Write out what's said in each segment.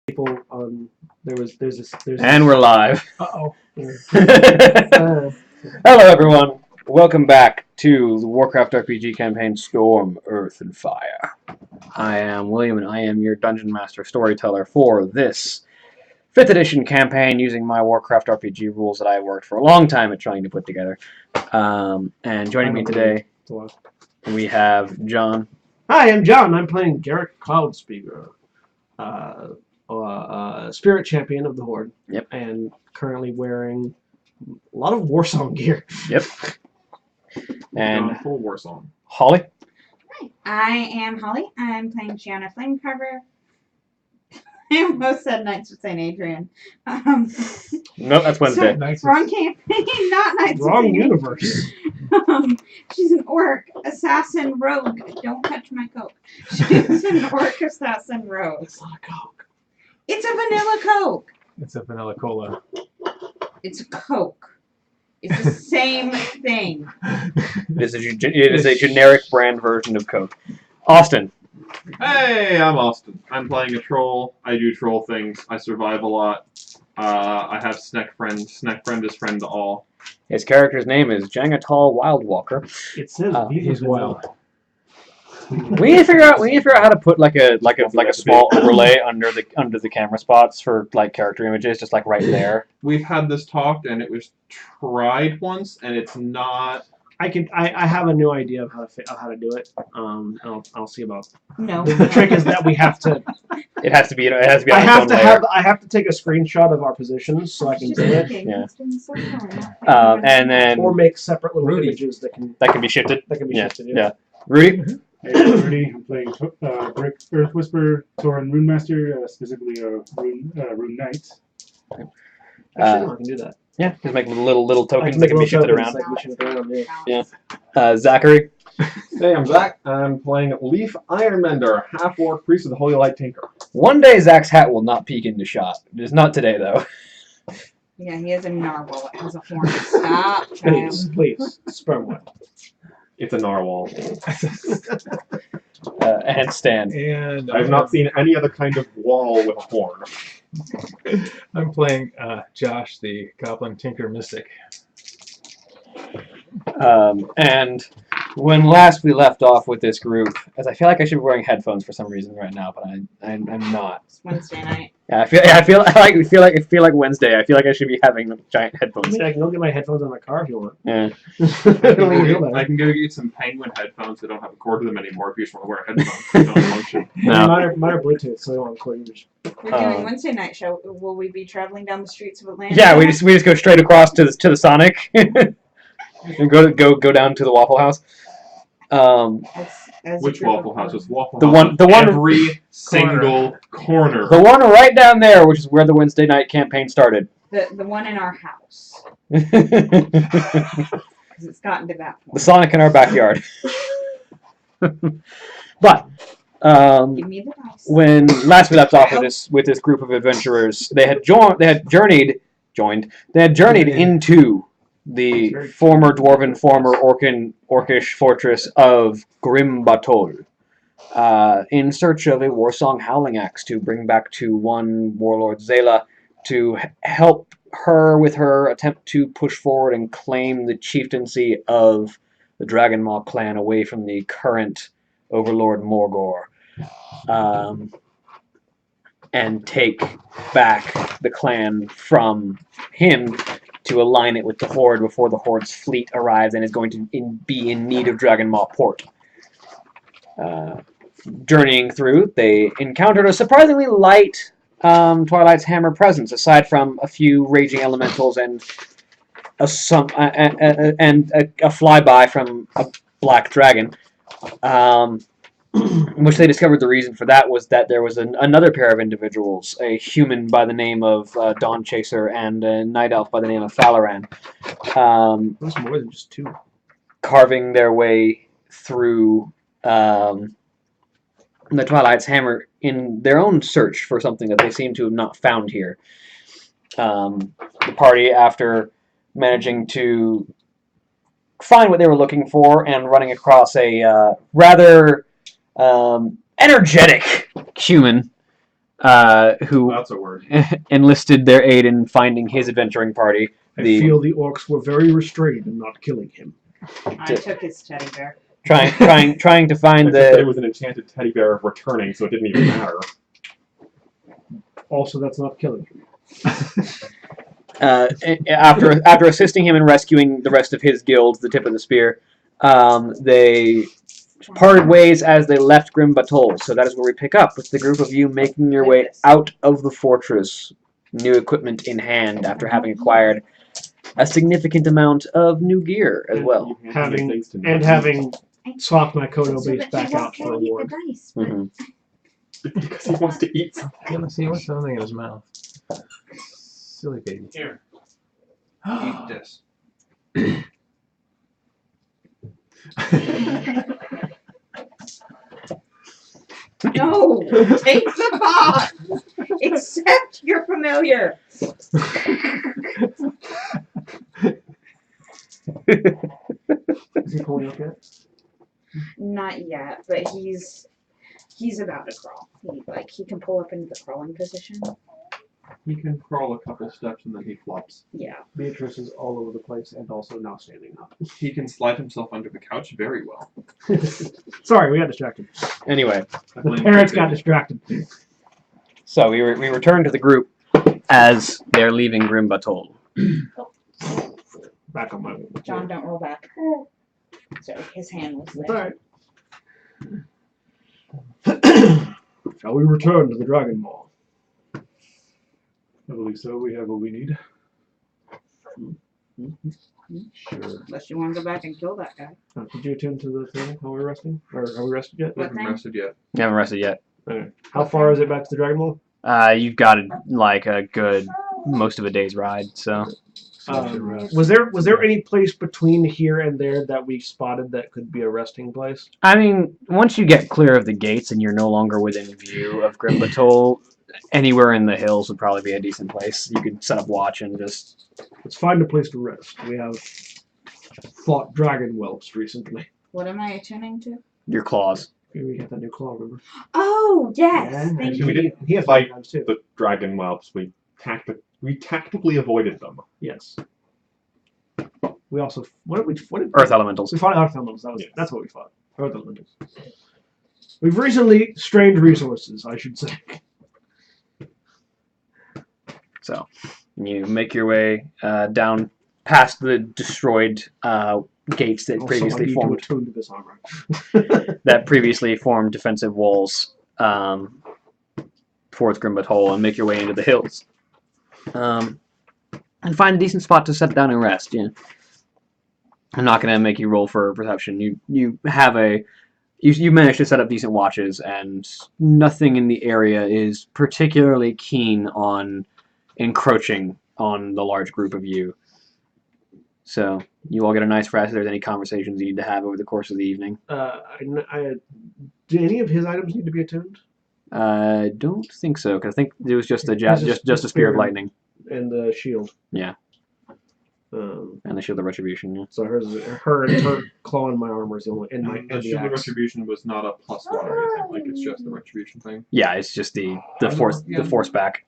people on there's And we're live. Uh-oh. Hello everyone. Welcome back to the Warcraft RPG campaign Storm, Earth, and Fire. I am William and I am your Dungeon Master Storyteller for this 5th edition campaign using my Warcraft RPG rules that I worked for a long time at trying to put together. And joining me today we have John. Hi, I'm John. I'm playing Garrick Cloudspeaker, spirit champion of the Horde. Yep. And currently wearing a lot of Warsong gear. Yep. And full Warsong. Holly. Hi, I am Holly. I'm playing Gianna Flamecarver. I almost said Knights of St. Adrian. No, that's Wednesday. Wrong campaign, not Knights Wrong of St. universe. She's an orc, assassin, rogue. Don't touch my coke. She's an orc, assassin, rogue. It's not a Coke. It's a vanilla coke. It's a vanilla cola. It's a coke. It's the same thing. It is a generic brand version of Coke. Austin. Hey, I'm Austin. I'm playing a troll. I do troll things. I survive a lot. I have Snack Friend. Snack Friend is friend to all. His character's name is Jangatal Wildwalker. It says He's wild. We need to figure out how to put like a small overlay under the camera spots for like character images, just like right there. We've had this talked, and it was tried once, and it's not. I have a new idea of how to do it. I'll see about. No. The trick is that we have to. It has to be. It has to be. I have to take a screenshot of our positions so I can do it. Yeah. And And then Or make separate little images that can be shifted. shifted. Yeah. Rudy. Hey, I'm Rudy. I'm playing Brick Earth Whisperer, Tauren Rune Master, specifically a Rune Knight. Actually, no, I can do that. Yeah. Just make little I tokens can that make can be shifted tokens around. that can be shifted around. Yeah. Zachary. Hey, I'm Zach. I'm playing Leaf Ironmender, half-orc priest of the Holy Light Tinker. One day Zach's hat will not peek into shot. It's not today though. yeah, he has a narwhal. It has a horn. Stop, child. Please, sperm whale. It's a narwhal. And Stan. And I've not seen any other kind of wall with a horn. I'm playing Josh, the Goblin Tinker Mystic. And when last we left off with this group, as I feel like I should be wearing headphones for some reason right now, but I'm not. It's Wednesday night. Yeah, I feel like Wednesday. I feel like I should be having giant I headphones. mean, I can go get my headphones in my car if you want. Yeah. I can go get some Penguin headphones that don't have a cord to them anymore if you just want to wear headphones. They don't function. No. Mine are Bluetooth, so they don't record English. We're doing Wednesday night show. Will we be traveling down the streets of Atlanta? Yeah, we just go straight across to the Sonic and go down to the Waffle House. As Which Waffle House? It's Waffle The House. one Every single corner. The one right down there, which is where the Wednesday night campaign started. The one in our house. The Because it's gotten to that point. Sonic in our backyard. But Give me the dice. when last we left off with this group of adventurers, they had journeyed into the former dwarven, former orcish fortress of Grim Batol, in search of a Warsong Howling Axe to bring back to one warlord Zayla to help her with her attempt to push forward and claim the chieftaincy of the Dragonmaw clan away from the current overlord Morgor, and take back the clan from him to align it with the Horde before the Horde's fleet arrives and is going to be in need of Dragonmaw port. Journeying through, they encountered a surprisingly light Twilight's Hammer presence, aside from a few raging elementals and a flyby from a black dragon. In which they discovered the reason for that was that there was another pair of individuals, a human by the name of Dawn Chaser and a night elf by the name of Falaran, There's more than just two. carving their way through the Twilight's Hammer in their own search for something that they seem to have not found here. The party, after managing to find what they were looking for and running across a rather energetic human who That's a word. enlisted their aid in finding his adventuring party. I feel the orcs were very restrained in not killing him. I took his teddy bear. Trying to find Except that it the. was an enchanted teddy bear returning, so it didn't even matter. Also, that's not killing him. After assisting him in rescuing the rest of his guild, the tip of the spear, they parted ways as they left Grim Batol. So that is where we pick up with the group of you making your way out of the fortress, new equipment in hand after having acquired a significant amount of new gear as well. Having swapped my Kodo base back out for a ward. Mm-hmm. Because he wants to eat something. Yeah, let's see what's something in his mouth. Silly baby. Here. Eat this. No, take the pot. Accept your familiar. Is he pulling up yet? Not yet, but he's about to crawl. He can pull up into the crawling position. He can crawl a couple steps and then he flops. Yeah. Beatrice is all over the place and also now standing up. He can slide himself under the couch very well. Sorry, we got distracted. Anyway, The parents got distracted. so we return to the group as they're leaving Grim Batol. Back on my. John, don't roll back. So his hand was That's there. alright. Shall we return to the Dragon Mall? I believe so. We have what we need. Sure. Unless you want to go back and kill that guy. Did you attend to the thing while we were resting? Or are we rested yet? We What haven't thing? rested yet. You haven't rested yet. Okay. How far is it back to the Dragon Mall? You've got like a good most of a day's ride. So Was there any place between here and there that we spotted that could be a resting place? I mean, once you get clear of the gates and you're no longer within view of Grim Batol, anywhere in the hills would probably be a decent place. You could set up watch and just. Let's find a place to rest. We have fought dragon whelps recently. What am I attuning to? Your claws. We got that new claw, remember? Oh, yes. Yeah, Thank we you. didn't He has fight times too. the dragon whelps. We tactically avoided them. Yes. We also what did Earth elementals. We fought Earth elementals. Yes. That's what we fought. Earth elementals. We've recently strained resources, I should say. So you make your way down past the destroyed gates that Also, I previously need to formed. attune to this armor. That previously formed defensive walls towards Grim Batol, and make your way into the hills. And find a decent spot to set down and rest. Yeah. I'm not gonna make you roll for perception. You have you managed to set up decent watches, and nothing in the area is particularly keen on encroaching on the large group of you. So you all get a nice rest. If there's any conversations you need to have over the course of the evening. Do any of his items need to be attuned? I don't think so, because I think it was just a It's just a spear of lightning. And the shield. Yeah. And the shield of retribution. Yeah. So her claw in my armor is the only, and The the shield of axe. retribution was not a +1 or anything. Like it's just the retribution thing. Yeah, it's just the force Yeah. the force back.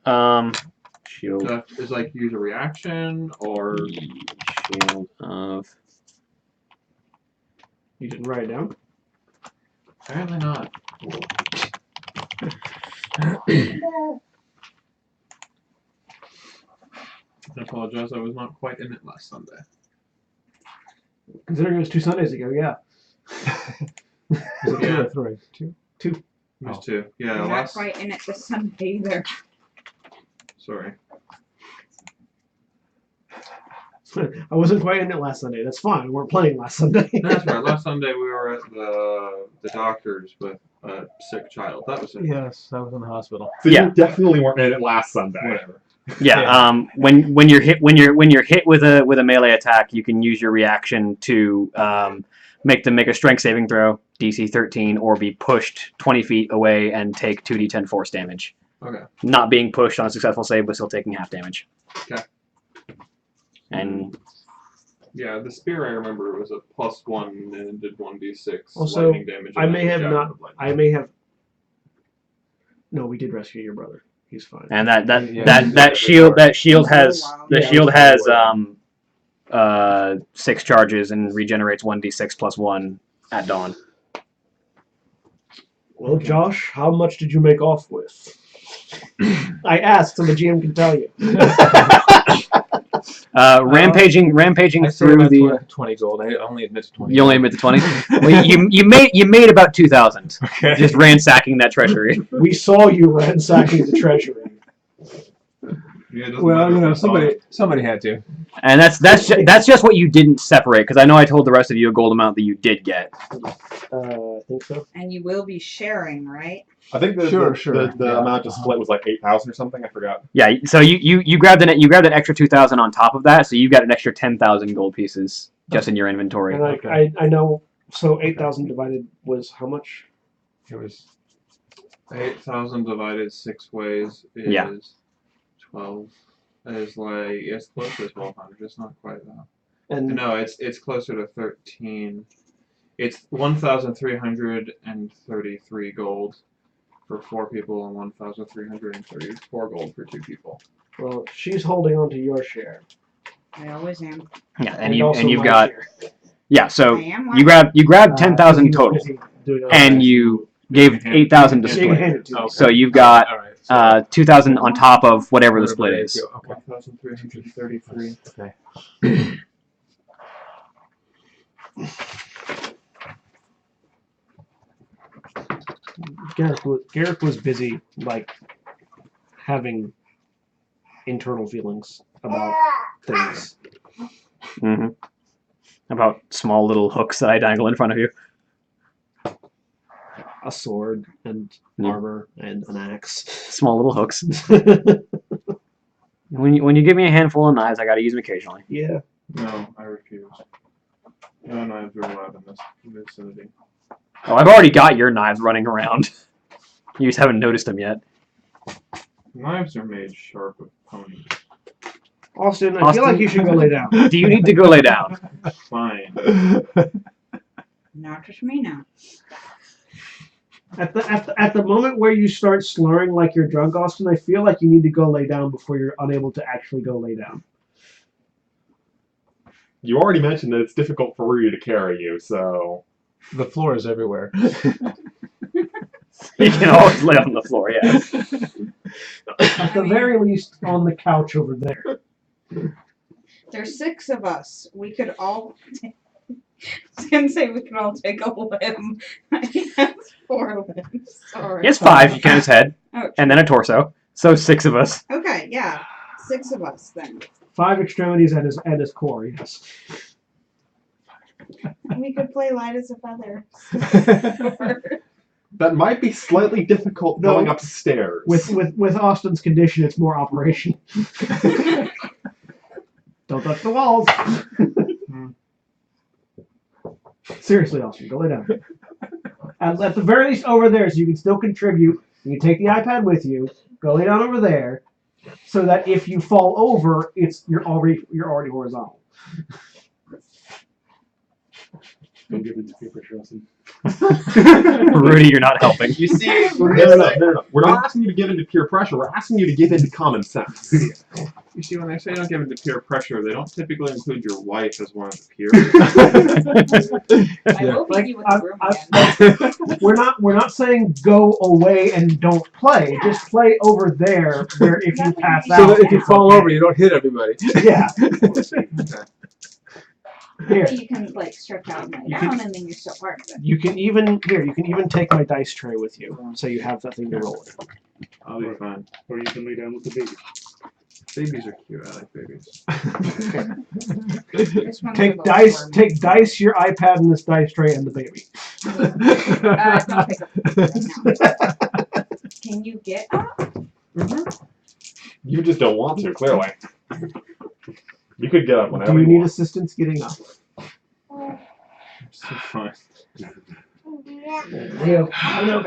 Shield. So is like use a reaction or Shield of. You didn't write it down? apparently not. I apologize. I was not quite in it last Sunday. Considering it was 2 Sundays ago, yeah. Is it Yeah. 2 or 3? 2? It was Oh. 2. Yeah, I'm not last. quite in it this Sunday either. Sorry. I wasn't quite in it last Sunday. That's fine. We weren't playing last Sunday. No, that's right. Last Sunday we were at the doctor's with a sick child. That was it. Yes, I was in the hospital. So Yeah. you definitely weren't in it last Sunday. Whatever. Yeah. Yeah. When you're hit with a melee attack, you can use your reaction to make a strength saving throw, DC 13, or be pushed 20 feet away and take 2d10 force damage. Okay. Not being pushed on a successful save, but still taking half damage. Okay. And Yeah, the spear I remember was a +1 and it did 1d6 Also, lightning damage. I and may then have javelin not. of lightning. I may have. No, we did rescue your brother. He's fine. And that Yeah, that shield has the Yeah, shield that's has 6 charges and regenerates 1d6 plus 1 at dawn. Well, Josh, how much did you make off with? I asked, so the GM can tell you. Rampaging I say through about the. 20 gold. I only admit to 20. You only admit to 20. Well, you made about 2,000 Okay. just ransacking that treasury. We saw you ransacking the treasury. Yeah, it doesn't Well, matter you know, if it's somebody had to. And that's just what you didn't separate, because I know I told the rest of you a gold amount that you did get. I think so. And you will be sharing, right? I think the Sure, the, sure. the, the Yeah. amount to split was like 8,000 or something. I forgot. Yeah, so you grabbed an extra 2,000 on top of that, so you got an extra 10,000 gold pieces just in your inventory. And Okay. I know. So 8,000 divided was how much? It was 8,000 divided 6 ways is Yeah. 12. It's close to 1,200. It's not quite that. And No, it's closer to 13. It's 1,333 gold for 4 people and 1,334 gold for 2 people. well, she's holding on to your share. I always am. Yeah, also and you've my got share. yeah. So I am. you grabbed 10,000 he was total, busy doing other and things. you gave 8,000 to You can split. hand it to me. So you've got all right. 2,000 on top of whatever the split it is. Okay. 1,333. Okay. Gareth was busy, like, having internal feelings about things. hmm About small little hooks that I dangle in front of you. A sword and Yeah. armor and an axe. Small little hooks. When you give me a handful of knives, I gotta use them occasionally. Yeah. No, I refuse. No knives are allowed in this vicinity. Oh, I've already got your knives running around. You just haven't noticed them yet. Knives are made sharp with ponies. Austin, I feel like you should go lay down. Do you need to go lay down? Fine. Not just me now. At the moment where you start slurring like you're drunk, Austin, I feel like you need to go lay down before you're unable to actually go lay down. You already mentioned that it's difficult for Ryu to carry you, so The floor is everywhere. You can always lay on the floor, yeah. At the very least, on the couch over there. There's 6 of us. We could all. I was gonna say we could all take a limb. I have 4 limbs. Sorry. He has 5, you count his head, Oh, and then a torso. So 6 of us. okay, yeah. 6 of us then. 5 extremities at his core, yes. We could play light as a feather. that might be slightly difficult No. going upstairs. With Austin's condition, it's more operation. Don't touch the walls. Seriously, Austin, go lay down. And at the very least over there, so you can still contribute. You can take the iPad with you. Go lay down over there, so that if you fall over, you're already horizontal. Don't give it to paper Chelsea. Rudy, you're not helping. You see, No. We're not asking you to give in to peer pressure. We're asking you to give in to common sense. you see, when they say don't give into peer pressure, they don't typically include your wife as one of the peers. I will beat you with I'm- the broom I'm- again. We're not saying go away and don't play. Just play over there, where if you pass So out, that if you it's fall okay. over, you don't hit everybody. Yeah. Here, You can like stretch out and lay You down, can- and then you're still part of it. you can even take my dice tray with you, so you have that thing to roll with. I'll be fine. Or you can lay down with the baby. Babies are cute. I like babies. This one's Take a little dice, warm. take dice, your iPad, and this dice tray, and the baby. Don't pick up the right now. Can you get up? You just don't want to, clearly. You could get up whenever Do you you need want. assistance getting up? So fine. Leo,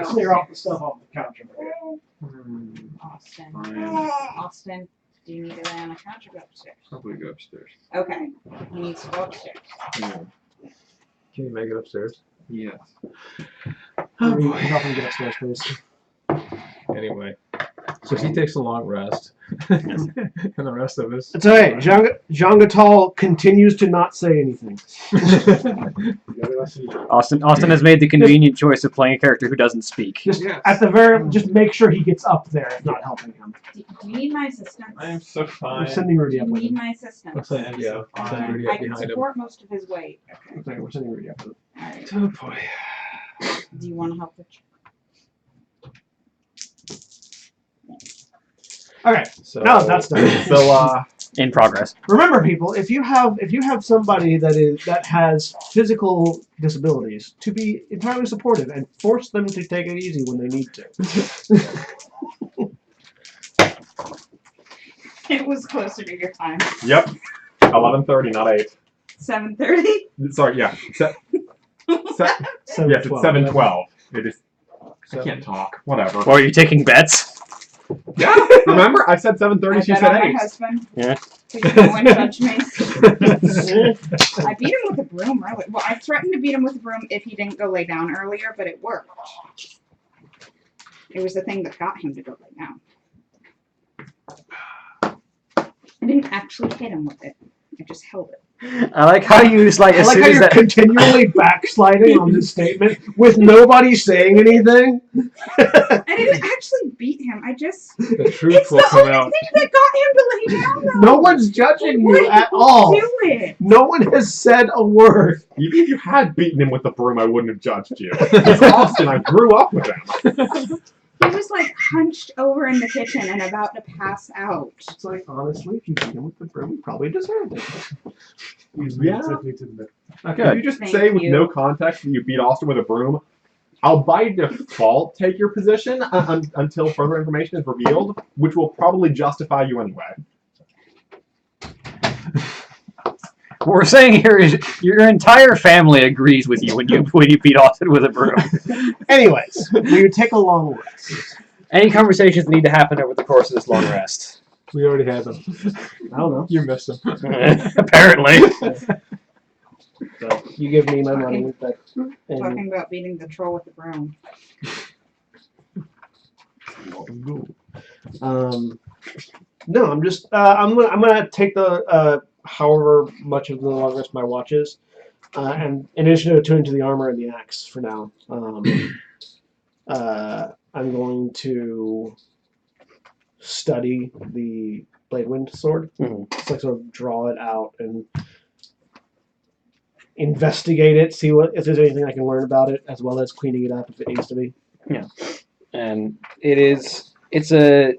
clear off the stuff off the couch over here. Austin. Fine. Austin, do you need to lay on the couch or go upstairs? Probably go upstairs. Okay. He needs to go upstairs. Yeah. Can you make it upstairs? Yes. Help him get upstairs, please. Anyway, so he takes a long rest, and the rest of us. It's alright. Jean Gatal continues to not say anything. Austin has made the convenient choice of playing a character who doesn't speak. Just Yes. at the very, just make sure he gets up there if not helping him. Do you need my assistance? I am so I'm fine. sending Do Rudy you up with need him. my assistance? Looks like yeah, Fine. Rudy I up can behind him. support most of his weight. Okay, we're sending Rudy up with him. Alright. Oh boy. Do you want to help the Okay, So now that's done. So, In progress. Remember, people, if you have somebody that has physical disabilities, to be entirely supportive and force them to take it easy when they need to. It was closer to your time. yep. 11:30, not 8. 7:30. Sorry, yeah. Yes, it's 7:12. It is. I can't talk. Whatever. Or are you taking bets? Yeah. Remember, I said 7:30. She I bet said on my 8. husband. Yeah. Please no one judge me. I beat him with a broom, really. Well, I threatened to beat him with a broom if he didn't go lay down earlier, but it worked. It was the thing that got him to go lay down. I didn't actually hit him with it. I just held it. I like how you just like I as like soon how as you're that. continually backsliding on this statement with nobody saying anything. I didn't actually beat him. I just. the truth It's will the come only out. thing that got him to lay down, though. No one's judging Why you at would all. Do it. No one has said a word. Even if you had beaten him with the broom, I wouldn't have judged you. It's Austin. I grew up with him. He was like hunched over in the kitchen and about to pass out. It's like, honestly, if you beat him with the broom, you probably deserved it. Yeah. Exactly to the If you just Thank say with you. no context that you beat Austin with a broom, I'll by default take your position until further information is revealed, which will probably justify you anyway. What we're saying here is your entire family agrees with you when you beat Austin with a broom. Anyways, we would take a long rest. Any conversations that need to happen over the course of this long rest? We already had them. I don't know. You missed them. Apparently. So you give me my money, but and Talking about beating the troll with the broom. no, I'm just I'm gonna take the however much of the long rest my watch is, and in addition to attuning to the armor and the axe for now, I'm going to study the Bladewind sword. Mhm. Just like sort of draw it out and investigate it, see if there's anything I can learn about it, as well as cleaning it up if it needs to be. And it's a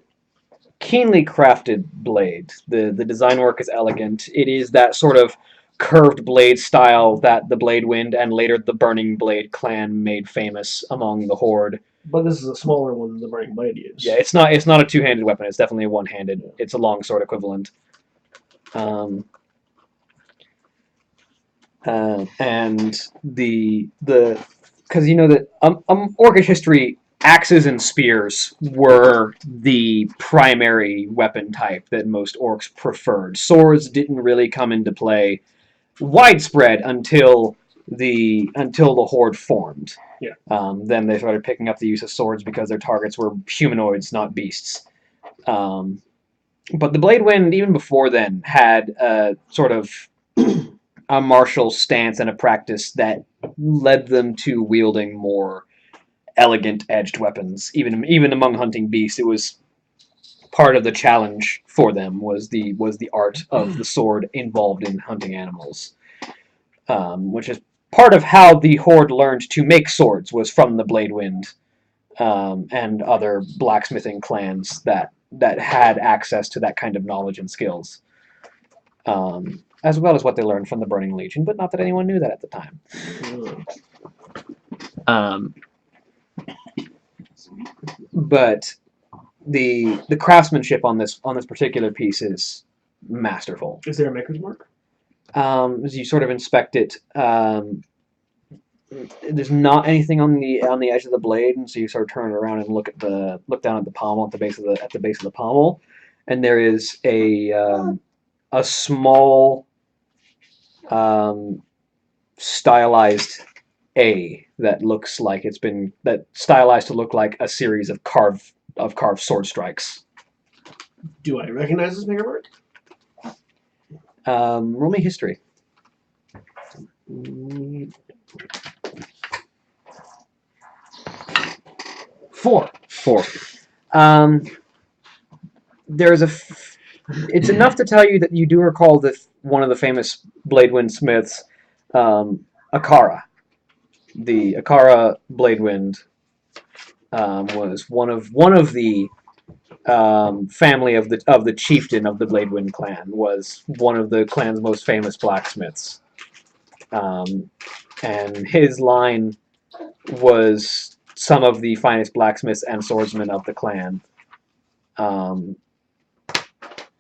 keenly crafted blade. The design work is elegant. It is that sort of curved blade style that the Bladewind and later the Burning Blade clan made famous among the Horde. But this is a smaller one than the Burning Blade used. Yeah, it's not a two-handed weapon. It's definitely a one-handed. It's a longsword equivalent. And the because you know that Orcish history, axes and spears were the primary weapon type that most orcs preferred. Swords didn't really come into play widespread until the Horde formed. Yeah. Then they started picking up the use of swords because their targets were humanoids, not beasts. But the Bladewind, even before then, had a sort of a martial stance and a practice that led them to wielding more elegant edged weapons. Even among hunting beasts, it was part of the challenge for them was the art of the sword involved in hunting animals, which is part of how the Horde learned to make swords was from the Bladewind and other blacksmithing clans that had access to that kind of knowledge and skills, as well as what they learned from the Burning Legion, but not that anyone knew that at the time. But the craftsmanship on this particular piece is masterful. Is there a maker's mark? As you sort of inspect it, there's not anything on the edge of the blade, and so you sort of turn it around and look down at the pommel, at the base of the pommel, and there is a small stylized A that looks like it's been stylized to look like a series of carved carved sword strikes. Do I recognize this paperwork? Roll me history. Four. 4. There's it's enough to tell you that you do recall that one of the famous Bladewind smiths, Akara. The Akara Bladewind was one of the family of the chieftain of the Bladewind clan. Was one of the clan's most famous blacksmiths, and his line was some of the finest blacksmiths and swordsmen of the clan.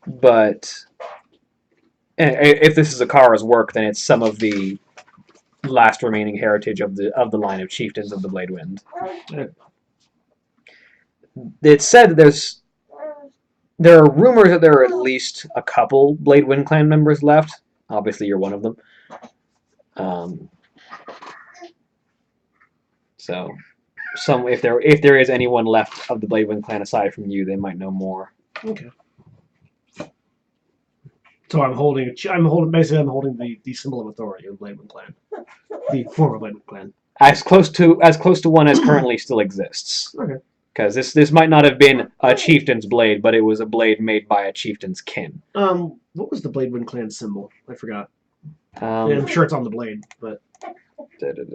But if this is Akara's work, then it's some of the last remaining heritage of the line of chieftains of the Bladewind. It's said that there are rumors that there are at least a couple Bladewind clan members left. Obviously, you're one of them. So, if there is anyone left of the Bladewind clan aside from you, they might know more. Okay. So I'm holding the symbol of authority of the Bladewind clan, the former Bladewind clan. As close to one as currently still exists. Okay. Because this might not have been a chieftain's blade, but it was a blade made by a chieftain's kin. What was the Bladewind clan symbol? I forgot. Yeah, I'm sure it's on the blade, but it's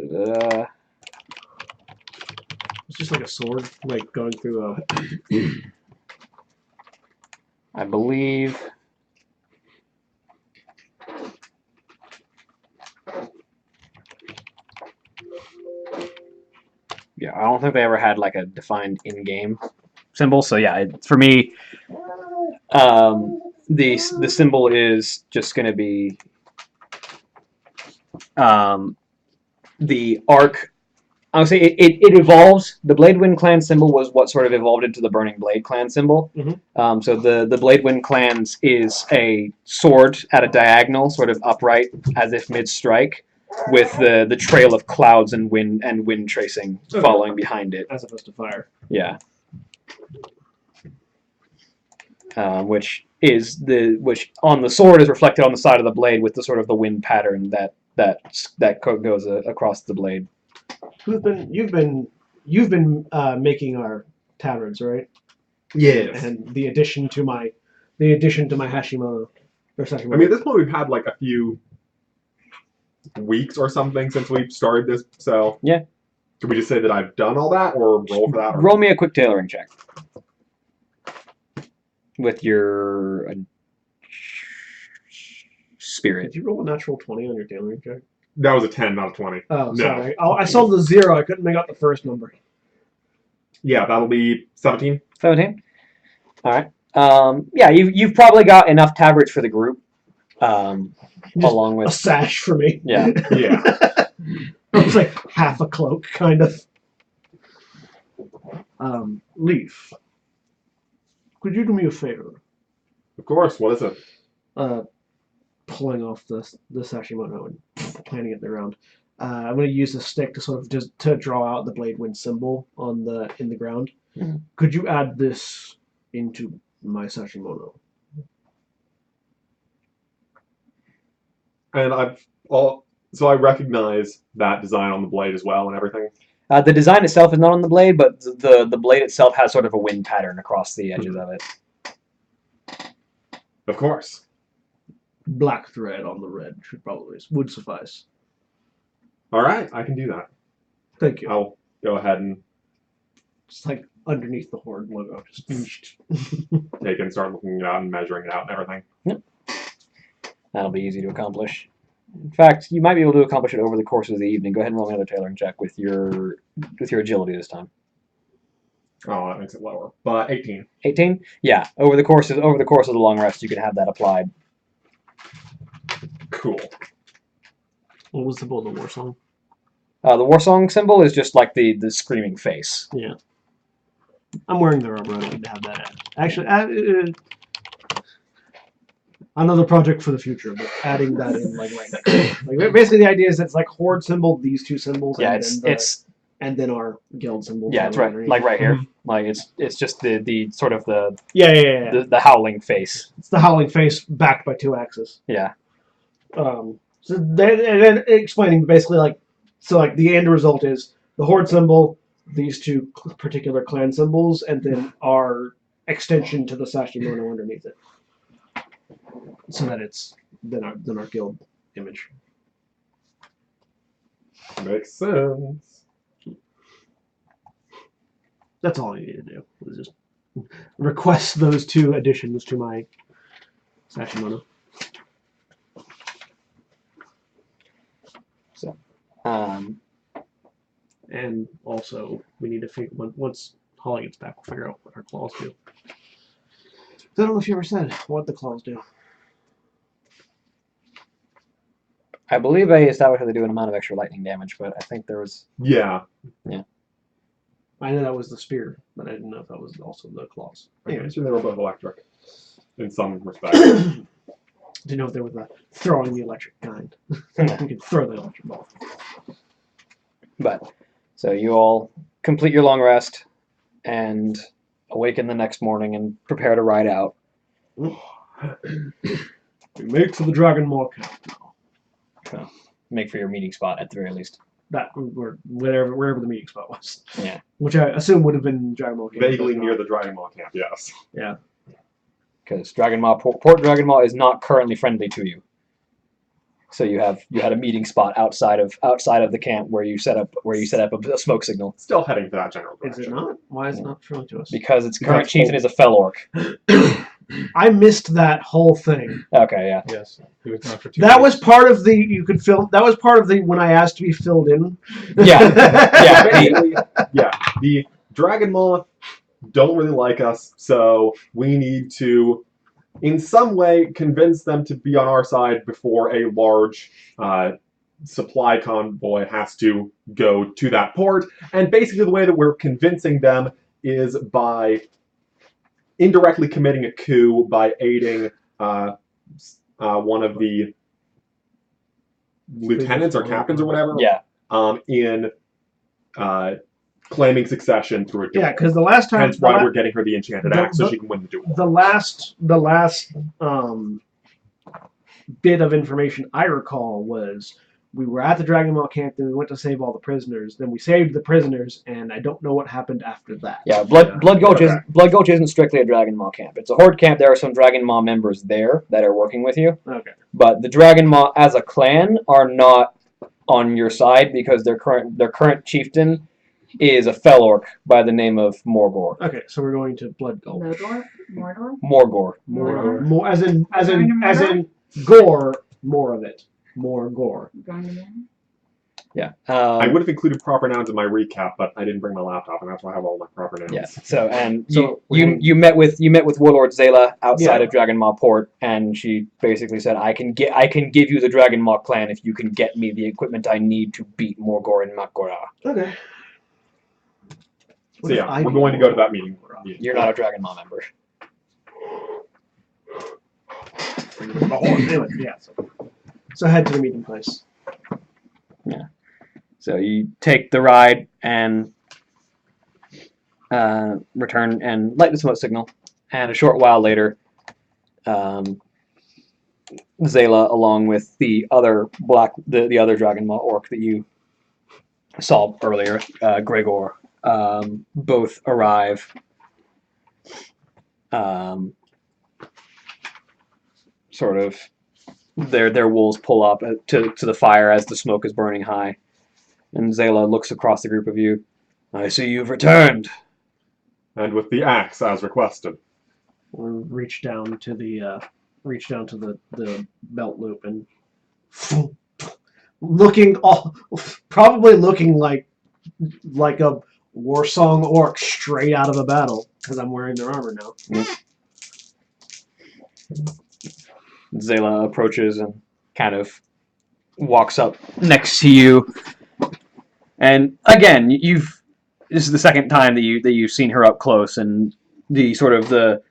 just like a sword, like going through a. I believe. Yeah, I don't think they ever had like a defined in-game symbol. So yeah, for me, the symbol is just going to be the arc. I would say it evolves. The Bladewind clan symbol was what sort of evolved into the Burning Blade clan symbol. Mm-hmm. So the Bladewind clans is a sword at a diagonal, sort of upright, as if mid-strike, with the trail of clouds and wind tracing following behind it. As opposed to fire. Yeah. Which on the sword is reflected on the side of the blade with the sort of the wind pattern that goes across the blade. You've been making our taverns, right? Yes. And the addition to my Hashimono or Sashimono. I mean, at this point, we've had like a few weeks or something since we've started this, so yeah. Should we just say that I've done all that, or roll for that? Or... Roll me a quick tailoring check with your spirit. Did you roll a natural 20 on your tailoring check? That was a 10, not a 20. Oh, No. sorry. I saw the 0. I couldn't make out the first number. Yeah, that'll be 17. 17. All right. Yeah, you've probably got enough tabrets for the group. Along with a sash for me. Yeah. Yeah. It's like half a cloak, kind of. Leaf, could you do me a favor? Of course. What is it? Pulling off the Sashimono and planting it in the ground. I'm going to use a stick to sort of just to draw out the Bladewind symbol in the ground. Mm-hmm. Could you add this into my Sashimono? And so I recognize that design on the blade as well and everything. The design itself is not on the blade, but the blade itself has sort of a wind pattern across the edges of it. Of course. Black thread on the red would suffice. All right, I can do that. Thank you. I'll go ahead and Just like underneath the Horde logo. Just take it and start looking it out and measuring it out and everything. Yep. That'll be easy to accomplish. In fact, you might be able to accomplish it over the course of the evening. Go ahead and roll another tailoring check with your agility this time. Oh, that makes it lower. But 18. 18? Yeah. Over the course of the long rest, you can have that applied. Cool. What was the symbol of the war song? The war song symbol is just like the screaming face. Yeah. I'm wearing the rubber. I don't need to have that added. Actually, another project for the future, but adding that in like right now. Like basically the idea is that it's like Horde symbol, these two symbols. Yeah, and it's and then our guild symbol. Yeah, it's right, like right here. Like it's just the sort of Yeah. the howling face. It's the howling face backed by 2 axes. Yeah. So then explaining basically like the end result is the horde symbol, these 2 particular clan symbols, and then our extension to the Sashimono underneath it, so that it's then our guild image. Makes sense. That's all I needed to do. Was just request those 2 additions to my Sashimono. So, And also, we need to figure once Holly gets back, we'll figure out what her claws do. I don't know if you ever said what the claws do. I believe I established that they do an amount of extra lightning damage, but I think there was Yeah. I know that was the spear, but I didn't know if that was also the claws. I Anyways, assume they were both electric in some respect. didn't know if they were the throwing the electric kind. You could throw the electric ball. But so you all complete your long rest and awaken the next morning and prepare to ride out. We make for the Dragon Maw camp now. So make for your meeting spot at the very least. That or wherever the meeting spot was. Yeah. Which I assume would have been Dragon Maw camp. Vaguely near the Dragon Maw camp, yes. Yeah. Because Dragon Maw Port Dragon Maw is not currently friendly to you. So you had a meeting spot outside of the camp where you set up a smoke signal. Still heading to that general Is direction. it not? Why is it not friendly to us? Because its current Because chieftain is a fell orc. I missed that whole thing. Okay, yeah. Yes. He was gone for 2 That days. was part of that was part of the when I asked to be filled in. Yeah. Yeah. Yeah, the Dragon Maw don't really like us, so we need to, in some way, convince them to be on our side before a large supply convoy has to go to that port. And basically, the way that we're convincing them is by indirectly committing a coup by aiding one of the lieutenants or captains or whatever. Yeah. In claiming succession through a duel. Yeah, because the last time Hence why we're getting her the enchanted axe so she can win the duel. the last bit of information I recall was we were at the Dragon Ball camp, then we went to save all the prisoners, then we saved the prisoners, and I don't know what happened after that. Yeah, Blood Gulch isn't strictly a Dragon Maw camp. It's a Horde camp. There are some Dragon Maw members there that are working with you. Okay. But the Dragon Maw as a clan are not on your side because their current chieftain is a fell orc by the name of Morgor. Okay, so we're going to Blood Gulch. Mordor? Mordor? Morgor. More as in gore, more of it. More gore. Going to Mordor? Yeah. I would have included proper nouns in my recap, but I didn't bring my laptop, and that's why I have all my proper nouns. Yeah. So So you met with Warlord Zayla outside Yeah. of Dragon Maw Port, and she basically said, "I can give you the Dragon Maw clan if you can get me the equipment I need to beat Morgor and Makora." Okay. So yeah, we're going to go to that meeting. You're not a Dragon Maw member. Anyway, yeah. So head to the meeting place. Yeah. So you take the ride and return and light the smoke signal, and a short while later, Zayla, along with the other the other Dragon Maw orc that you saw earlier, Gregor, both arrive. Sort of, their wolves pull up to the fire as the smoke is burning high, and Zayla looks across the group of you. "I see you've returned." And with the axe as requested. We'll reach down to the belt loop and probably looking like a war song orc straight out of a battle because I'm wearing their armor now. Zayla approaches and kind of walks up next to you. And again, this is the second time that you've seen her up close, and the sort of the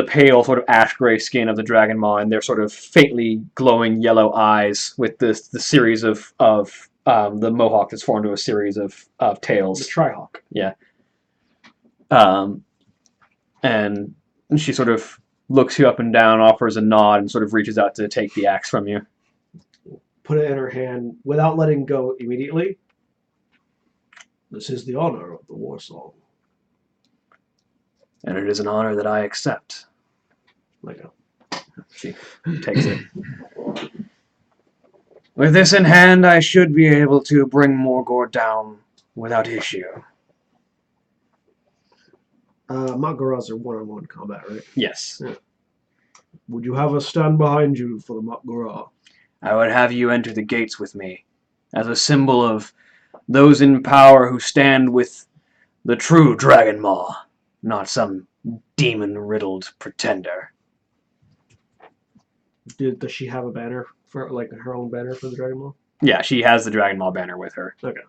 pale sort of ash gray skin of the Dragon Maw and their sort of faintly glowing yellow eyes with the series of the mohawk that's formed into a series of The tails. Trihawk. And she sort of looks you up and down, offers a nod, and sort of reaches out to take the axe from you. Put it in her hand without letting go immediately. This is the honor of the war song. And it is an honor that I accept. Like a She takes it. With this in hand, I should be able to bring Morgor down without issue. Mak'goras are one-on-one combat, right? Yes. Would you have us stand behind you for the Mak'gora? I would have you enter the gates with me, as a symbol of those in power who stand with the true Dragon Maw, not some demon-riddled pretender. Does she have a banner for, like, her own banner for the Dragon Ball? Yeah, she has the Dragon Maw banner with her. Okay.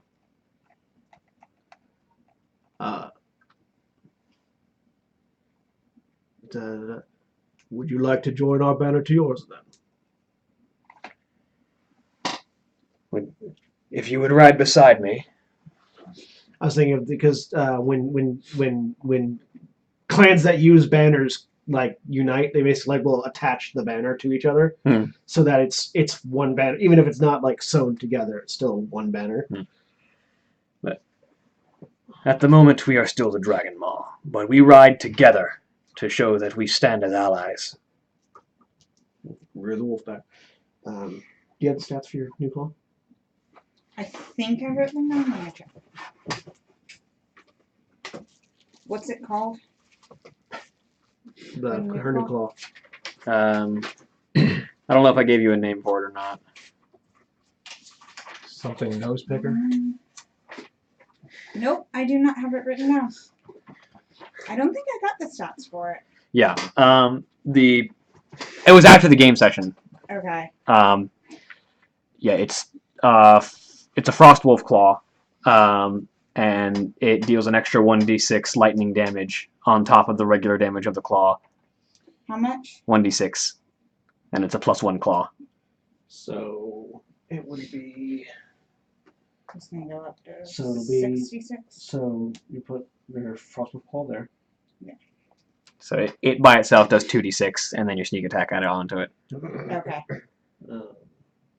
Would you like to join our banner to yours then? If you would ride beside me. I was thinking of because when clans that use banners like unite, they basically like will attach the banner to each other so that it's one banner, even if it's not like sewn together, it's still one banner. But at the moment, we are still the Dragon Maw, but we ride together to show that we stand as allies. We're the Wolfpack. Do you have the stats for your new claw? I think I wrote them down. Let me check. What's it called? Her new claw. I don't know if I gave you a name for it or not. Something nose picker. Nope, I do not have it written down. I don't think I got the stats for it. Yeah. It was after the game session. Okay. Yeah, it's a Frost Wolf Claw, and it deals an extra 1d6 lightning damage on top of the regular damage of the claw. How much? 1d6, and it's a +1 claw. So it would be. It's gonna go up to So it'll be- 66. So you put your Frostwolf claw there. So it by itself does 2d6, and then your sneak attack added onto it. Okay.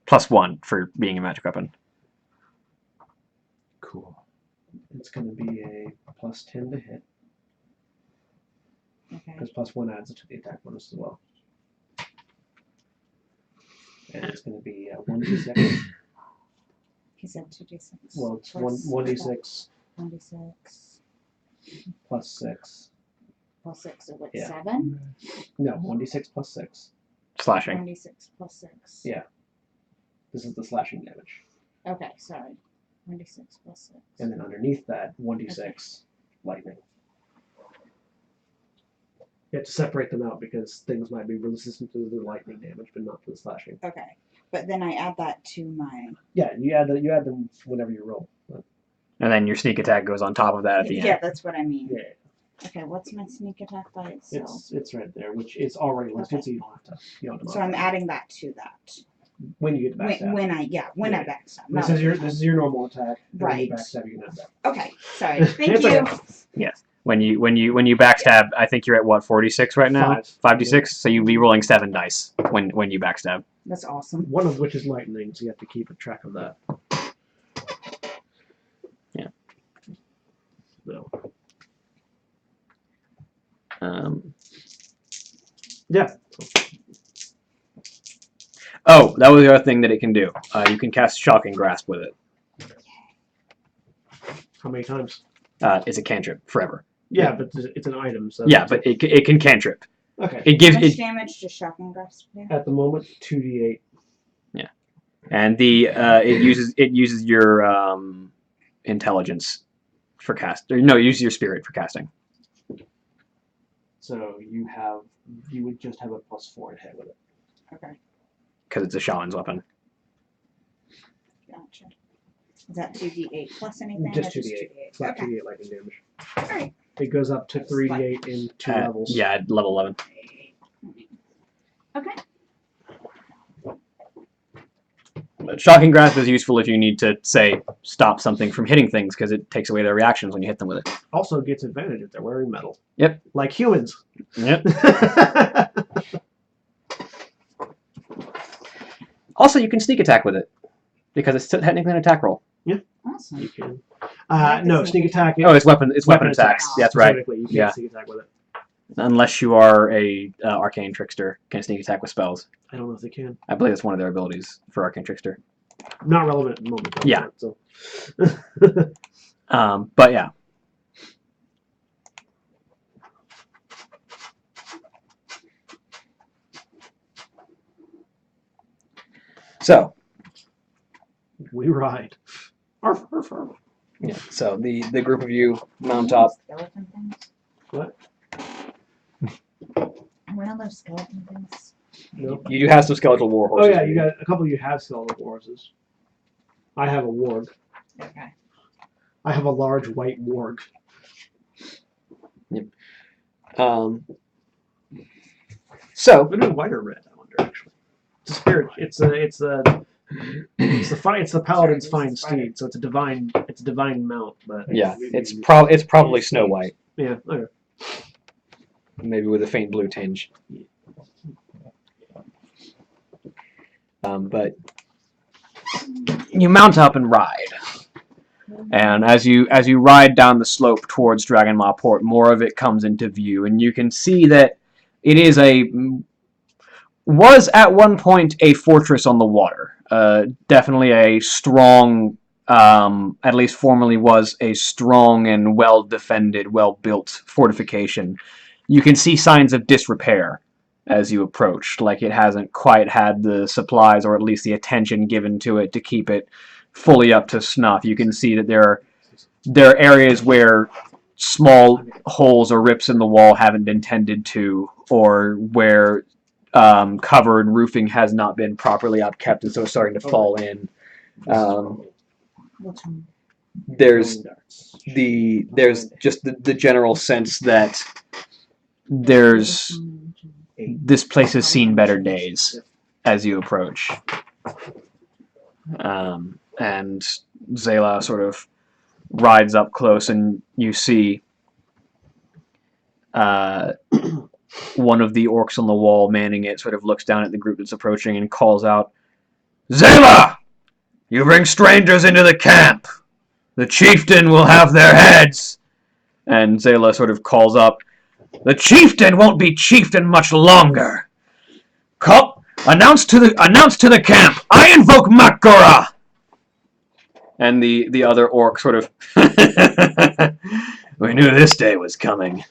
+1 for being a magic weapon. Cool. It's going to be a +10 to hit, Okay. because +1 adds it to the attack bonus as well. And it's going to be 1d6. He said 2d6. Well, it's Plus 1d6 1d6 +6. plus 6, so what, Yeah. 7? No, 1d6 +6. Slashing. 1d6 plus 6. Yeah. This is the slashing damage. Okay, sorry. 1d6 plus 6. And then underneath that, 1d6 lightning. You have to separate them out because things might be resistant to the lightning damage, but not to the slashing. Okay, but then I add that to my... Yeah, you add them whenever you roll. But And then your sneak attack goes on top of that at the Yeah, end. that's what I mean. yeah, Okay, what's my sneak attack by itself? it's right there, which is already listed, Okay. so you don't have to. You don't have to So I'm modify it. adding that to that. When you get the backstab. When I backstab. This is your normal attack. and when you Right. backstab, you can add that. Okay, sorry. Thank It's you. okay. When you backstab, I think you're at what, 46 right now? 5d6. So you'd be rolling 7 dice when you backstab. That's awesome. One of which is lightning, so you have to keep a track of that. Yeah. So, yeah. Oh, that was the other thing that it can do. You can cast Shocking Grasp with it. How many times? It's a cantrip forever. Yeah, but it's an item, so. Yeah, but it can cantrip. Okay. It gives How much it, damage does Shocking Grasp do? At the moment, 2d8. and it uses your intelligence for cast. Or, no, it uses your spirit for casting. So you would just have a +4 to hit with it. Okay, Because it's a shaman's weapon. gotcha. Is that 2d8 plus anything? Just or 2d8. Flat Okay. 2d8 lightning damage. Alright. It goes up to 3d8 in 2 levels. Yeah, at level 11. Okay. Shocking Grasp is useful if you need to, say, stop something from hitting things, because it takes away their reactions when you hit them with it. Also gets advantage if they're wearing metal. Yep. Like humans. Yep. Also, you can sneak attack with it, because it's technically an attack roll. Awesome. You can. No, sneak attack. Oh, it's weapon attacks. That's right. Specifically, you can't Yeah. sneak attack with it. Unless you are a arcane trickster, can sneak attack with spells. I don't know if they can. I believe it's one of their abilities for arcane trickster. Not relevant at the moment. Though, Yeah. So. But yeah. So We ride. Arf, arf, arf. yeah. So the group of you mount up. Skeleton things? What? One of those skeleton things. No. You do have some skeletal war Oh horses. yeah, you got a couple of you have skeletal horses. I have a warg. Okay. I have a large white warg. So Would it be white or red? I wonder actually. It's a spirit. It's the paladin's fine steed. So it's a divine mount. But yeah, it's probably Snow White, yeah. Okay. maybe with a faint blue tinge. But you mount up and ride, and as you ride down the slope towards Dragonmaw Port, more of it comes into view, and you can see that it is was at one point a fortress on the water. Definitely a strong, at least formerly was a strong and well-defended, well-built fortification. You can see signs of disrepair as you approach, like it hasn't quite had the supplies or at least the attention given to it to keep it fully up to snuff. You can see that there are areas where small holes or rips in the wall haven't been tended to, or where covered roofing has not been properly upkept and so it's starting to fall in. What's wrong? There's just the general sense that this place has seen better days as you approach. And Zayla sort of rides up close, and you see one of the orcs on the wall manning it sort of looks down at the group that's approaching and calls out, "Zayla! You bring strangers into the camp! The chieftain will have their heads!" And Zayla sort of calls up, "The chieftain won't be chieftain much longer. Announce to the camp, I invoke Makgora!" And the other orc sort of, "We knew this day was coming."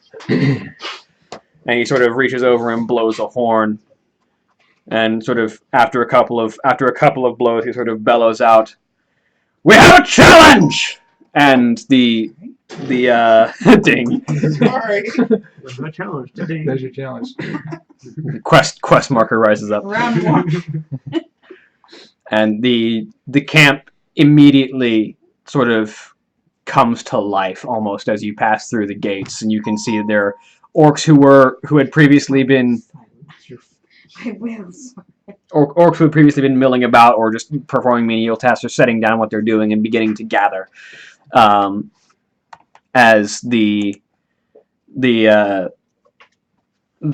And he sort of reaches over and blows a horn, and sort of after a couple of blows, he sort of bellows out, "We have a challenge!" And the ding. Sorry. There's my challenge today. There's your challenge. Quest marker rises up. Round one. And the camp immediately sort of comes to life almost as you pass through the gates, and you can see that there are orcs who had previously been I will. orcs who had previously been milling about or just performing menial tasks or setting down what they're doing and beginning to gather. As the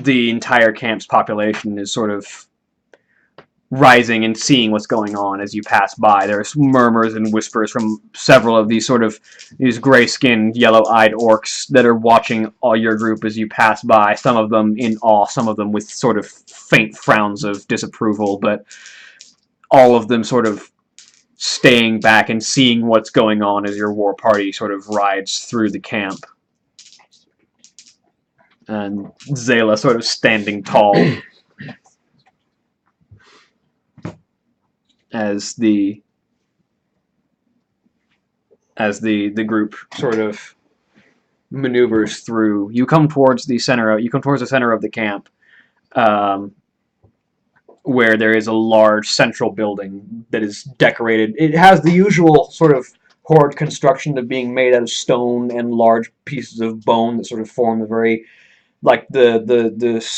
entire camp's population is sort of rising and seeing what's going on as you pass by. There's murmurs and whispers from several of these gray-skinned, yellow-eyed orcs that are watching all your group as you pass by, some of them in awe, some of them with sort of faint frowns of disapproval, but all of them sort of staying back and seeing what's going on as your war party sort of rides through the camp. And Zayla sort of standing tall as the group sort of maneuvers through. You come towards the center of the camp, where there is a large central building that is decorated. It has the usual sort of horde construction of being made out of stone and large pieces of bone that sort of form the very, like the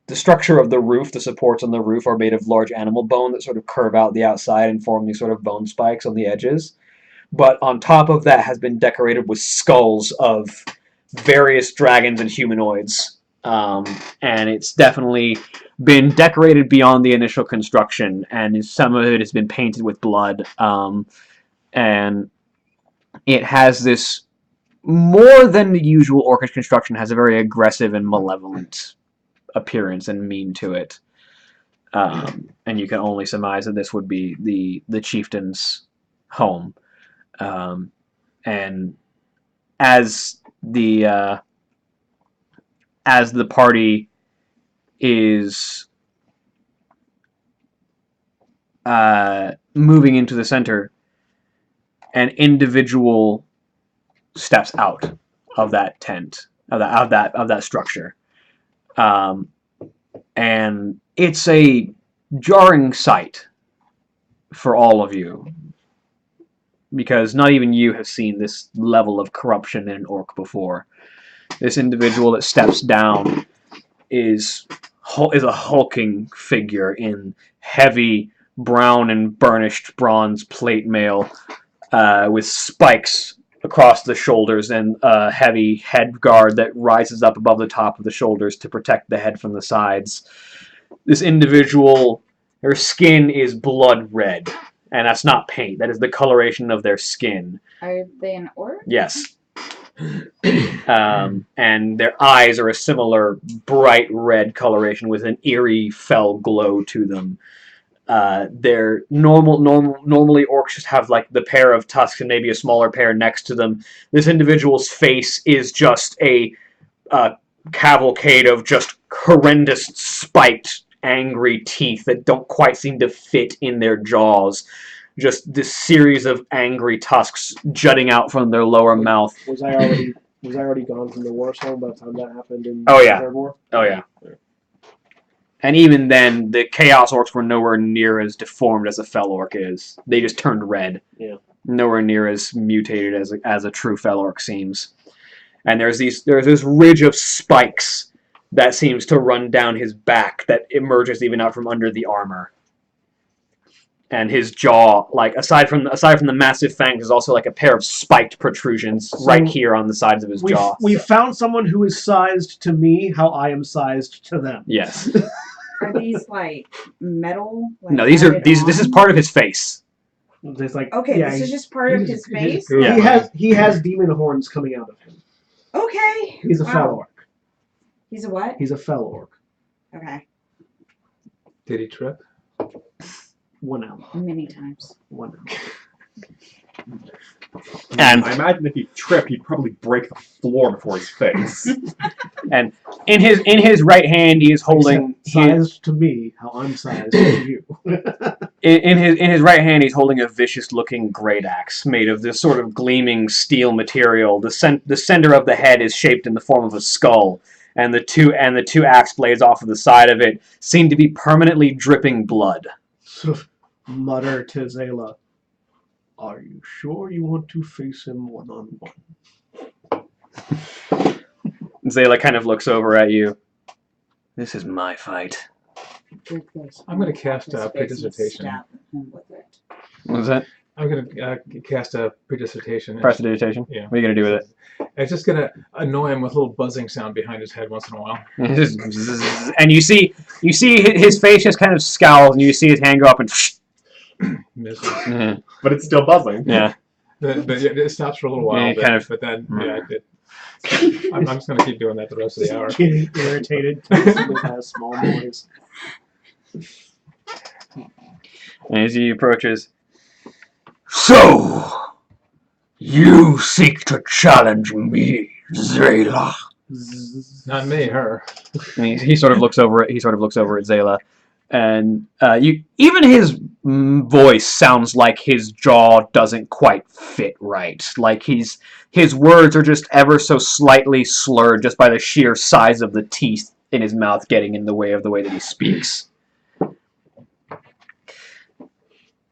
the structure of the roof, the supports on the roof are made of large animal bone that sort of curve out the outside and form these sort of bone spikes on the edges. But on top of that has been decorated with skulls of various dragons and humanoids. And it's definitely been decorated beyond the initial construction, and some of it has been painted with blood. And it has this, more than the usual orcish construction, has a very aggressive and malevolent appearance and mien to it. And you can only surmise that this would be the chieftain's home. And as the party is moving into the center, an individual steps out of that tent, of that structure, and it's a jarring sight for all of you, because not even you have seen this level of corruption in an orc before. This individual that steps down is a hulking figure in heavy brown and burnished bronze plate mail, with spikes across the shoulders and a heavy head guard that rises up above the top of the shoulders to protect the head from the sides. This individual, her skin is blood red, and that's not paint. That is the coloration of their skin. Are they an orc? Yes. And their eyes are a similar bright red coloration with an eerie, fell glow to them. They're normally orcs just have like the pair of tusks and maybe a smaller pair next to them. This individual's face is just a cavalcade of just horrendous, spiked, angry teeth that don't quite seem to fit in their jaws. Just this series of angry tusks jutting out from their lower mouth. Was I already gone from the war zone by the time that happened in Oh, yeah. the Third War? Oh yeah. And even then, the Chaos Orcs were nowhere near as deformed as a Fel Orc is. They just turned red. Yeah. Nowhere near as mutated as a true Fel Orc seems. And there's this ridge of spikes that seems to run down his back that emerges even out from under the armor. And his jaw, like aside from the massive fangs, is also like a pair of spiked protrusions right here on the sides of his jaw. We found someone who is sized to me how I am sized to them. Yes. Are these like metal? Like, No, this is part of his face. It's like, Okay, yeah, this is just part of his face. Yeah. he has demon horns coming out of him. Okay. He's a Wow. Fel Orc. He's a what? He's a Fel Orc. Okay. Did he trip? 1 hour. Many times. 1 hour. And I imagine if he tripped, he'd probably break the floor before his face. and in his right hand he is holding Sized to me how I'm sized to you. in his right hand he's holding a vicious looking great axe made of this sort of gleaming steel material. The center of the head is shaped in the form of a skull, and the two axe blades off of the side of it seem to be permanently dripping blood. Sort of mutter to Zayla, "Are you sure you want to face him one-on-one?" Zayla kind of looks over at you. This is my fight. I'm going to cast Prestidigitation. Stab him with it. What was that? I'm going to cast a Prestidigitation. Prestidigitation? Yeah. What are you going to do with it? It's just going to annoy him with a little buzzing sound behind his head once in a while. And you see his face just kind of scowls, and you see his hand go up and Misses. But it's still buzzing. yeah. But it stops for a little while. Yeah, But then, I'm just going to keep doing that the rest of the hour. Getting irritated because it has small noise. And as he approaches, "So, you seek to challenge me, Zayla?" Not me, her. And he sort of looks over at Zayla, and even his voice sounds like his jaw doesn't quite fit right. Like his words are just ever so slightly slurred just by the sheer size of the teeth in his mouth getting in the way that he speaks.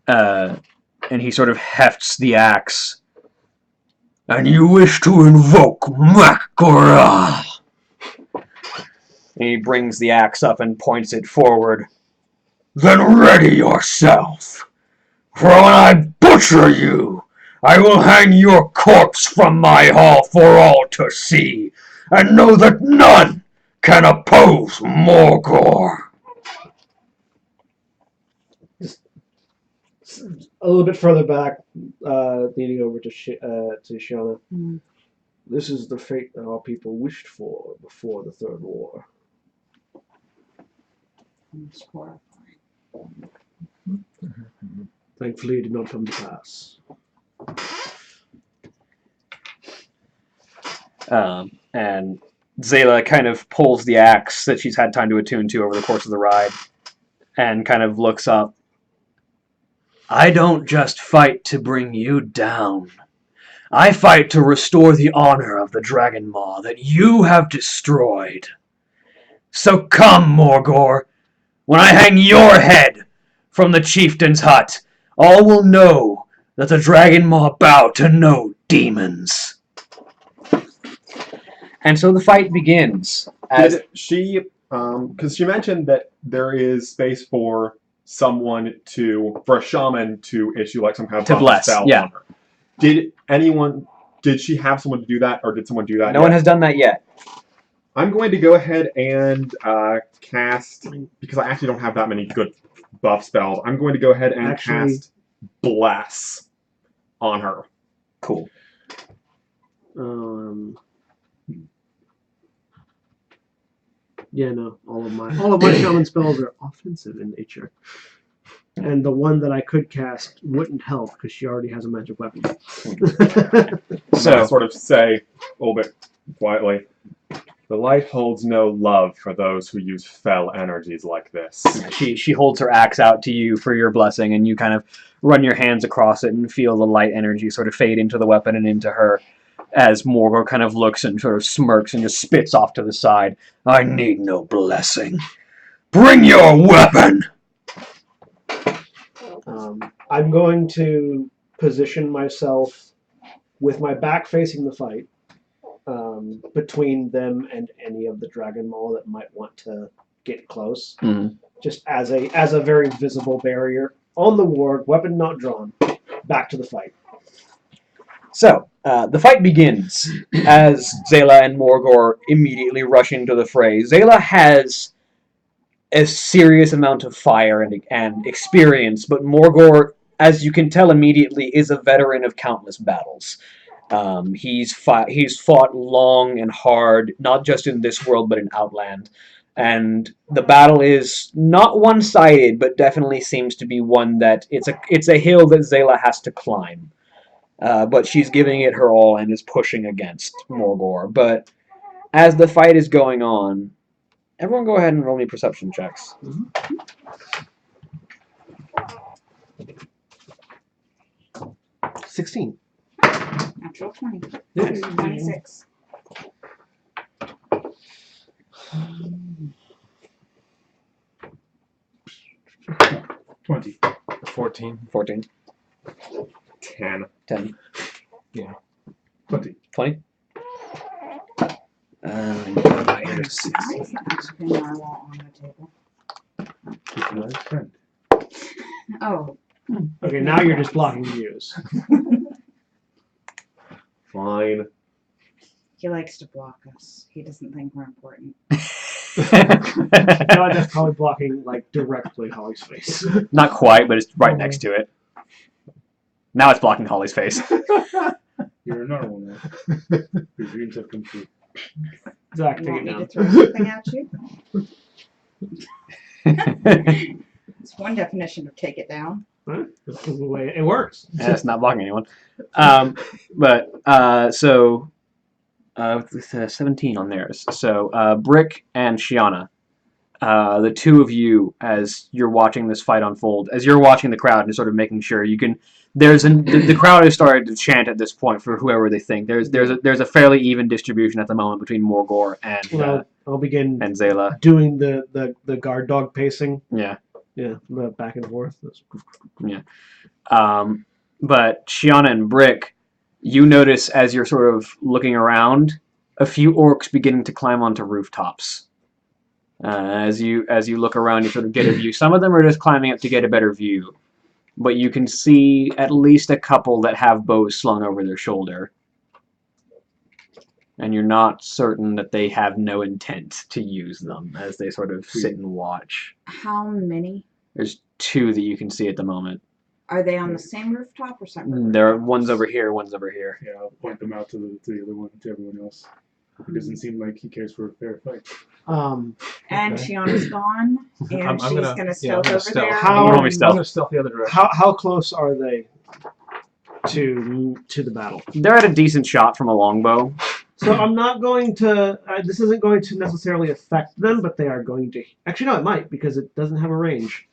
And he sort of hefts the axe. "And you wish to invoke Mak'gora? And he brings the axe up and points it forward. Then ready yourself, for when I butcher you, I will hang your corpse from my hall for all to see, and know that none can oppose Morgor. A little bit further back, leaning over to Shiana. This is the fate that our people wished for before the Third War. It's horrifying. Thankfully, it did not come to pass. And Zayla kind of pulls the axe that she's had time to attune to over the course of the ride and kind of looks up. I don't just fight to bring you down. I fight to restore the honor of the Dragon Maw that you have destroyed. So come, Morgor. When I hang your head from the chieftain's hut, all will know that the Dragon Maw bow to no demons. And so the fight begins. Did she, because she mentioned that there is space for a shaman to issue like some kind of To bless, spell yeah. on her. Did she have someone to do that, or did someone do that No yet? one has done that yet. I'm going to go ahead and cast, because I actually don't have that many good buff spells, I'm going to go ahead and cast Bless on her. Cool. Yeah, no. All of my shaman spells are offensive in nature. And the one that I could cast wouldn't help because she already has a magic weapon. So I sort of say a little bit quietly, the light holds no love for those who use fell energies like this. She holds her axe out to you for your blessing, and you kind of run your hands across it and feel the light energy sort of fade into the weapon and into her as Morgor kind of looks and sort of smirks and just spits off to the side. I need no blessing. Bring your weapon! I'm going to position myself with my back facing the fight between them and any of the Dragon Maw that might want to get close. Mm-hmm. Just as a very visible barrier on the ward, weapon not drawn. Back to the fight. So, the fight begins as Zayla and Morgor immediately rush into the fray. Zayla has a serious amount of fire and experience, but Morgor, as you can tell immediately, is a veteran of countless battles. He's fought long and hard, not just in this world, but in Outland. And the battle is not one-sided, but definitely seems to be one that it's a hill that Zayla has to climb. But she's giving it her all and is pushing against Morgor. But as the fight is going on, everyone go ahead and roll me perception checks. 16. Natural 20. Yeah. 26. 20. 14. 14. 10. 10. 20. 20? Why is that African narwhal on the table? He's my friend. Oh. Okay, now you're just blocking views. Fine. He likes to block us. He doesn't think we're important. No, that's probably blocking like directly Holly's face. Not quite, but it's right next to it. Now it's blocking Holly's face. You're a normal now. Your dreams have come true. Zach, You take want it me to down. throw something at you? It's one definition of take it down. Huh? That's the way it works. Yeah, it's not blocking anyone. With 17 on theirs. So, Brick and Shiana, the two of you, as you're watching this fight unfold, as you're watching the crowd and sort of making sure you can. The crowd has started to chant at this point for whoever they think. There's a fairly even distribution at the moment between Morgor and I'll begin and Zayla. doing the guard dog pacing. Yeah. Yeah, the back and forth. Yeah. But Shiana and Brick, you notice as you're sort of looking around, a few orcs beginning to climb onto rooftops. As you look around, you sort of get a view. Some of them are just climbing up to get a better view, but you can see at least a couple that have bows slung over their shoulder. And you're not certain that they have no intent to use them as they sort of sit and watch. How many? There's 2 that you can see at the moment. Are they on the same rooftop or separate? There are rooftops? one's over here, one's over here. Yeah, I'll point them out to the other one, to everyone else. It doesn't seem like he cares for a fair fight. And Okay. Tiana's gone, and I'm she's gonna- gonna yeah, stealth I'm gonna over stealth. there. How- Roll me I'm stealth. gonna stealth the other direction. How close are they to the battle? They're at a decent shot from a longbow. So I'm not going to. This isn't going to necessarily affect them, but they are going to. Actually, no, it might because it doesn't have a range.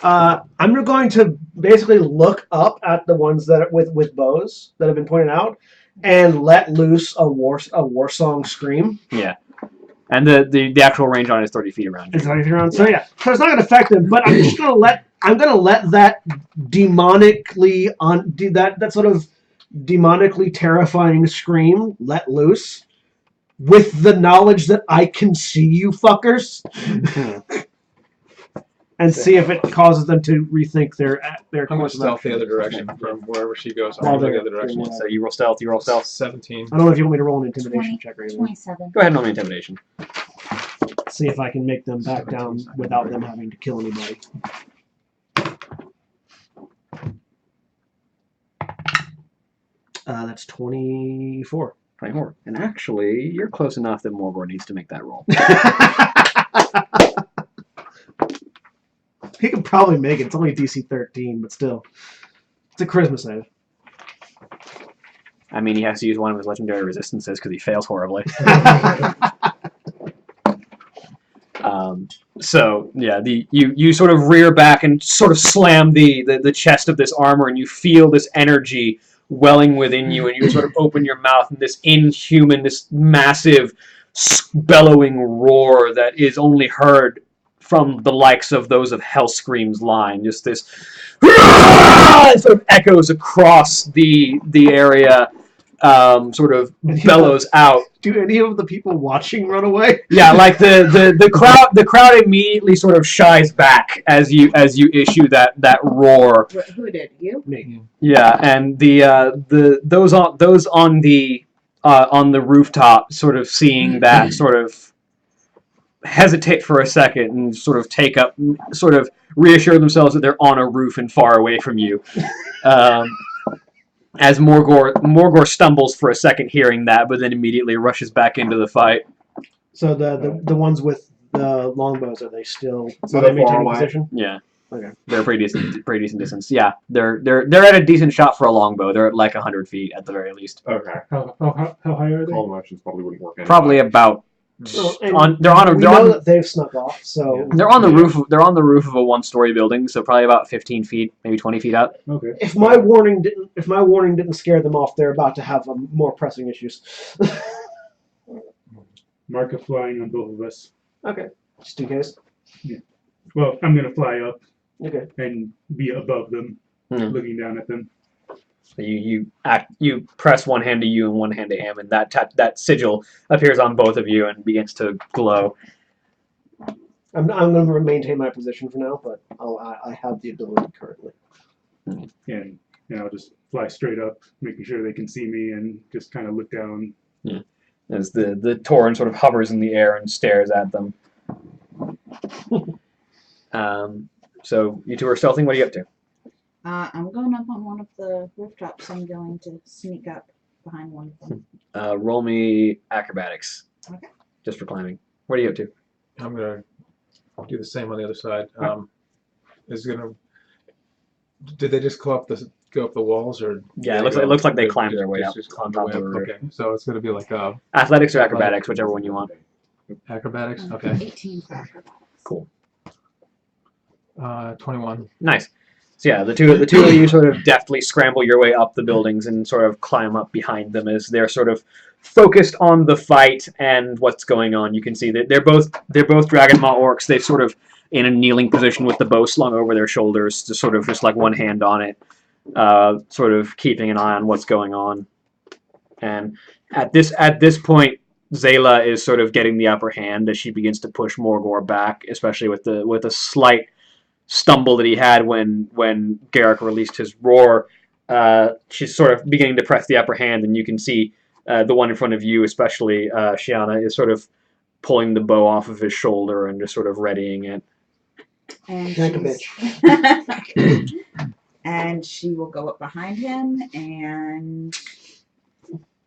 I'm going to basically look up at the ones that are with bows that have been pointed out, and let loose a war song scream. Yeah. And the actual range on it is 30 feet around you. Is that around? So yeah, so it's not going to affect them, but I'm just going to let. I'm going to let that demonically that sort of demonically terrifying scream let loose, with the knowledge that I can see you fuckers, and see if it causes them to rethink their I'm gonna course of stealth the action. other direction from wherever she goes. While I'm gonna go they're- the other direction. they're- So you roll stealth, you roll stealth. 17. I don't know if you want me to roll an intimidation 20. check or anything. 27. Go ahead and roll me intimidation. See if I can make them back down without them having to kill anybody. That's 24. 24. And actually, you're close enough that Morgor needs to make that roll. He could probably make it. It's only DC 13, but still. It's a charisma save. I mean, he has to use one of his legendary resistances because he fails horribly. So yeah, you sort of rear back and sort of slam the chest of this armor, and you feel this energy welling within you, and you sort of open your mouth, and this inhuman, this massive, bellowing roar that is only heard from the likes of those of Hellscream's line. Just this sort of echoes across the area, sort of bellows out. Do any of the people watching run away? Yeah, like the crowd immediately sort of shies back as you issue that roar. Who did? You? Me. Yeah, and those on the rooftop sort of seeing that sort of hesitate for a second and sort of reassure themselves that they're on a roof and far away from you. As Morgor stumbles for a second hearing that, but then immediately rushes back into the fight. So the ones with the longbows, are they still So are they're they far maintaining away? position? Yeah. Okay. They're pretty decent distance. Yeah, they're at a decent shot for a longbow. They're at like 100 feet at the very least. Okay. How high are they? Call motions probably wouldn't work. Anyway. Probably about Well, and on. we know that they've snuck off, so They're on the roof. They're on the roof of a one-story building, so probably about 15 feet, maybe 20 feet up. Okay. if my warning didn't scare them off, they're about to have more pressing issues. Mark a flying on both of us. Okay, just in case. Well, I'm gonna fly up Okay. and be above them, Mhm. looking down at them. So you press one hand to you and one hand to him, and that sigil appears on both of you and begins to glow. I'm going to maintain my position for now, but I have the ability currently. And I'll just fly straight up, making sure they can see me, and just kind of look down. As the Tauren sort of hovers in the air and stares at them. So you two are stealthing. What are you up to? I'm going up on one of the rooftops. I'm going to sneak up behind one of them. Roll me acrobatics. Okay. Just for climbing. What are you up to? I'm gonna do the same on the other side. Did they just go up the walls, or Yeah, it looks like they climbed their way up on top of the roof. Okay, so it's gonna be like Athletics or acrobatics, whichever one you want. acrobatics. Okay, 18 for acrobatics. Cool. 21. Nice. So yeah, the two of you sort of deftly scramble your way up the buildings and sort of climb up behind them as they're sort of focused on the fight and what's going on. You can see that they're both Dragon Maw orcs. They've sort of in a kneeling position with the bow slung over their shoulders, just like one hand on it, sort of keeping an eye on what's going on. And at this point, Zayla is sort of getting the upper hand as she begins to push Morgor back, especially with a slight stumble that he had when Garrick released his roar. She's sort of beginning to press the upper hand, and you can see the one in front of you, especially Shiana, is sort of pulling the bow off of his shoulder and just sort of readying it. And Like a she's- and she will go up behind him and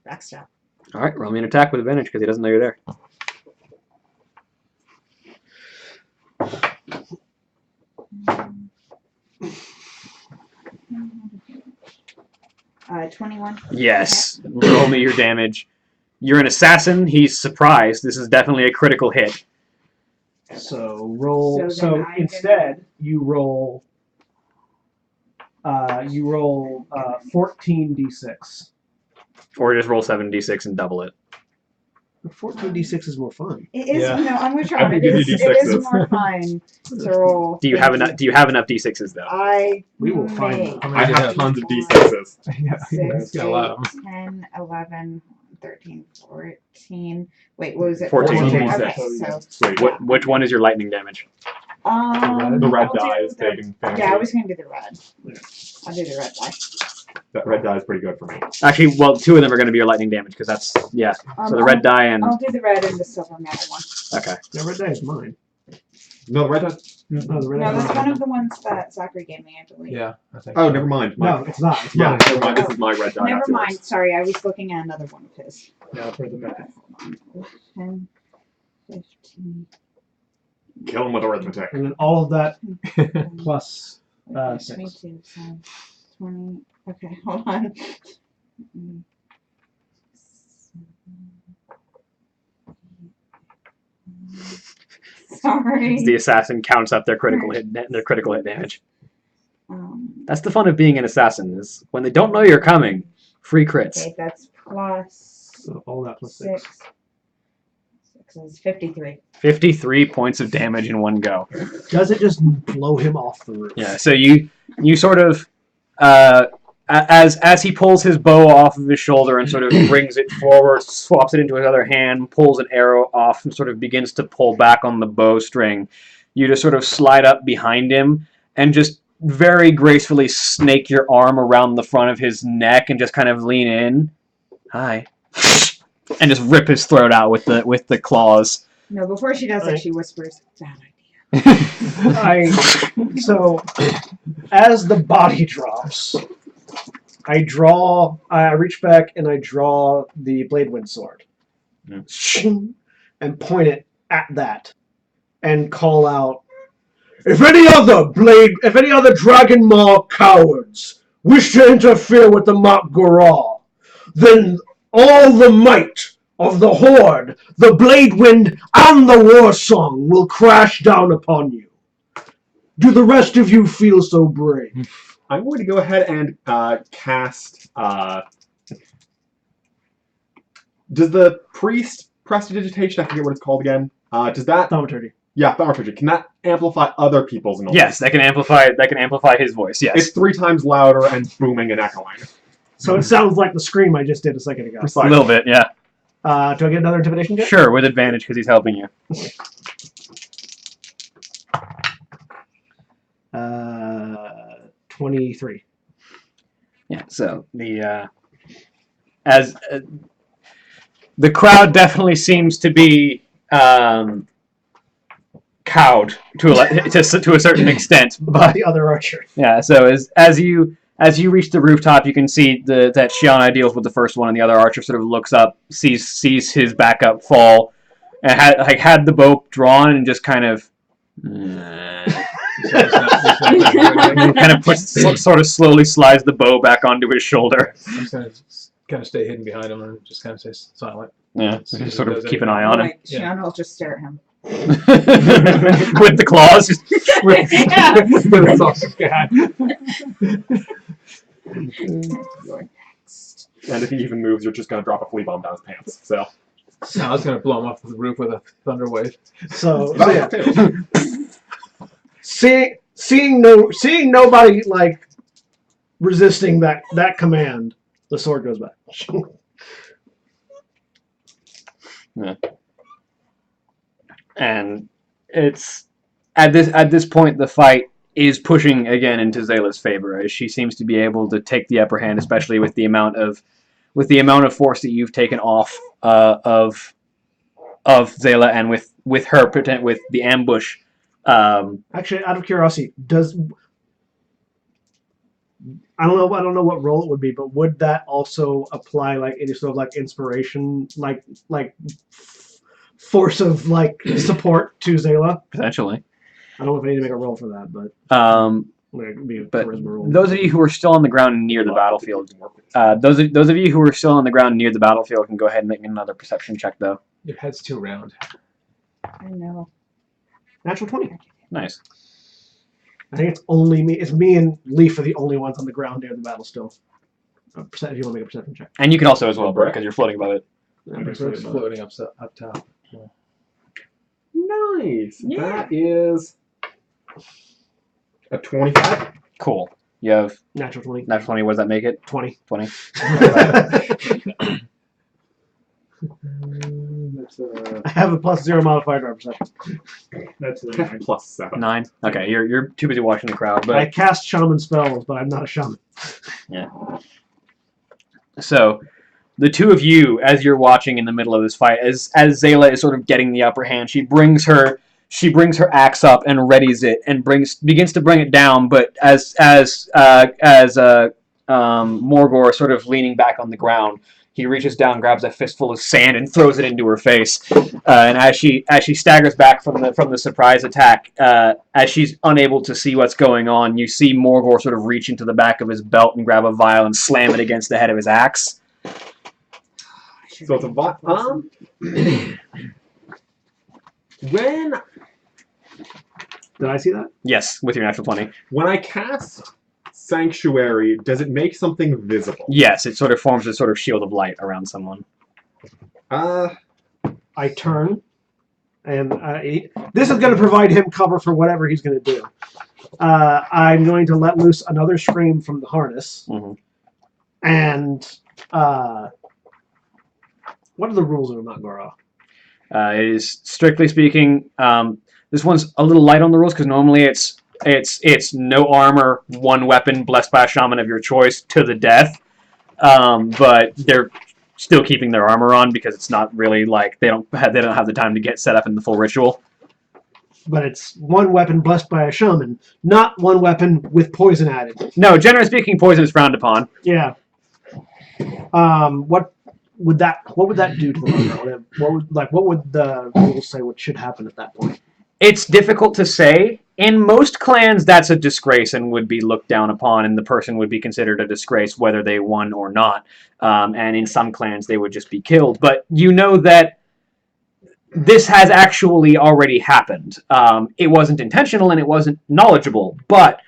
backstab. All right, roll me an attack with advantage because he doesn't know you're there. 21. Yes, roll me your damage. You're an assassin. He's surprised. This is definitely a critical hit. So roll. So So, then I'm instead, you roll. 14d6. Or just roll 7d6 and double it. 14d6 is more fun. It is, Yeah. no, I'm with I Sean. can It give you is, it is D6s. more fun to roll. Do you have enough? Do you have enough d6s though? I We will find may. them. How I many do you have have? tons of D6s. Yeah, he's 6, got a lot of 8, them. 10, 11, 13, 14. Wait, what was it? 14. Okay, D6. so. Wait, Which one is your lightning damage? the red I'll die do is the- taking Yeah, I fancy. was going to do the red. I'll do the red die. That red die is pretty good for me. Actually, well, 2 of them are going to be your lightning damage because that's yeah. So the red die and I'll do the red and the silver metal one. okay. The red die is mine. No, the red die. No, the red No, die is that's mine. one of the ones that Zachary gave me, I believe. Yeah, I think. Oh, so. never mind. No, it's not. It's Yeah, mine. never mind. This is my red die. Never not yours. mind. Sorry, I was looking at another one of his. Now for the math. 10, 15. Kill him with arithmetic. And then all of that plus 6. 22, so 20. Okay, hold on. Sorry. The assassin counts up their critical hit damage. Um, That's the fun of being an assassin is when they don't know you're coming. Free crits. okay, that's plus So all that plus 6. 6. 6 is 53. 53 points of damage in one go. Does it just blow him off the roof? Yeah, so you sort of as he pulls his bow off of his shoulder and sort of brings it forward, swaps it into his other hand, pulls an arrow off and sort of begins to pull back on the bowstring. You just sort of slide up behind him and just very gracefully snake your arm around the front of his neck and just kind of lean in. Hi. And just rip his throat out with the claws. No, before she does Right. it, she whispers, "Bad idea." So as the body drops, I reach back and I draw the Blade Wind sword. Yeah. And point it at that. And call out, if any other Dragon Maw cowards wish to interfere with the Mok Goral, then all the might of the Horde, the Blade Wind, and the War Song will crash down upon you. Do the rest of you feel so brave? I'm going to go ahead and cast. Does the priest prestidigitation? I forget what it's called again. Does that? Thaumaturgy. Yeah, thaumaturgy. Can that amplify other people's noise? Yes, that can amplify his voice. Yes. It's 3 times louder and booming and echoing. So it sounds like the scream I just did a second ago. A Precisely. little bit, yeah. Do I get another intimidation check? Sure, with advantage because he's helping you. 23. Yeah. So the the crowd definitely seems to be cowed to a certain extent, By but the other archer. yeah. So as you reach the rooftop, you can see that Shiana deals with the first one, and the other archer sort of looks up, sees his backup fall, and had the bow drawn, and just kind of. So it's not kind of sort of slowly slides the bow back onto his shoulder. I'm just gonna kind of stay hidden behind him and just kind of stay silent. Yeah, See if just sort it of does keep an eye on him. Like, Shiana will just stare at him. With the claws. Yeah. That's all she's got. You're next. And if he even moves, you're just going to drop a flea bomb down his pants. So. No, I was gonna blow him off the roof with a thunder wave. So yeah. Seeing nobody like resisting that command, the sword goes back. And it's at this point the fight is pushing again into Zayla's favor, as she seems to be able to take the upper hand, especially with the amount of force that you've taken off of Zayla, and with her with the ambush. Actually, out of curiosity, I don't know what role it would be, but would that also apply like any sort of like inspiration, like force of like support to Zayla? Potentially. I don't know if I need to make a roll for that, but it'd be a but charisma roll. those of you who are still on the ground near the battlefield, those of you who are still on the ground near the battlefield can go ahead and make another perception check, though. Your head's too round. I know. Natural 20. Nice. I think it's only me. It's me and Leaf are the only ones on the ground near the battle still. If you want to make a perception check. And you can also as well, Brett, because you're floating above it. Yeah, It's floating up top. Nice. Yeah. That is a 25. Cool. You have Natural 20. natural 20. What does that make it? 20. 20. That's I have a +0 modifier to our perception. that's Plus 7. 9. Okay, you're too busy watching the crowd, but I cast shaman spells, but I'm not a shaman. so the two of you, as you're watching in the middle of this fight, as Zayla is sort of getting the upper hand, she brings her axe up and readies it and begins to bring it down, but as Morgor sort of leaning back on the ground, he reaches down, grabs a fistful of sand, and throws it into her face. And as she staggers back from the surprise attack, as she's unable to see what's going on, you see Morgor sort of reach into the back of his belt and grab a vial and slam it against the head of his axe. So it's a when Did I see that? Yes, with your natural 20. when I cast Sanctuary, does it make something visible? Yes, it sort of forms a sort of shield of light around someone. I turn, and this is going to provide him cover for whatever he's going to do. I'm going to let loose another scream from the harness, and what are the rules of Matgora? It is strictly speaking, this one's a little light on the rules because normally it's no armor, one weapon, blessed by a shaman of your choice to the death. But they're still keeping their armor on because it's not really like they don't have the time to get set up in the full ritual. But it's one weapon blessed by a shaman, not one weapon with poison added. No, generally speaking, poison is frowned upon. Yeah. What would that do to the Matgora? What would the rules say what should happen at that point? It's difficult to say. In most clans, that's a disgrace and would be looked down upon, and the person would be considered a disgrace whether they won or not. And in some clans, they would just be killed. But you know that this has actually already happened. It wasn't intentional and it wasn't knowledgeable, but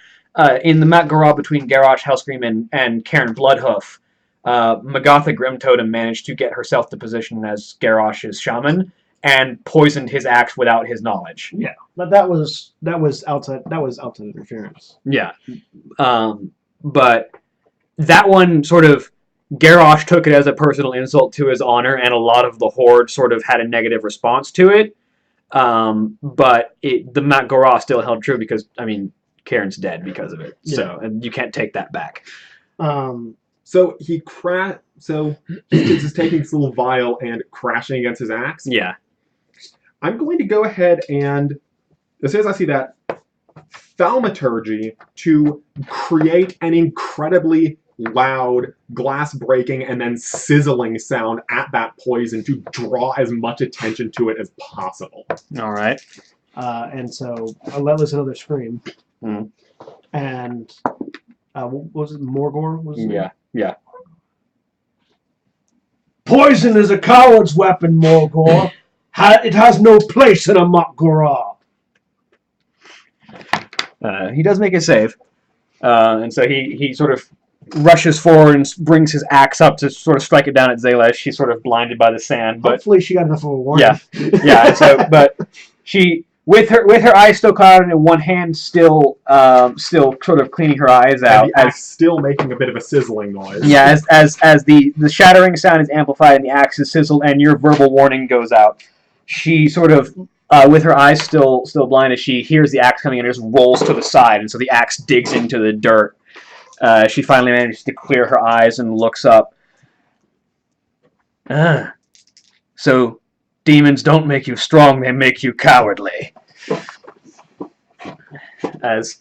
in the Matgora between Garrosh, Hellscream, and Cairn Bloodhoof, Magatha Grimtotem managed to get herself to position as Garrosh's shaman and poisoned his axe without his knowledge. Yeah, but that was outside interference. Yeah, but that one sort of Garrosh took it as a personal insult to his honor, and a lot of the horde sort of had a negative response to it. But the Matgora still held true because Cairn's dead because of it. Yeah. So and you can't take that back. So he's just taking this little vial and crashing against his axe. Yeah. I'm going to go ahead and, as soon as I see that, thaumaturgy to create an incredibly loud glass breaking and then sizzling sound at that poison to draw as much attention to it as possible. All right. And so I let loose another scream. Mm. And what was it? Morgor? Was it? Yeah. Poison is a coward's weapon, Morgor. It has no place in a Matgora. He does make a save. And so he sort of rushes forward and brings his axe up to sort of strike it down at Zayla. She's sort of blinded by the sand. But hopefully she got enough of a warning. yeah. And so, but with her eyes still clouded and one hand still sort of cleaning her eyes out. And the axe still making a bit of a sizzling noise. Yeah, as the shattering sound is amplified and the axe is sizzled and your verbal warning goes out, she sort of, with her eyes still blind, as she hears the axe coming in and just rolls to the side, and so the axe digs into the dirt. She finally manages to clear her eyes and looks up. So demons don't make you strong, they make you cowardly. As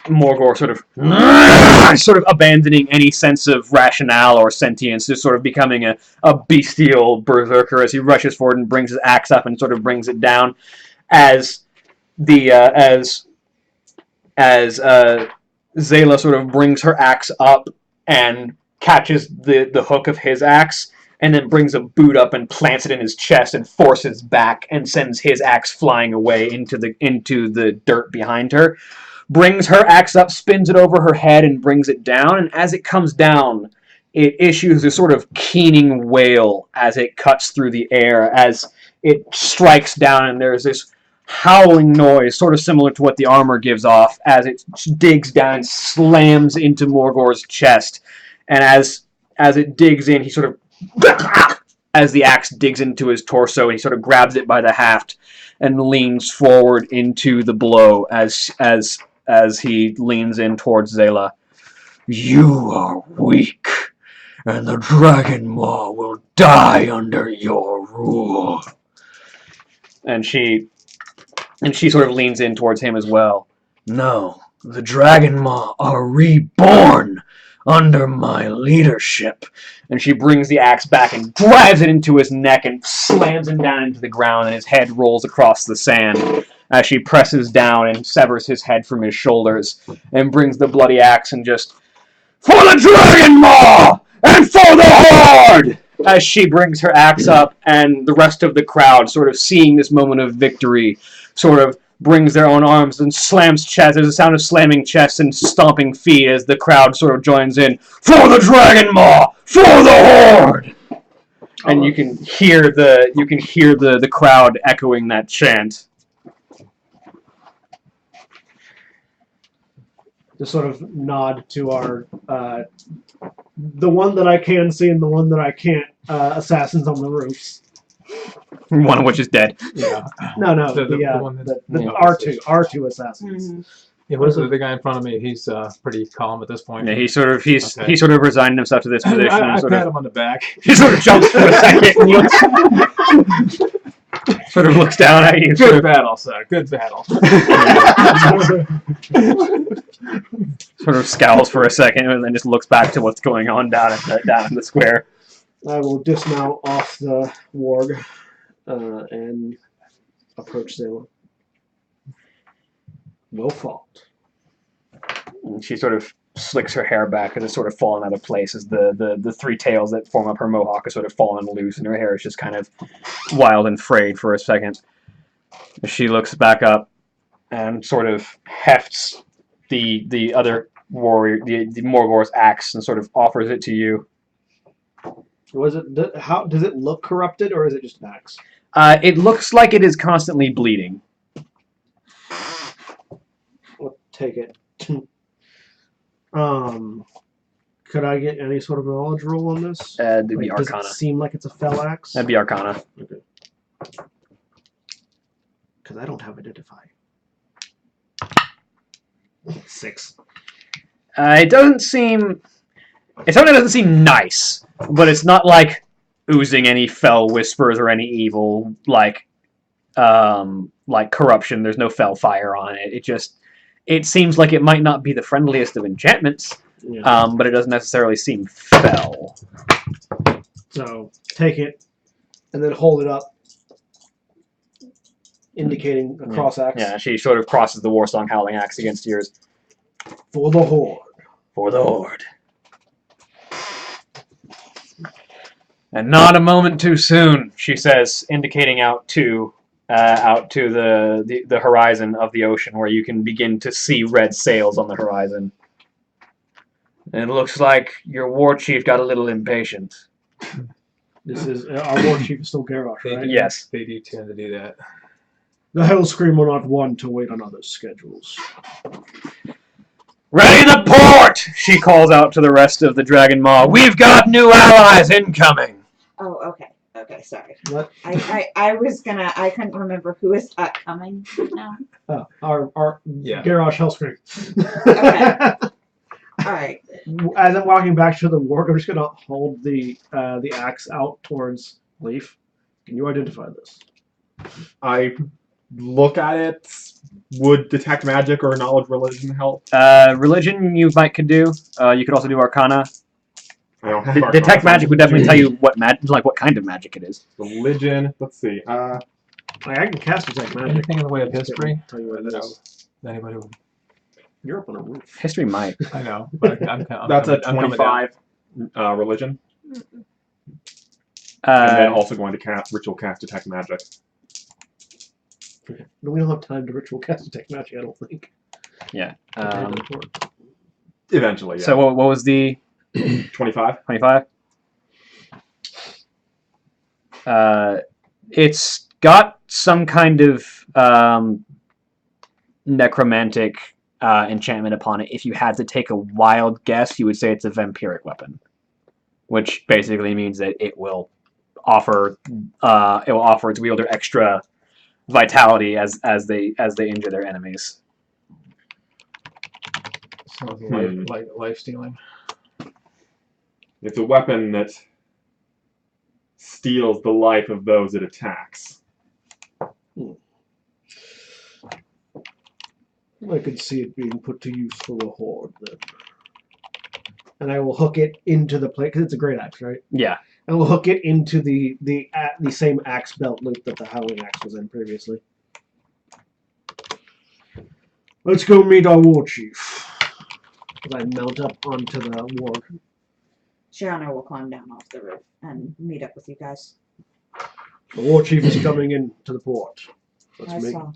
Morgor sort of abandoning any sense of rationale or sentience, just sort of becoming a bestial berserker as he rushes forward and brings his axe up and sort of brings it down, as Zayla sort of brings her axe up and catches the hook of his axe, and then brings a boot up and plants it in his chest and forces back and sends his axe flying away into the dirt behind her. Brings her axe up, spins it over her head, and brings it down. And as it comes down, it issues a sort of keening wail as it cuts through the air, as it strikes down, and there's this howling noise, sort of similar to what the armor gives off, as it digs down and slams into Morgor's chest. And as it digs in, he sort of, as the axe digs into his torso, and he sort of grabs it by the haft and leans forward into the blow as he leans in towards Zayla. You are weak, and the Dragon Maw will die under your rule. And she sort of leans in towards him as well. No, the Dragon Maw are reborn under my leadership. And she brings the axe back and drives it into his neck and slams him down into the ground, and his head rolls across the sand as she presses down and severs his head from his shoulders and brings the bloody axe and just, for the Dragon Maw and for the Horde! As she brings her axe up, and the rest of the crowd, sort of seeing this moment of victory, sort of brings their own arms and slams chest. There's a sound of slamming chests and stomping feet as the crowd sort of joins in. For the Dragon Maw! For the Horde! And you can hear the crowd echoing that chant. Just sort of nod to our the one that I can see and the one that I can't assassins on the roofs. One of which is dead. Yeah. No, The one the that's- R2 assassins. Mm-hmm. Yeah, what's the guy in front of me? He's pretty calm at this point. Yeah, he sort of Okay. resigned himself to this position. I and sort pat of, him on the back. he sort of jumps for a second and sort of looks down at you. Good battle, sir. Good battle. Sort of scowls for a second and then just looks back to what's going on down in the square. I will dismount off the warg and approach Zayla. No fault. And she sort of slicks her hair back as it's sort of fallen out of place as the three tails that form up her mohawk are sort of fallen loose and her hair is just kind of wild and frayed for a second. She looks back up and sort of hefts the other warrior, the Morgor's axe, and sort of offers it to you. Was it? How does it look corrupted, or is it just an axe? It looks like it is constantly bleeding. We'll take it. Could I get any sort of knowledge roll on this? It'd be Does Arcana. it seem like it's a fell axe? That'd be Arcana. Okay. Because I don't have identify. 6. It doesn't seem. It certainly doesn't seem nice, but it's not like oozing any fell whispers or any evil like corruption. There's no fell fire on it. It seems like it might not be the friendliest of enchantments, Yeah. but it doesn't necessarily seem fell. So take it, and then hold it up, indicating a cross axe. Yeah, she sort of crosses the Warsong Howling Axe against yours. For the Horde. For the Horde. And not a moment too soon, she says, indicating out to the horizon of the ocean, where you can begin to see red sails on the horizon. And it looks like your war chief got a little impatient. This is our war chief is still Garrosh, right? Yes. They do tend to do that. The Hellscream are not one to wait on others' schedules. Ready the port! She calls out to the rest of the Dragon Maw. We've got new allies incoming! Oh, okay. Okay, sorry. What? I couldn't remember who is that coming now. Oh, our Yeah. Garrosh Hellscream. Okay. Alright. As I'm walking back to the ward, I'm just gonna hold the axe out towards Leaf. Can you identify this? I look at it. Would detect magic or knowledge religion help? Religion you could do. You could also do Arcana. I don't have Detect Arcana. magic would definitely tell you what what kind of magic it is. Religion. Let's see. I can cast detect magic. Anything in the way of history? Tell you what it is. Anybody? You're up on a roof. History might. I know, but I'm that's a coming down. 25 religion, and then also going to cast ritual cast detect magic. No, we don't have time to ritual cast detect magic, I don't think. Yeah. Eventually, yeah. So what was the 25? 25? It's got some kind of necromantic enchantment upon it. If you had to take a wild guess, you would say it's a vampiric weapon, which basically means that it will offer its wielder extra vitality as they injure their enemies. Something like life stealing. It's a weapon that steals the life of those it attacks. I could see it being put to use for the Horde then. And I will hook it into the plate, because it's a great axe, right? Yeah. I will hook it into the same axe belt loop that the Howling Axe was in previously. Let's go meet our war chief. As I mount up onto the ward. Shiana will climb down off the roof and meet up with you guys. The war chief is coming into the port. I saw.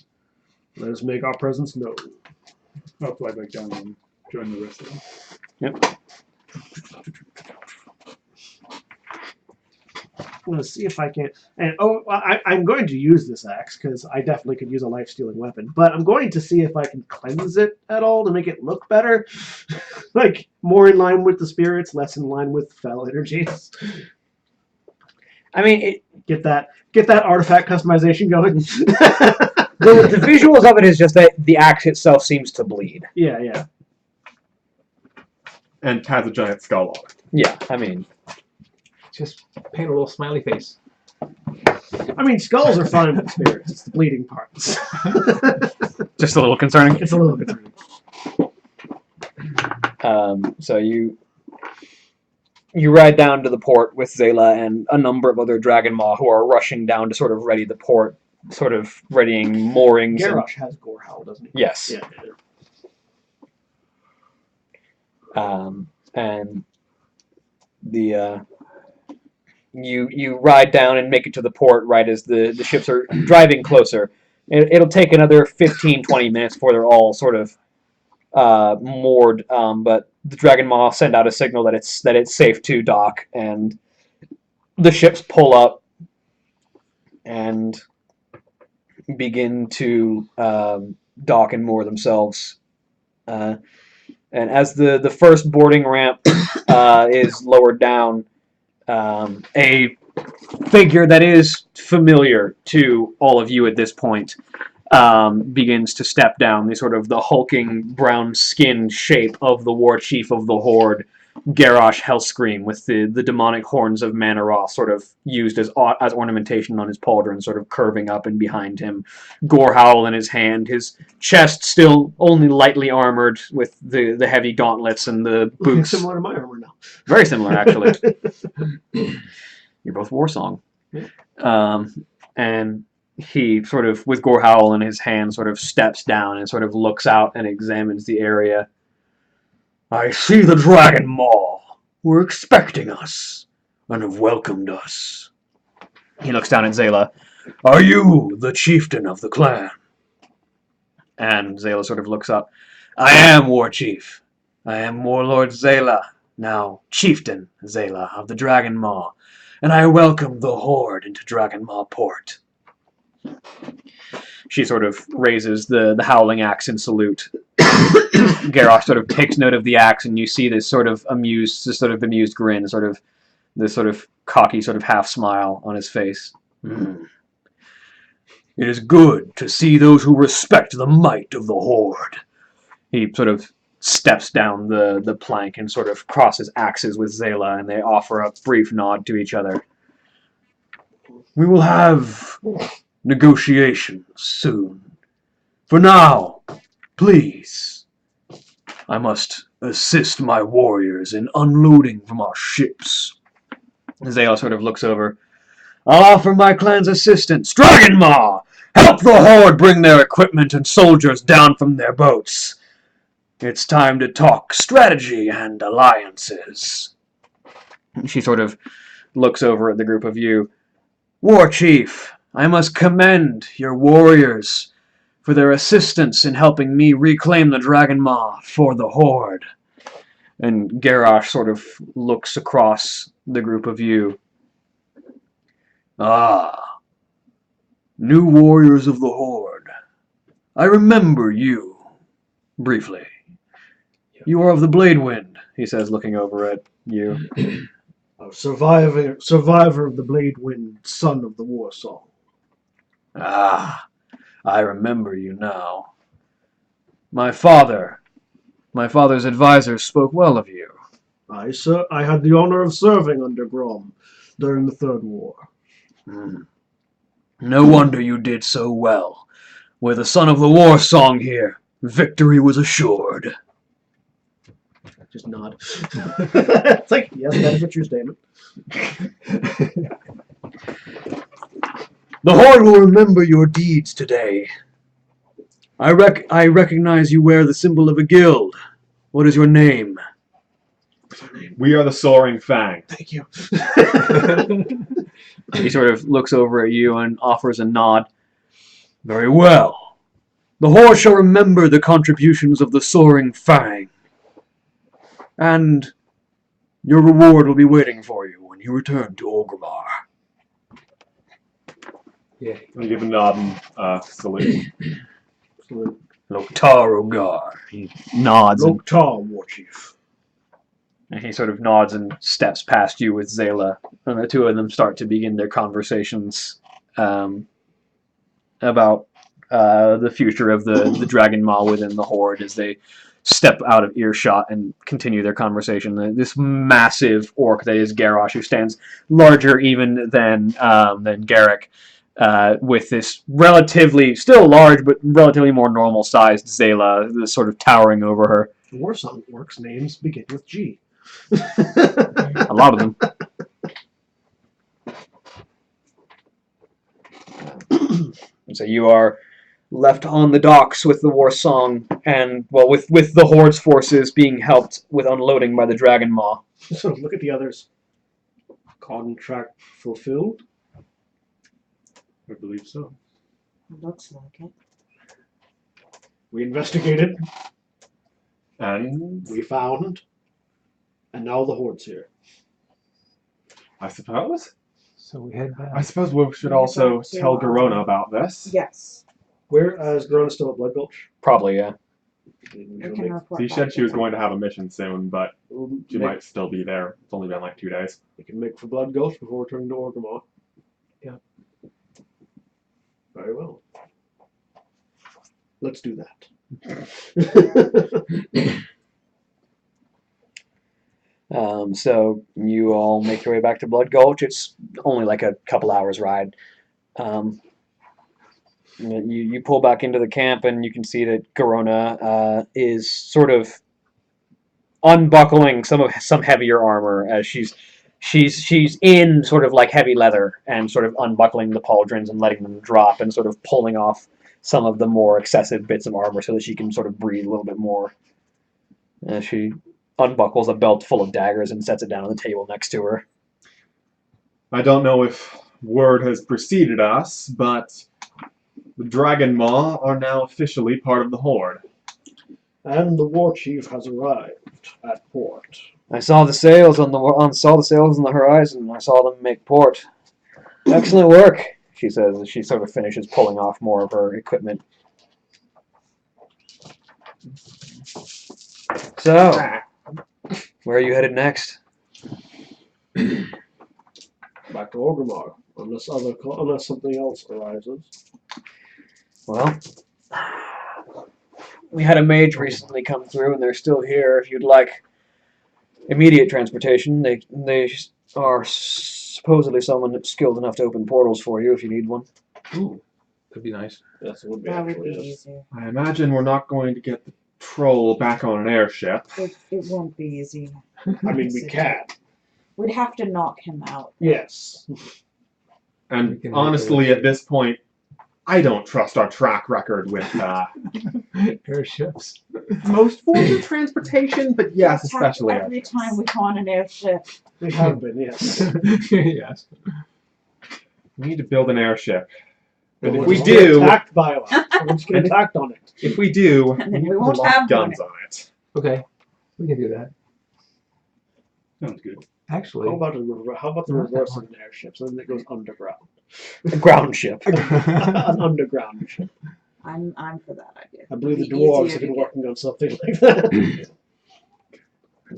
Let us make our presence known. I'll fly back down and join the rest of them. Yep. I'm going to see if I can. And I'm going to use this axe because I definitely could use a life-stealing weapon. But I'm going to see if I can cleanse it at all to make it look better, like more in line with the spirits, less in line with fell energies. I mean, Get that artifact customization going. the visuals of it is just that the axe itself seems to bleed. Yeah. And has a giant skull on it. Yeah, I mean, Just paint a little smiley face. I mean, skulls are fine with spirits. It's the bleeding parts. just a little concerning. It's a little concerning. So you ride down to the port with Zayla and a number of other Dragon Maw who are rushing down to sort of ready the port, sort of readying moorings. Garrosh has Gorehowl, doesn't he? Yes. Yeah. And the you ride down and make it to the port right as the ships are driving closer. It'll take another 15-20 minutes before they're all sort of moored, but the Dragon Maw send out a signal that it's safe to dock, and the ships pull up and begin to dock and moor themselves. And as the first boarding ramp is lowered down, a figure that is familiar to all of you at this point begins to step down. The hulking brown-skinned shape of the war chief of the Horde, Garrosh Hellscream, with the demonic horns of Manaroth sort of used as ornamentation on his pauldron, sort of curving up and behind him. Gorehowl in his hand, his chest still only lightly armored with the heavy gauntlets and the boots. Similar to my armor now. Very similar, actually. You're both Warsong. Yeah. And he sort of, with Gorehowl in his hand, sort of steps down and sort of looks out and examines the area. I see the Dragon Maw were expecting us and have welcomed us. He looks down at Zayla. Are you the chieftain of the clan? And Zayla sort of looks up. I am, War Chief. I am Warlord Zayla, now Chieftain Zayla of the Dragon Maw, and I welcome the Horde into Dragon Maw Port. She sort of raises the howling axe in salute. Garrosh sort of takes note of the axe, and you see this sort of amused grin, this sort of cocky, sort of half smile on his face. Mm. It is good to see those who respect the might of the Horde. He sort of steps down the plank and sort of crosses axes with Zayla, and they offer a brief nod to each other. We will have negotiations soon. For now, please, I must assist my warriors in unloading from our ships. Zayla sort of looks over. I'll offer my clan's assistance. Dragonmaw! Help the Horde bring their equipment and soldiers down from their boats. It's time to talk strategy and alliances. She sort of looks over at the group of you. War Chief, I must commend your warriors for their assistance in helping me reclaim the Dragonmaw for the Horde. And Garrosh sort of looks across the group of you. Ah, new warriors of the Horde. I remember you, briefly. You are of the Bladewind, he says, looking over at you. A survivor of the Bladewind, son of the War Song. Ah, I remember you now. My father's advisors spoke well of you. I had the honor of serving under Grom during the Third War. No wonder you did so well. With the son of the War Song here, victory was assured. Just nod. It's like, yes, that is a true statement. The Horde will remember your deeds today. I recognize you wear the symbol of a guild. What is your name? We are the Soaring Fang. Thank you. He sort of looks over at you and offers a nod. Very well. The Horde shall remember the contributions of the Soaring Fang. And your reward will be waiting for you when you return to Orgrimmar. Yeah. I give a nod and salute. Loktar Ogar. He nods Loktar, War Chief. and he sort of nods and steps past you with Zayla. And the two of them start to begin their conversations about the future of the Dragon Maw within the Horde as they step out of earshot and continue their conversation. This massive orc that is Garrosh, who stands larger even than Garrick, with this relatively, still large, but relatively more normal-sized Zayla, sort of towering over her. War Song orcs' names begin with G. A lot of them. And so you are left on the docks with the War Song, and, well, with the Horde's forces being helped with unloading by the Dragon Maw. So look at the others. Contract fulfilled? I believe so. Looks like it. We investigated, And we found, and now the Horde's here. I suppose So we head back. we should also tell Garona about this. Yes. Where is Grona still at Blood Gulch? Probably, yeah. We can report She back said she was to going to have a mission soon, but she Make- might still be there. It's only been like 2 days. We can make for Blood Gulch before returning to Orgrimmar. Yeah. Very well. Let's do that. So you all make your way back to Blood Gulch. It's only like a couple hours ride. You pull back into the camp, and you can see that Garona is sort of unbuckling some heavier armor as she's in sort of like heavy leather and sort of unbuckling the pauldrons and letting them drop and sort of pulling off some of the more excessive bits of armor so that she can sort of breathe a little bit more. She unbuckles a belt full of daggers and sets it down on the table next to her. I don't know if word has preceded us, but the Dragon Maw are now officially part of the Horde. And the War Chief has arrived at port. I saw the sails on the horizon. I saw them make port. Excellent work. she says as she sort of finishes pulling off more of her equipment. So, where are you headed next? Back to Orgrimmar, unless something else arises. Well, we had a mage recently come through, and they're still here. If you'd like immediate transportation, they are supposedly someone that's skilled enough to open portals for you if you need one. Ooh, that'd be nice. Yes, it would be That would actually. be Yes. easier. I imagine we're not going to get the troll back on an airship. It won't be easy. I mean, we can. We'd have to knock him out. Yes. We And can honestly, make it at this point, I don't trust our track record with Airships. most forms of transportation, but yes, It's happened especially every time we go on an airship. We have been, yes. Yes. we need to build an airship. But if We're we just gonna do, attacked by one. We're just get attacked on it. if we do, And then we we need to won't lock have guns on it. Okay, we can do that. Sounds good. Actually, How about the reverse of an airship? Something that goes underground. A ground ship. An underground ship. I'm for that idea. I believe the It'd be dwarves easier have to been get- working on something like that.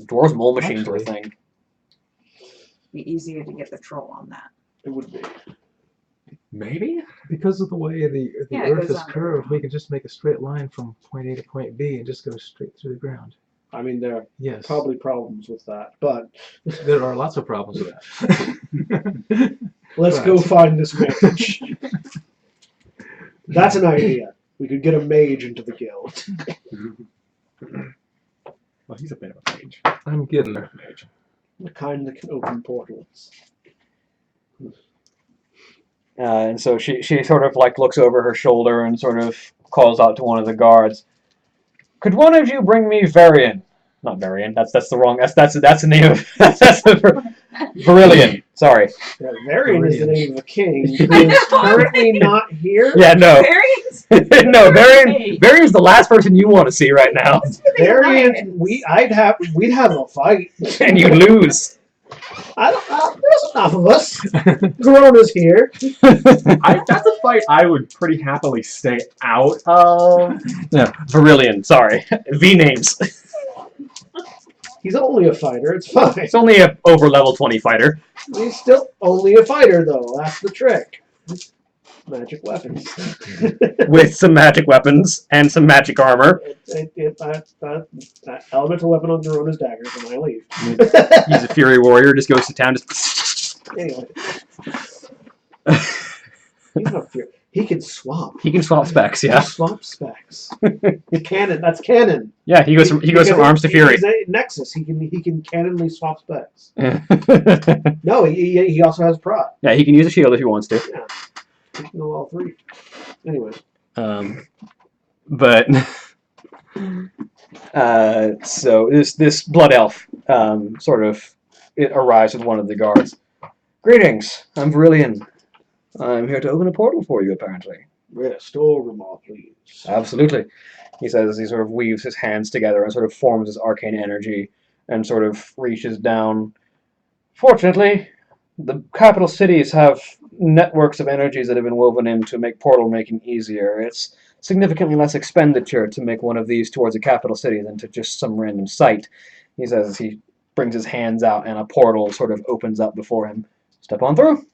Dwarves mole machines are a Actually- thing. Be easier to get the troll on that. It would be. Maybe? because of the way the Yeah, it Earth goes is on. curved, we can just make a straight line from point A to point B and just go straight through the ground. I mean, there are Yes. probably problems with that, but There are lots of problems with that. let's go find this mage. That's an idea. We could get a mage into the guild. Well, he's a bit of a mage. I'm getting there. Mage. The kind that can open portals. And so she sort of like looks over her shoulder and sort of calls out to one of the guards. Could one of you bring me Varian? Not Varian. That's the wrong. That's the name of that's the Verillion. Sorry. Yeah, Varian is the name of a king who is currently not here. Yeah, no, Variants? no. Varian's the last person you want to see right now, Varian, we'd have a fight. and you lose. There's enough of us. Corona's here. That's a fight I would pretty happily stay out of. No, Verillion. Sorry, V names. He's only a fighter. It's fine. It's only a over level 20 fighter. He's still only a fighter, though. That's the trick. Magic weapons. With some magic weapons and some magic armor. That elemental weapon on Corona's daggers when I leave. He's a fury warrior. Just goes to town. Just Anyway. He's not fear. He can swap. he can swap specs. He Yeah. swap specs. Canon. That's canon. Yeah. He goes from arms to fury. He's a Nexus. He can canonly swap specs. No, he also has prod. Yeah. He can use a shield if he wants to. Yeah. He can go all three. Anyway. But so this blood elf sort of it arrives with one of the guards. Greetings, I'm Verillion. I'm here to open a portal for you, apparently. Restore Orgrimmar, please. Absolutely, he says as he sort of weaves his hands together and sort of forms his arcane energy and sort of reaches down. Fortunately, the capital cities have networks of energies that have been woven in to make portal making easier. It's significantly less expenditure to make one of these towards a capital city than to just some random site. He says as he brings his hands out and a portal sort of opens up before him. Step on through.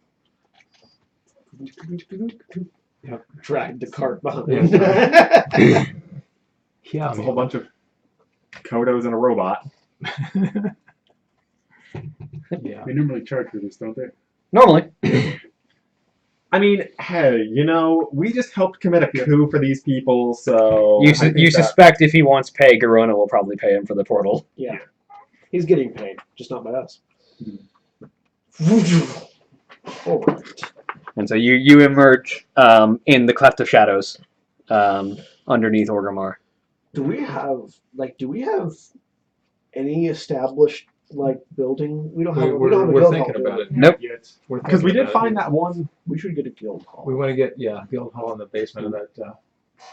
Yep. Drag the cart behind. Yeah, That's a whole bunch of Kodos and a robot. yeah. They normally charge for this, don't they? Normally. I mean, hey, we just helped commit a coup for these people, so You I think that- suspect if he wants pay, Garona will probably pay him for the portal. Yeah. He's getting paid, just not by us. Forward. And so you emerge in the Cleft of Shadows underneath Orgrimmar. Do we have any established building? We don't have. We don't have a We're guild thinking hall, about do it. Nope. Yet. Because we did find that. that one. We should get a guild hall. We want to get guild hall in the basement of that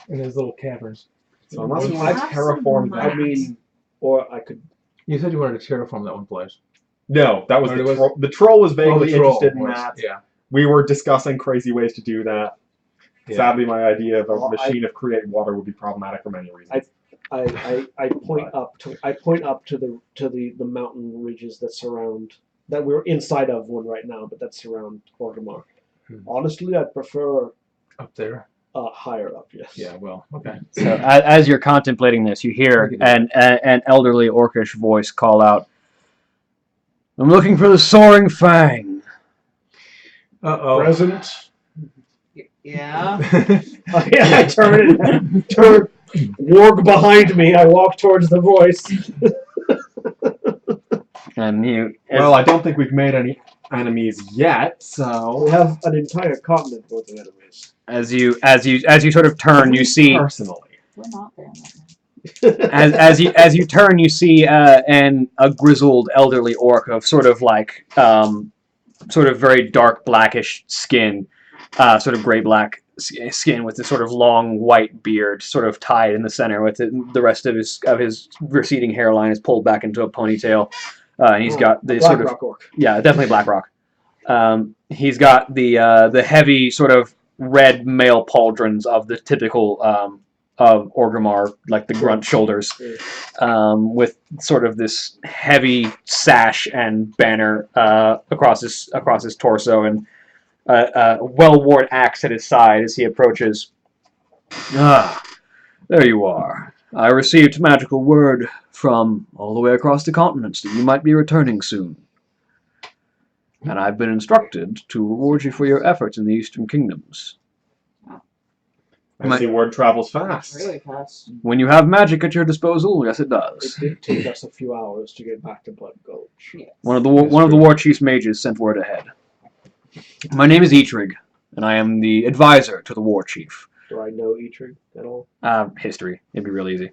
in those little caverns. So unless we Have want to some terraform money. that. I mean, or I could. You said you wanted to terraform that one place. No, that was Or the it was- troll. The troll was vaguely the troll interested in was- that. Yeah. We were discussing crazy ways to do that. Yeah. Sadly, my idea of a Well, machine of create water would be problematic for many reasons. I point up to the mountain ridges that surround that we're inside of one right now, but that surround Orgrimmar. Honestly, I'd prefer Up there. higher up. Yes. Yeah. Well. Okay. So as you're contemplating this, you hear an elderly orcish voice call out, "I'm looking for the Soaring Fang." Uh Present. Yeah. I turn warg behind me. I walk towards the voice. And you, Well, I don't think we've made any enemies yet, so We have an entire continent worth of enemies. as you sort of turn, you see personally. We're not there right as you turn, you see a grizzled elderly orc of sort of like sort of very dark blackish skin, sort of gray black skin with this sort of long white beard, sort of tied in the center with the rest of his receding hairline is pulled back into a ponytail, and he's got the sort of Blackrock orc. yeah, definitely Blackrock. He's got the heavy sort of red male pauldrons of the typical of Orgrimmar, like the grunt shoulders, with sort of this heavy sash and banner across his torso, and a well-worn axe at his side as he approaches. Ah, there you are. I received magical word from all the way across the continents that you might be returning soon. And I've been instructed to reward you for your efforts in the Eastern Kingdoms. I see word travels fast. Really fast. When you have magic at your disposal, yes, it It does. did take us a few hours to get back to Blood Gulch. Yes. One of the war chief's mages sent word ahead. My name is Eitrig, and I am the advisor to the war chief. Do I know Eitrig at all? History. It'd be real easy.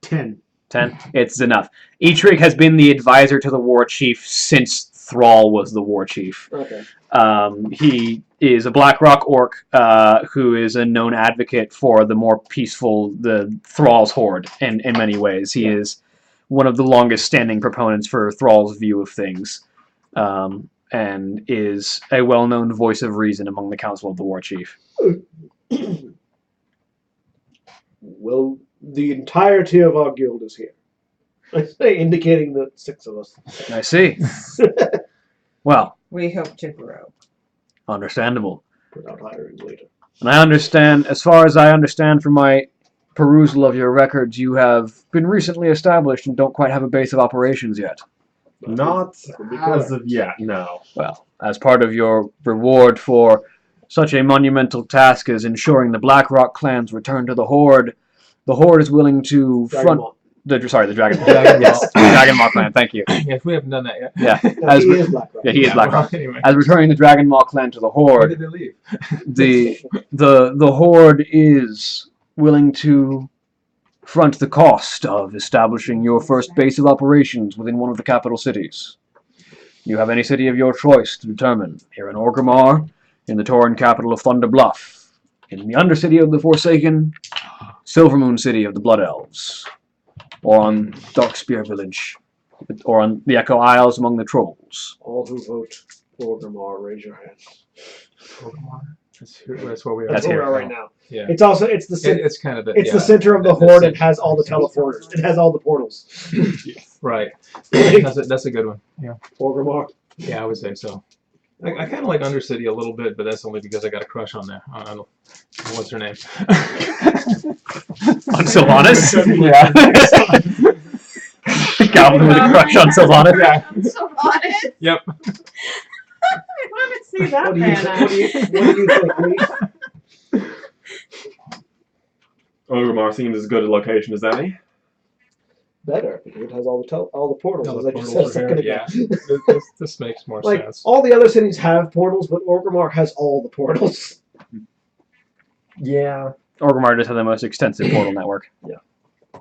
10. 10? It's enough. Eitrig has been the advisor to the war chief since Thrall was the war chief. Okay. He is a Blackrock orc who is a known advocate for the more peaceful, the Thrall's horde in many ways. He is one of the longest standing proponents for Thrall's view of things, and is a well-known voice of reason among the Council of the War Chief. Well, the entirety of our guild is here. I say, indicating the 6 of us. I see. Well, We hope to grow. understandable. Without hiring later. And I understand, as far as I understand from my perusal of your records, you have been recently established and don't quite have a base of operations yet. Not as of yet, no. Well, as part of your reward for such a monumental task as ensuring the Blackrock clan's return to the Horde is willing to front... The Dragon Maw. Yes, the Dragon Maw clan, thank you. Yes, we haven't done that yet. Yeah, He is Blackrock. yeah, he is Yeah, Blackrock. well, anyway. As returning the Dragon Maw clan to the Where Horde, did they leave? the Horde is willing to front the cost of establishing your first base of operations within one of the capital cities. You have any city of your choice to determine, here in Orgrimmar, in the Tauren capital of Thunder Bluff, in the Undercity of the Forsaken, Silvermoon City of the Blood Elves, or on Darkspear Village, or on the Echo Isles among the Trolls. All who vote for Orgrimmar, raise your hands. That's where we are. That's where here. we are right now. Yeah. It's also it's the It's kind of the it's the center of the horde. It has all the teleporters. It has all the portals. Right. That's a good one. Yeah. Orgrimmar. Yeah, I would say so. I kind of like Undercity a little bit, but that's only because I got a crush on what's her name? On Sylvanas? Yeah. Calvin with a crush on Sylvanas? Yeah. So honest. Yep. I want to see that What do you man. what do you think, Lee? Orgrimmar seems as good a location as any. Better because it has all the portals. All as the I just portals said a are second here. ago. Yeah. This makes more Like sense. all the other cities have portals, but Orgrimmar has all the portals. Yeah. Orgrimmar does have the most extensive portal network.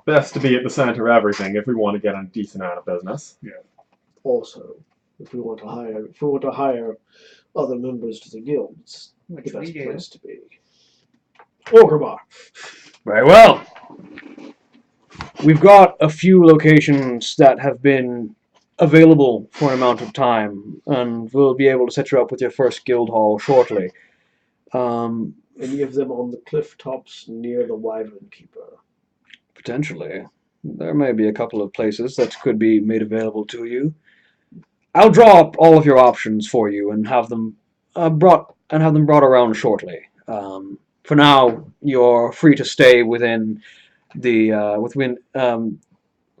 Best to be at the center of everything if we want to get a decent amount of business. Also, if we want to hire other members to the guild, it's Which the we best do. place to be. Orgrimmar. Very well. We've got a few locations that have been available for an amount of time, and we'll be able to set you up with your first guild hall shortly. Any of them on the cliff tops near the Wyvern Keeper? Potentially. There may be a couple of places that could be made available to you. I'll draw up all of your options for you and have them brought around shortly. For now, you're free to stay within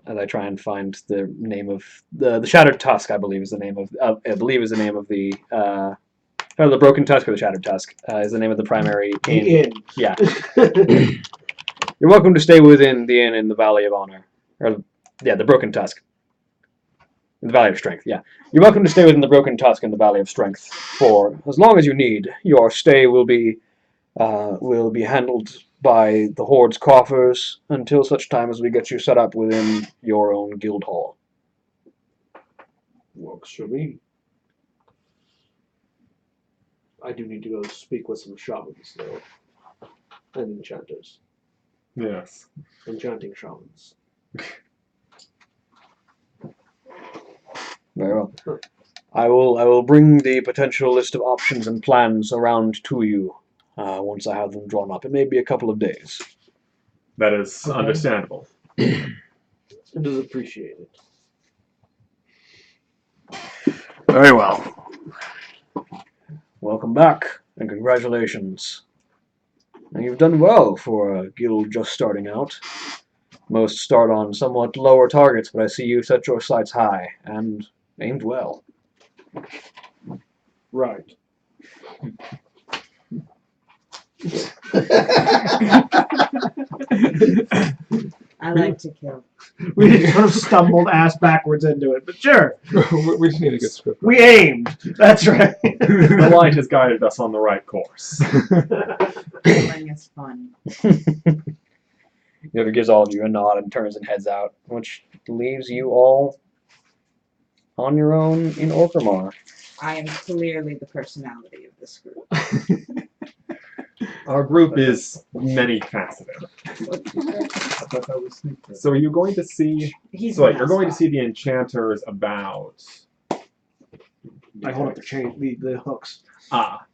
as I try and find the name of the Shattered Tusk. I believe is the name of the Broken Tusk or the Shattered Tusk is the name of the primary inn. The inn. Yeah. You're welcome to stay within the inn in the Valley of Honor. The Broken Tusk. In the Valley of Strength, yeah. You're welcome to stay within the Broken Tusk in the Valley of Strength for as long as you need. Your stay will be handled by the Horde's coffers until such time as we get you set up within your own guild hall. Works for me. I do need to go speak with some shamans, though. And enchanters. Yes. Enchanting shamans. Very well. I will bring the potential list of options and plans around to you once I have them drawn up. It may be a couple of days. That is Okay. understandable. It is appreciated. Very well. Welcome back, and congratulations. And you've done well for a guild just starting out. Most start on somewhat lower targets, but I see you set your sights high, and aimed well. Right. I like to kill. We just sort of stumbled ass backwards into it, but sure. We just need a good script. We aimed. That's right. The light has guided us on the right course. Killing is fun. The other gives all of you a nod and turns and heads out, which leaves you all on your own in Orgrimmar. I am clearly the personality of this group. Our group is many faceted. I thought that was sneak peek. So are you going to see? He's So the you're going to mascot. see the enchanters about. I hold up the chain, the hooks. Ah.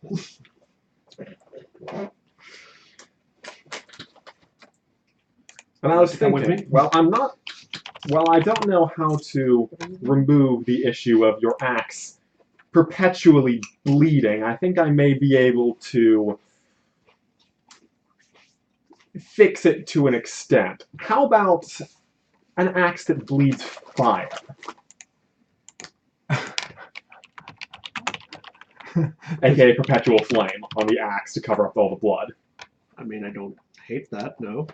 And I was Stick with thinking, me? well, I don't know how to remove the issue of your axe perpetually bleeding. I think I may be able to fix it to an extent. How about an axe that bleeds fire? AKA perpetual flame on the axe to cover up all the blood. I mean, I don't hate that, no.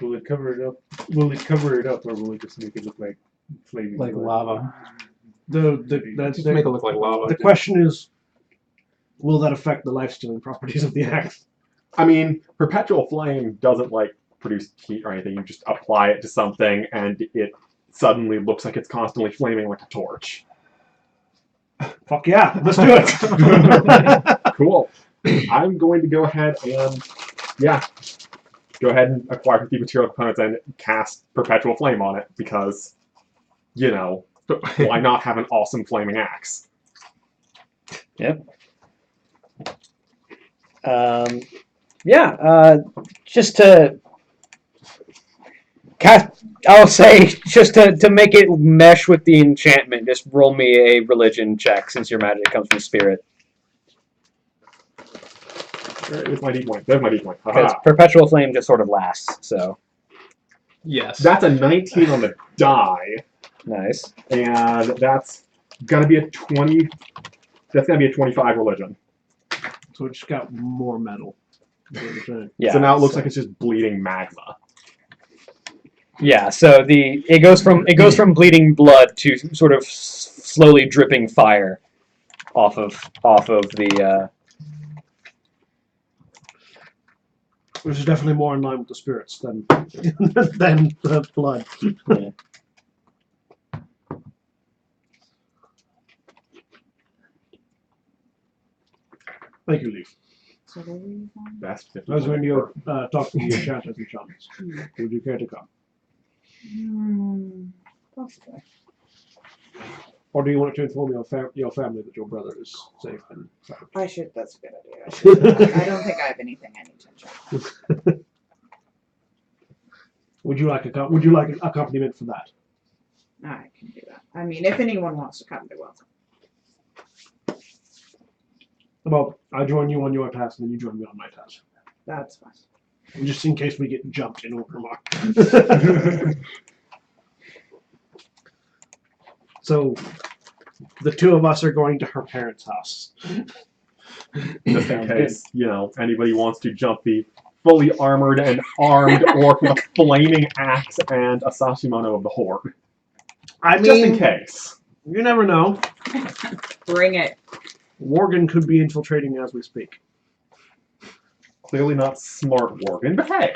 Will it cover it up? Will it cover it up, or will it just make it look like flaming? Like blood? lava. That's Just make it look like lava. The question is, will that affect the life-stealing properties of the axe? I mean, perpetual flame doesn't like produce heat or anything. You just apply it to something, and it suddenly looks like it's constantly flaming like a torch. Fuck yeah, let's do it. Cool. I'm going to go ahead and, go ahead and acquire 50 material components and cast perpetual flame on it because, why not have an awesome flaming axe? Yep. Just to cast, I'll say, just to make it mesh with the enchantment, just roll me a religion check since your magic comes from spirit. There's my D point. There's my D point. Because Haha. perpetual flame just sort of lasts, so Yes. That's a 19 on the die, nice. and that's gonna be a 20. That's gonna be a 25 religion. So it just got more metal. Is what you're saying. Yeah. So now it looks like it's just bleeding magma. Yeah, so it goes from bleeding blood to sort of slowly dripping fire off of the Which is definitely more in line with the spirits than than the blood. yeah. Thank you, Leaf. So where were you from? Best 50. I was when you talk to the enchanters and shamans. Would you care to come? Possibly. Or do you want to inform your family that your brother is safe and sound? I should. That's a good idea. I should. I don't think I have anything I need to check. Would you like an accompaniment for that? I can do that. I mean, if anyone wants to come, they're welcome. Well, I join you on your task, and then you join me on my task. That's fine. Just in case we get jumped in Orgrimmar. So, the two of us are going to her parents' house. Just in case, anybody wants to jump the fully armored and armed orc with a flaming axe and a Sashimono of the Horde. I mean, Just in case. You never know. Bring it. Worgen could be infiltrating as we speak. Clearly not smart Worgen, but hey.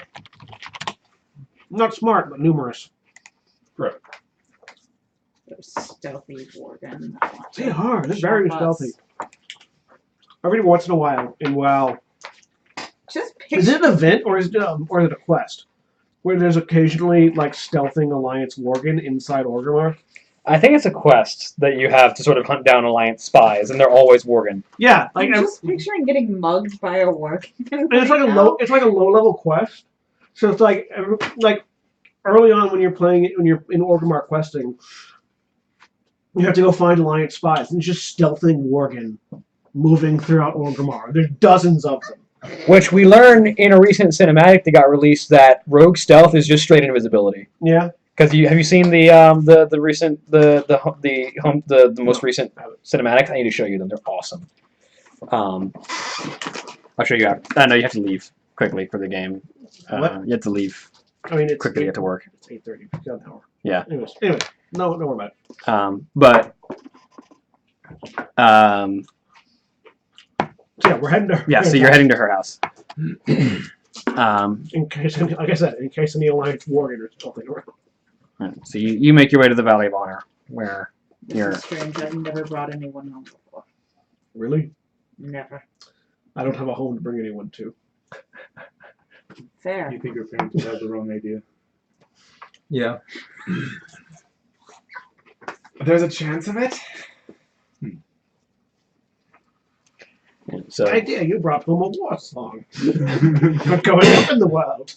Not smart, but numerous. Great. Those stealthy Worgen. They are. They're very stealthy. Every once in a while, Just is it an event or is it a quest? Where there's occasionally like stealthing Alliance Worgen inside Orgrimmar? I think it's a quest that you have to sort of hunt down Alliance spies, and they're always Worgen. Yeah, I'm just picturing getting mugged by a Worgen. And it's like a low level quest. So it's like early on when you're playing it, when you're in Orgrimmar questing, you have to go find Alliance spies, and it's just stealthing Worgen moving throughout Orgrimmar. There's dozens of them. Which we learn in a recent cinematic that got released that rogue stealth is just straight invisibility. Yeah. Because have you seen the most recent cinematics? I need to show you them. They're awesome. I'll show you. I know you have to leave quickly for the game. What? You have to leave I mean, it's quickly to get to work. It's 8:30. We've got an hour. Yeah. Anyways, no, don't worry about it. But So yeah, we're heading to. yeah. So you're heading to her house. In case, like I said, in case any Alliance Worgen are stealthing around. So you make your way to the Valley of Honor, where you're. This is strange. I've never brought anyone home before. Really? Never. I don't have a home to bring anyone to. Fair. You think your parents would have the wrong idea? Yeah. There's a chance of it? So Idea, you brought home a war song. Not going up in the world.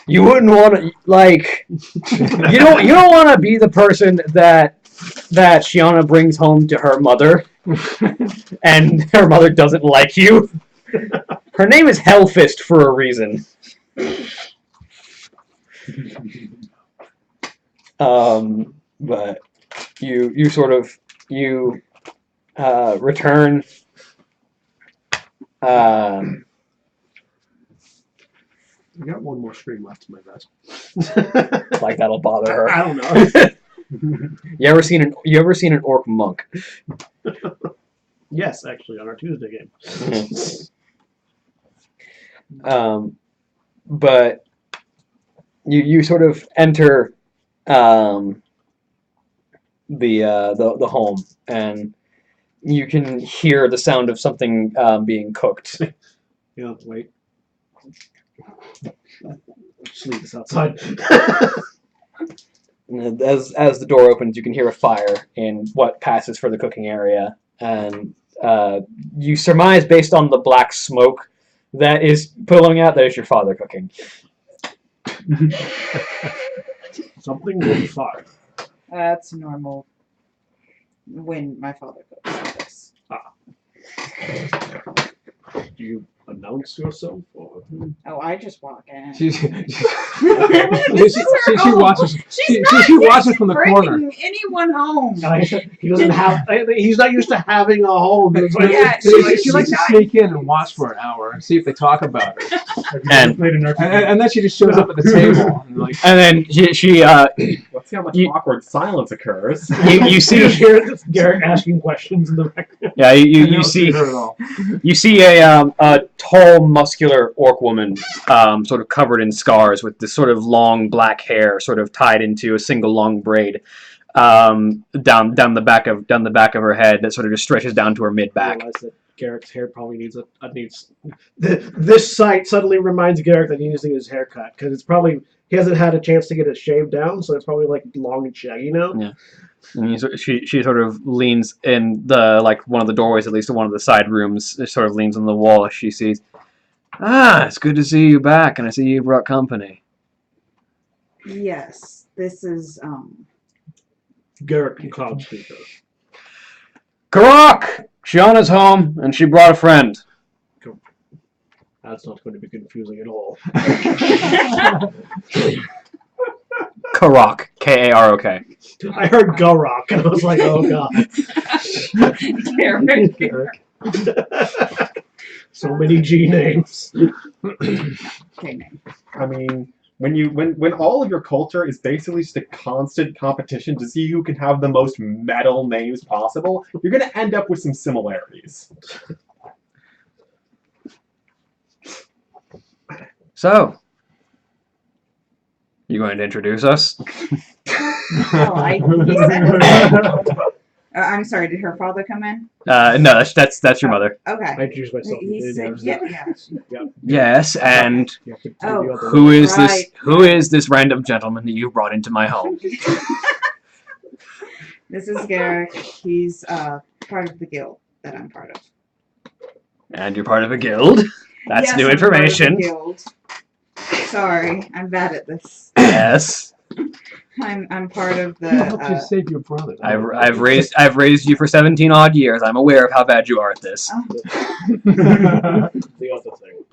You wouldn't want to you don't want to be the person that Shiana brings home to her mother, and her mother doesn't like you. Her name is Hellfist for a reason. But you sort of return. I got one more screen left in my vest. Like that'll bother her. I don't know. You ever seen an orc monk? Yes, actually, on our Tuesday game. But you sort of enter the home, and you can hear the sound of something being cooked. You don't have to wait. Just leave this outside. As the door opens, you can hear a fire in what passes for the cooking area, and you surmise, based on the black smoke that is billowing out, that is your father cooking. Something will be fire. That's normal when my father cooks like this. Do you announce yourself? Or? Oh, I just walk in. She This is her home. watches. She's She not watches from the corner. bringing anyone home. He doesn't have. He's not used to having a home. It's like, Yeah, She likes to sneak in and watch for an hour and see if they talk about her. Have you And- ever played an RPG? And then she just shows up at the table. And like, And then she Let's see how much You- awkward silence occurs. you see You hear Garrett asking questions in the background. yeah I you don't see her at all. you see a tall, muscular orc woman, sort of covered in scars, with this sort of long black hair, sort of tied into a single long braid, down the back of her head that sort of just stretches down to her mid I back. realize that Garrick's hair probably needs this sight suddenly reminds Garrick that he needs to get his hair cut because it's probably he hasn't had a chance to get it shaved down, so it's probably like long and shaggy now. Yeah. And she sort of leans in the one of the doorways, at least in one of the side rooms. Sort of leans on the wall as she sees. Ah, it's good to see you back, and I see you brought company. Yes, this is Garrick and Cloud Speaker. Karak! Shauna's home, and she brought a friend. That's not going to be confusing at all. Karak. K-A-R-O-K. I heard Garrock, and I was like, oh god. Garrick. So many G names. Okay, name. I mean, when all of your culture is basically just a constant competition to see who can have the most metal names possible, you're going to end up with some similarities. So, you going to introduce us? Oh, he said, I'm sorry, did her father come in? No, that's your mother. Okay. I introduced myself. He said, yeah. Yes, and You have to do Oh. the other who way. is Right. who is this random gentleman that you brought into my home? This is Garrick. He's part of the guild that I'm part of. And you're part of a guild? That's Yes, new I'm part of the information. guild. Sorry, I'm bad at this. Yes. I'm part of Who helped you the. save your brother? I've raised you for 17 odd years. I'm aware of how bad you are at this. The other thing.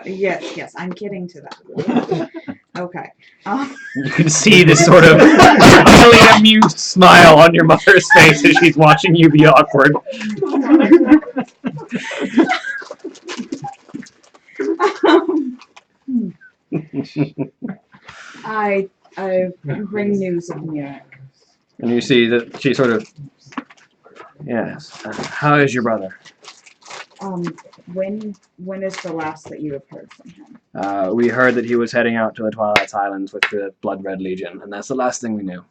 Yes, I'm getting to that. Okay. You can see this sort of highly amused smile on your mother's face as she's watching you be awkward. I bring news of Munich. And you see that she sort of, yes. How is your brother? When is the last that you have heard from him? We heard that he was heading out to the Twilight Islands with the Blood Red Legion, and that's the last thing we knew.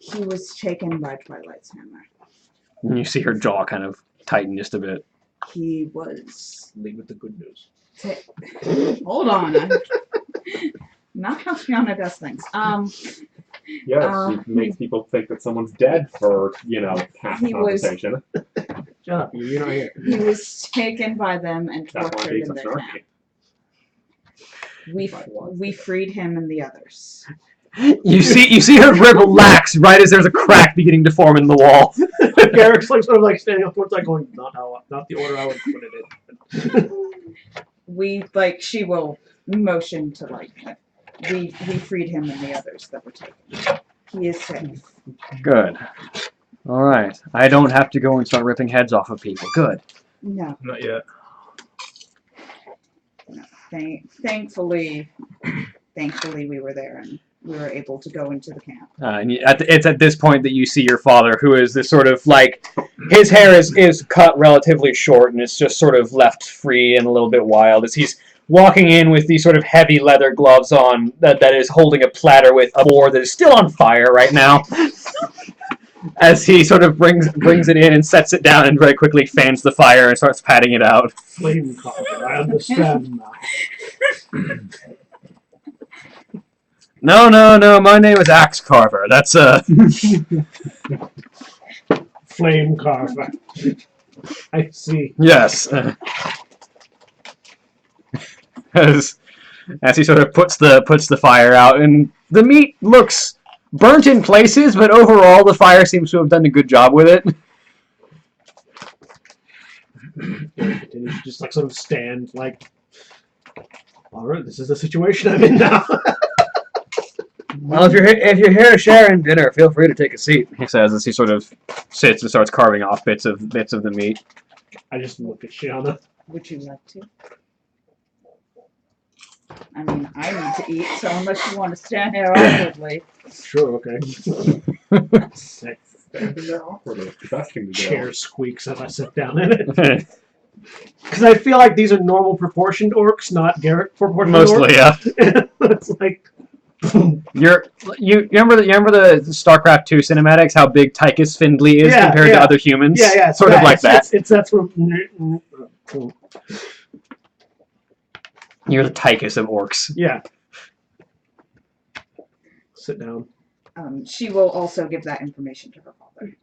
He was taken by Twilight's hammer. And you see her jaw kind of tighten just a bit. He was. Lead with the good news. Hold on. Not how Fiona does things. Yes, it makes people think that someone's dead for, half the He was- conversation. Shut up, you're not here. He was taken by them and That's why tortured he's in a their camp. We freed him and the others. You see her grip relax right as there's a crack beginning to form in the wall. Garrick's like sort of like standing up towards like going, not the order I would put it in. She will motion to we freed him and the others that were taken. He is safe. Good. All right. I don't have to go and start ripping heads off of people. Good. No, Not yet. thankfully we were there and we were able to go into the camp. And it's at this point that you see your father, who is this sort of his hair is cut relatively short and it's just sort of left free and a little bit wild as he's walking in with these sort of heavy leather gloves on that is holding a platter with a boar that is still on fire right now. As he sort of brings it in and sets it down and very quickly fans the fire and starts patting it out. Flame carver, I understand now. No, my name is Axe Carver. That's Flame carver. I see. yes. As he sort of puts the fire out, and the meat looks burnt in places, but overall the fire seems to have done a good job with it. And you just sort of stand all right, this is the situation I'm in now. Well, if you're here to share in dinner, feel free to take a seat. He says as he sort of sits and starts carving off bits of the meat. I just look at Shiana. Would you like to? I mean, I need to eat, so unless you want to stand here awkwardly. Sure, okay. Standing there awkwardly. The best thing to do. Chair squeaks as I sit down in it. Because I feel like these are normal proportioned orcs, not Garrick proportioned Mostly, orcs. yeah. It's like, You remember the StarCraft 2 cinematics? How big Tychus Findley is Yeah, compared yeah. to other humans? Yeah, sort of like that. It's that's what. You're the Tychus of orcs. Yeah. Sit down. She will also give that information to her father.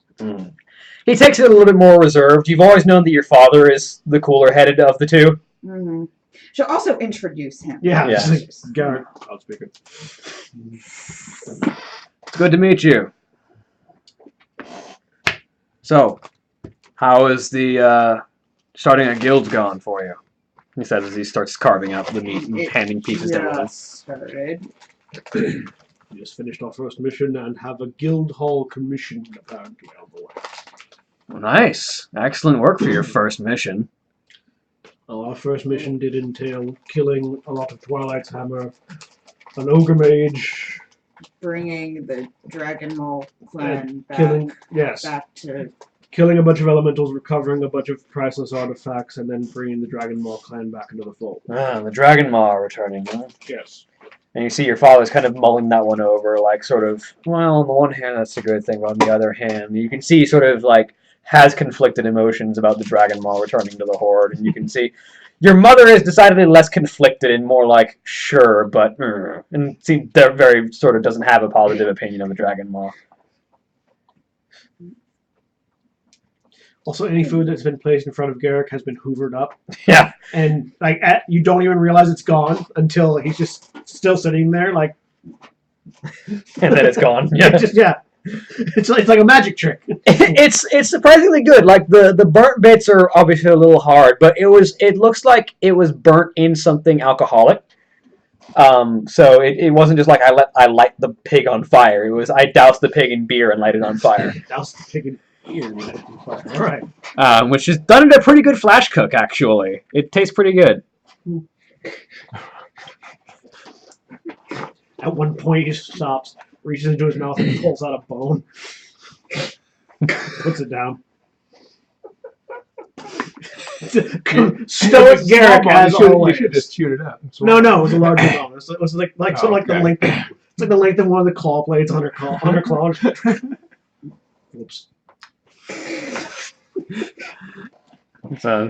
He takes it a little bit more reserved. You've always known that your father is the cooler-headed of the two. Mm-hmm. She'll also introduce him. Yeah. Yeah. Garrett, I'll speak it. Good to meet you. So, how is the starting a guild gone for you? He says as he starts carving up the meat and handing pieces down. Started. We just finished our first mission and have a guild hall commission apparently on the way. Well, nice. Excellent work for your first mission. Well, our first mission did entail killing a lot of Twilight's Hammer, an ogre mage, Bringing the Dragon Maul clan back, back to... killing a bunch of elementals, recovering a bunch of priceless artifacts, and then bringing the Dragon Maul clan back into the fold. Ah, the Dragon Maw are returning, huh? Yes. And you see your father's kind of mulling that one over, like sort of, well, on the one hand, that's a good thing, but on the other hand, you can see sort of like has conflicted emotions about the Dragon Maw returning to the Horde, and you can see your mother is decidedly less conflicted and more like, sure, but, and see, they're very sort of doesn't have a positive opinion of the Dragon Maw. Also, any food that's been placed in front of Garrick has been hoovered up. Yeah. And like you don't even realize it's gone until he's just still sitting there, like. And then it's gone. Yeah. It's like a magic trick. It's surprisingly good. Like the burnt bits are obviously a little hard, but it looks like it was burnt in something alcoholic. So it wasn't just like I light the pig on fire. It was I doused the pig in beer and light it on fire. Doused the pig in beer and light it on fire. All right. Which is done in a pretty good flash cook, actually. It tastes pretty good. At one point, he stops, reaches into his mouth, and pulls out a bone. Puts it down. Stoic Garrick, as always. You should just chewed it up. No, it was a larger bone. It was like the length. It's like the length of one of the claw blades on her claw. Oops. So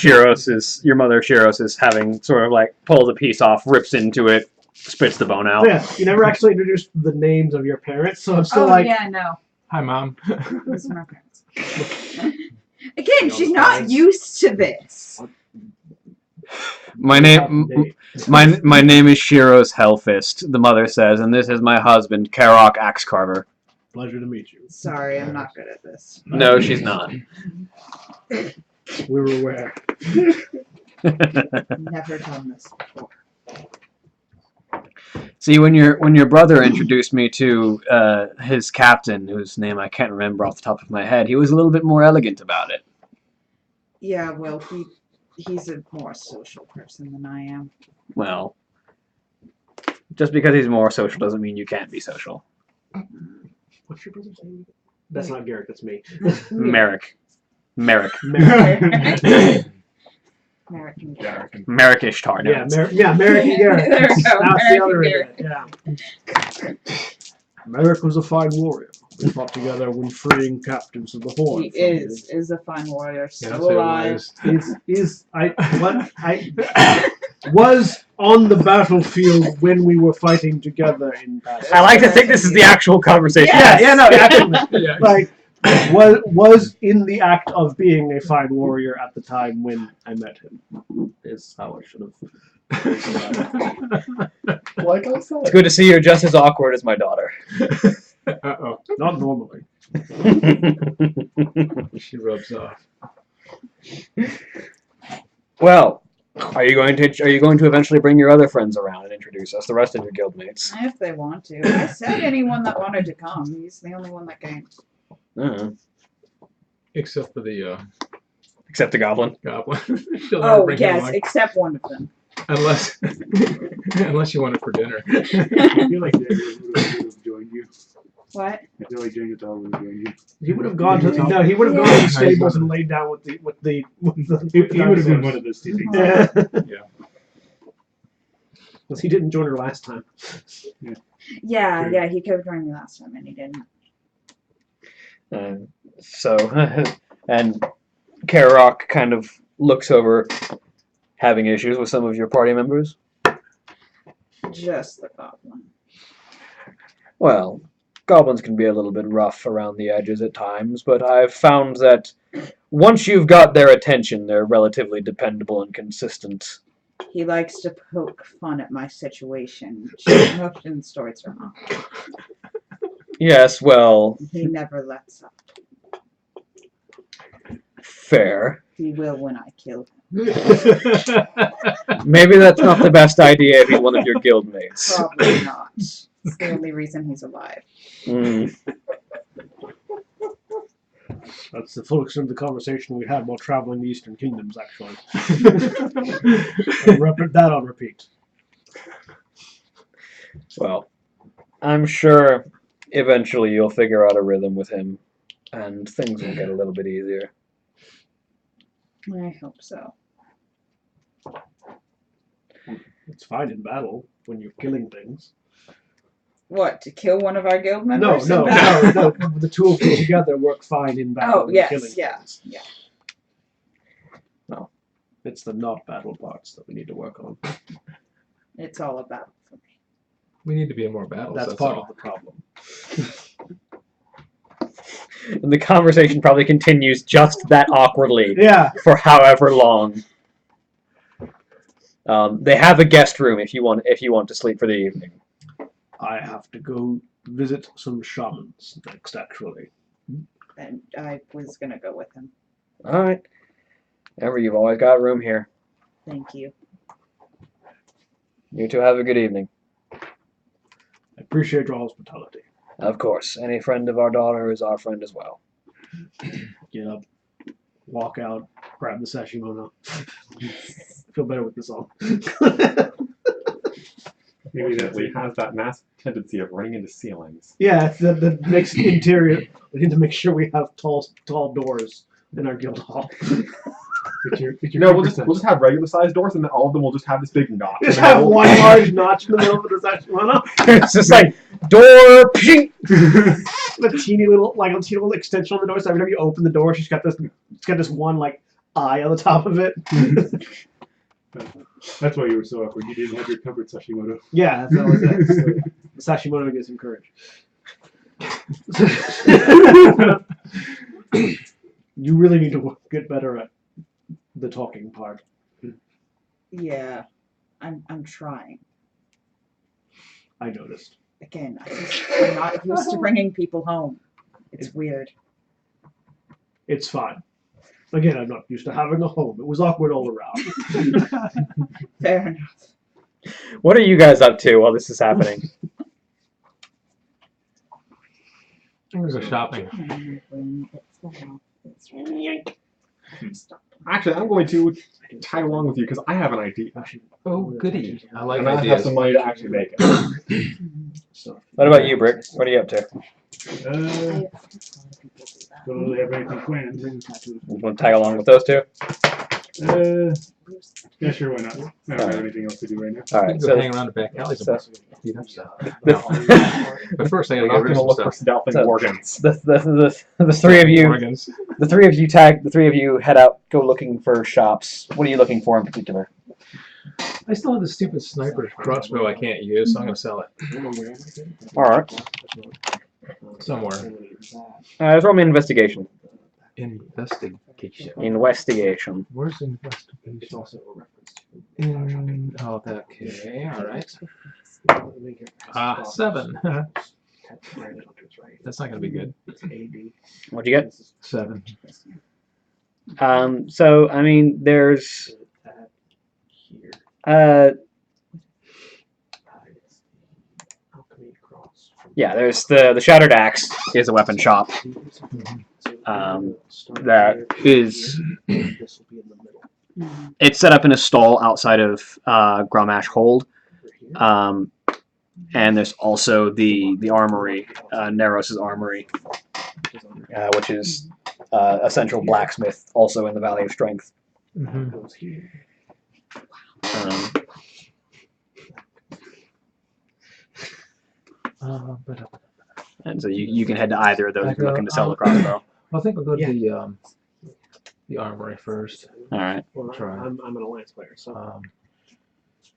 your mother Shiros is having sort of like pulls a piece off, rips into it, spits the bone out. Yeah, you never actually introduced the names of your parents, so I'm still no. Hi, Mom. Those are my parents. Again, she's not used to this. My name is Shiros Hellfist, the mother says, and this is my husband, Karok Axecarver. Pleasure to meet you. Sorry, I'm not good at this. No, she's not. We were aware. Never done this before. See, when your brother introduced me to his captain, whose name I can't remember off the top of my head, he was a little bit more elegant about it. Yeah, well, he's a more social person than I am. Well, just because he's more social doesn't mean you can't be social. What's your brother's name? That's not Garrick, that's me. Merrick. American Garrick. Merrick Ishtar. Yeah, Merrick and Garrick. There we go, That's the other Merrick end. Yeah. Merrick was a fine warrior. We fought together when freeing captives of the Horde. He is a fine warrior, Yeah, still alive. I was on the battlefield when we were fighting together in battle. I like to think this is the actual conversation. Yeah. Like, was in the act of being a fine warrior at the time when I met him. Is how I should have. Like I said. It's good to see you're just as awkward as my daughter. Uh-oh. Not normally. She rubs off. Well, are you going to eventually bring your other friends around and introduce us, the rest of your guildmates? If they want to. I said anyone that wanted to come. He's the only one that came. Except for the Except the goblin. goblin. She'll never bring him Yes, along. except one of them. Unless you want it for dinner. I feel like Daniel would have joined you. What? I feel like Daniel would have joined you. He would have gone to He would have gone to the stables and laid down with the. He would have been one of those two. Yeah. Yeah. Because he didn't join her last time. Yeah, True. yeah, he could have joined me last time and he didn't. So, and Karok kind of looks over, having issues with some of your party members. Just the goblin. Well, goblins can be a little bit rough around the edges at times, but I've found that once you've got their attention, they're relatively dependable and consistent. He likes to poke fun at my situation. Show emotions towards her mom. Yes, well, He never lets up. fair. He will when I kill him. Maybe that's not the best idea if he's one of your guildmates. Probably not. It's the only reason he's alive. Mm. That's the full extent of the conversation we had while traveling the Eastern Kingdoms, actually. Put that on repeat. Well, I'm sure eventually you'll figure out a rhythm with him, and things will get a little bit easier. I hope so. It's fine in battle when you're killing things. What, to kill one of our guild No, members? no, in battle? no. The two of you together work fine in battle. Oh, when yes, killing yeah, things. yeah. No. It's the not battle parts that we need to work on. It's all a battle for me. We need to be in more battles. That's That's part all. of the problem. And the conversation probably continues just that awkwardly Yeah. for however long. They have a guest room if you want to sleep for the evening. I have to go visit some shamans next, actually. And I was gonna go with him. All right. Remember, you've always got room here. Thank you. You two have a good evening. I appreciate your hospitality. Of course, any friend of our daughter is our friend as well. Get up, walk out, grab the sashimono. Feel better with this on. Immediately has that massive tendency of running into ceilings. Yeah, the next interior. We need to make sure we have tall doors in our guild hall. No, we'll just have regular sized doors, and then all of them will just have this big notch. Just in the have middle. one large notch in the middle of the sashimono. It's just like door. Pshing! The teeny little extension on the door. So every time you open the door, it's got this one like eye on the top of it. That's why you were so awkward. You didn't have your covered Sashimoto. Yeah, that was it. The sashimono gives him courage. You really need to get better at the talking part. Yeah, I'm trying. I noticed. Again, I'm not used to bringing people home. It's weird. It's fine. Again, I'm not used to having a home. It was awkward all around. Fair enough. What are you guys up to while this is happening? I'm gonna go shopping. Actually, I'm going to tag along with you because I have an idea. Oh, goody! I like And I have ideas. some money to actually make it. What about you, Brick? What are you up to? Don't really have anything planned. You want to tag along with those two? Yeah, sure, why not? I don't have anything else to do right now. All We right. can go So, hang around the back alleys so- and beat up stuff. the, But first, I We're gotta not get rid going to of look some for stuff. stealthing So- organs. the three of you, Organs. the three of you head out, go looking for shops. What are you looking for in particular? I still have the stupid sniper crossbow I can't use, so I'm gonna sell it All right. somewhere. Roll me investigation. Investigation. Investigation. Where's investigation? Oh, that. Okay. All right. 7. That's not gonna be good. What'd you get? 7. So I mean, there's yeah, there's the Shattered Axe is a weapon shop. That is, it's set up in a stall outside of Grumash Hold. And there's also the armory, Naros's armory, which is a central blacksmith, also in the Valley of Strength. And so you can head to either of those if you're looking to sell the I crossbow. I think I'll go to Yeah. the armory first. All right. Well, Try. I'm an alliance player, so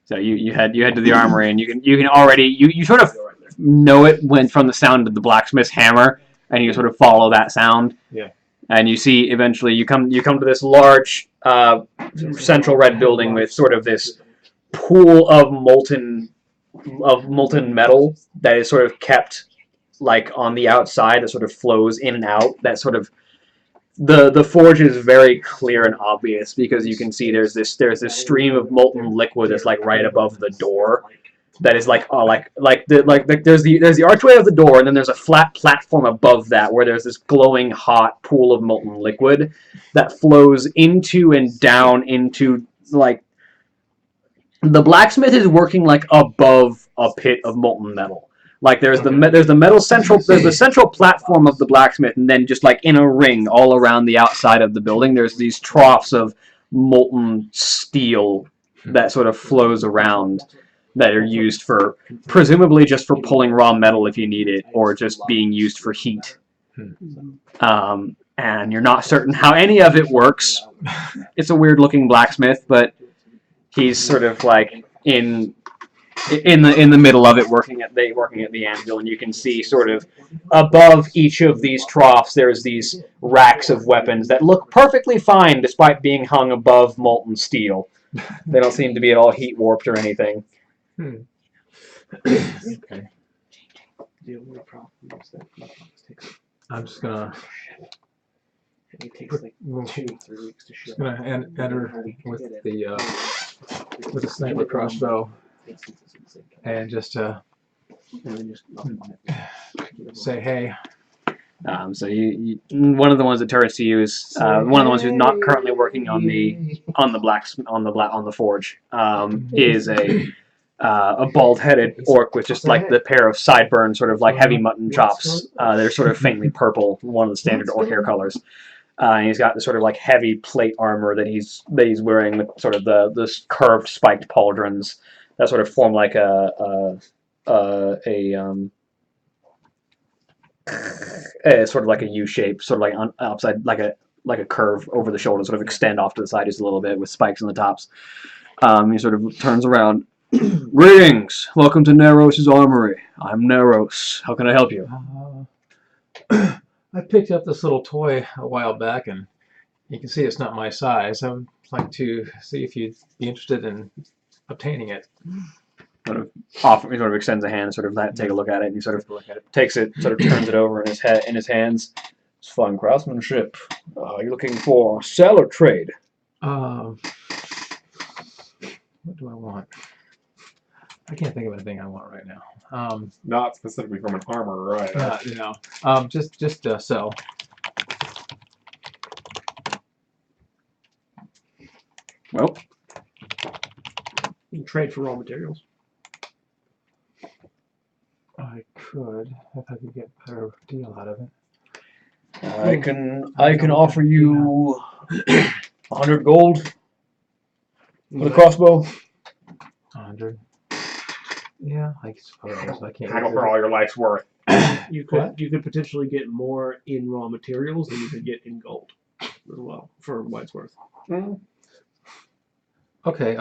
So you head to the armory, and you can already you sort of know it when from the sound of the blacksmith's hammer, and you sort of follow that sound. Yeah. And you see eventually you come to this large central red building with sort of this pool of molten metal that is sort of kept like on the outside that sort of flows in and out. That sort of the forge is very clear and obvious because you can see there's this stream of molten liquid that's like right above the door. That is like there's the archway of the door, and then there's a flat platform above that where there's this glowing hot pool of molten liquid that flows into and down into like the blacksmith is working like above a pit of molten metal. Like there's the central platform of the blacksmith, and then just like in a ring all around the outside of the building, there's these troughs of molten steel that sort of flows around that are used for presumably just for pulling raw metal if you need it, or just being used for heat. And you're not certain how any of it works. It's a weird looking blacksmith, but he's sort of like in the middle of it, working at the anvil, and you can see sort of above each of these troughs there's these racks of weapons that look perfectly fine despite being hung above molten steel. They don't seem to be at all heat warped or anything. Okay. I'm just gonna. It takes like 2-3 weeks to ship. Just gonna enter with the sniper crossbow and just say hey. So you one of the ones that turns to you is one of the ones who's not currently working on the forge is a bald-headed orc with just like the pair of sideburns, sort of like heavy mutton chops. They're sort of faintly purple, one of the standard orc hair colors. And he's got this sort of like heavy plate armor that he's wearing with sort of the curved spiked pauldrons that sort of form like a sort of like a U shape, sort of like on upside like a curve over the shoulder, sort of extend off to the side just a little bit with spikes on the tops. He sort of turns around. Greetings! Welcome to Neros' Armory. I'm Neros. How can I help you? I picked up this little toy a while back, and you can see it's not my size. I would like to see if you'd be interested in obtaining it. He sort of extends a hand, sort of take a look at it, and he sort of takes it, sort of turns it over in his hands. It's fine craftsmanship. You're looking for sell or trade? What do I want? I can't think of anything I want right now. Not specifically from an armor, right? Just sell. Well, You can trade for raw materials. I could if I could get a better deal out of it. I can offer you 100 gold for the crossbow. 100. Yeah, I suppose I can't. Haggle for all your life's worth. You could potentially get more in raw materials than you could get in gold as well for what it's worth. Okay.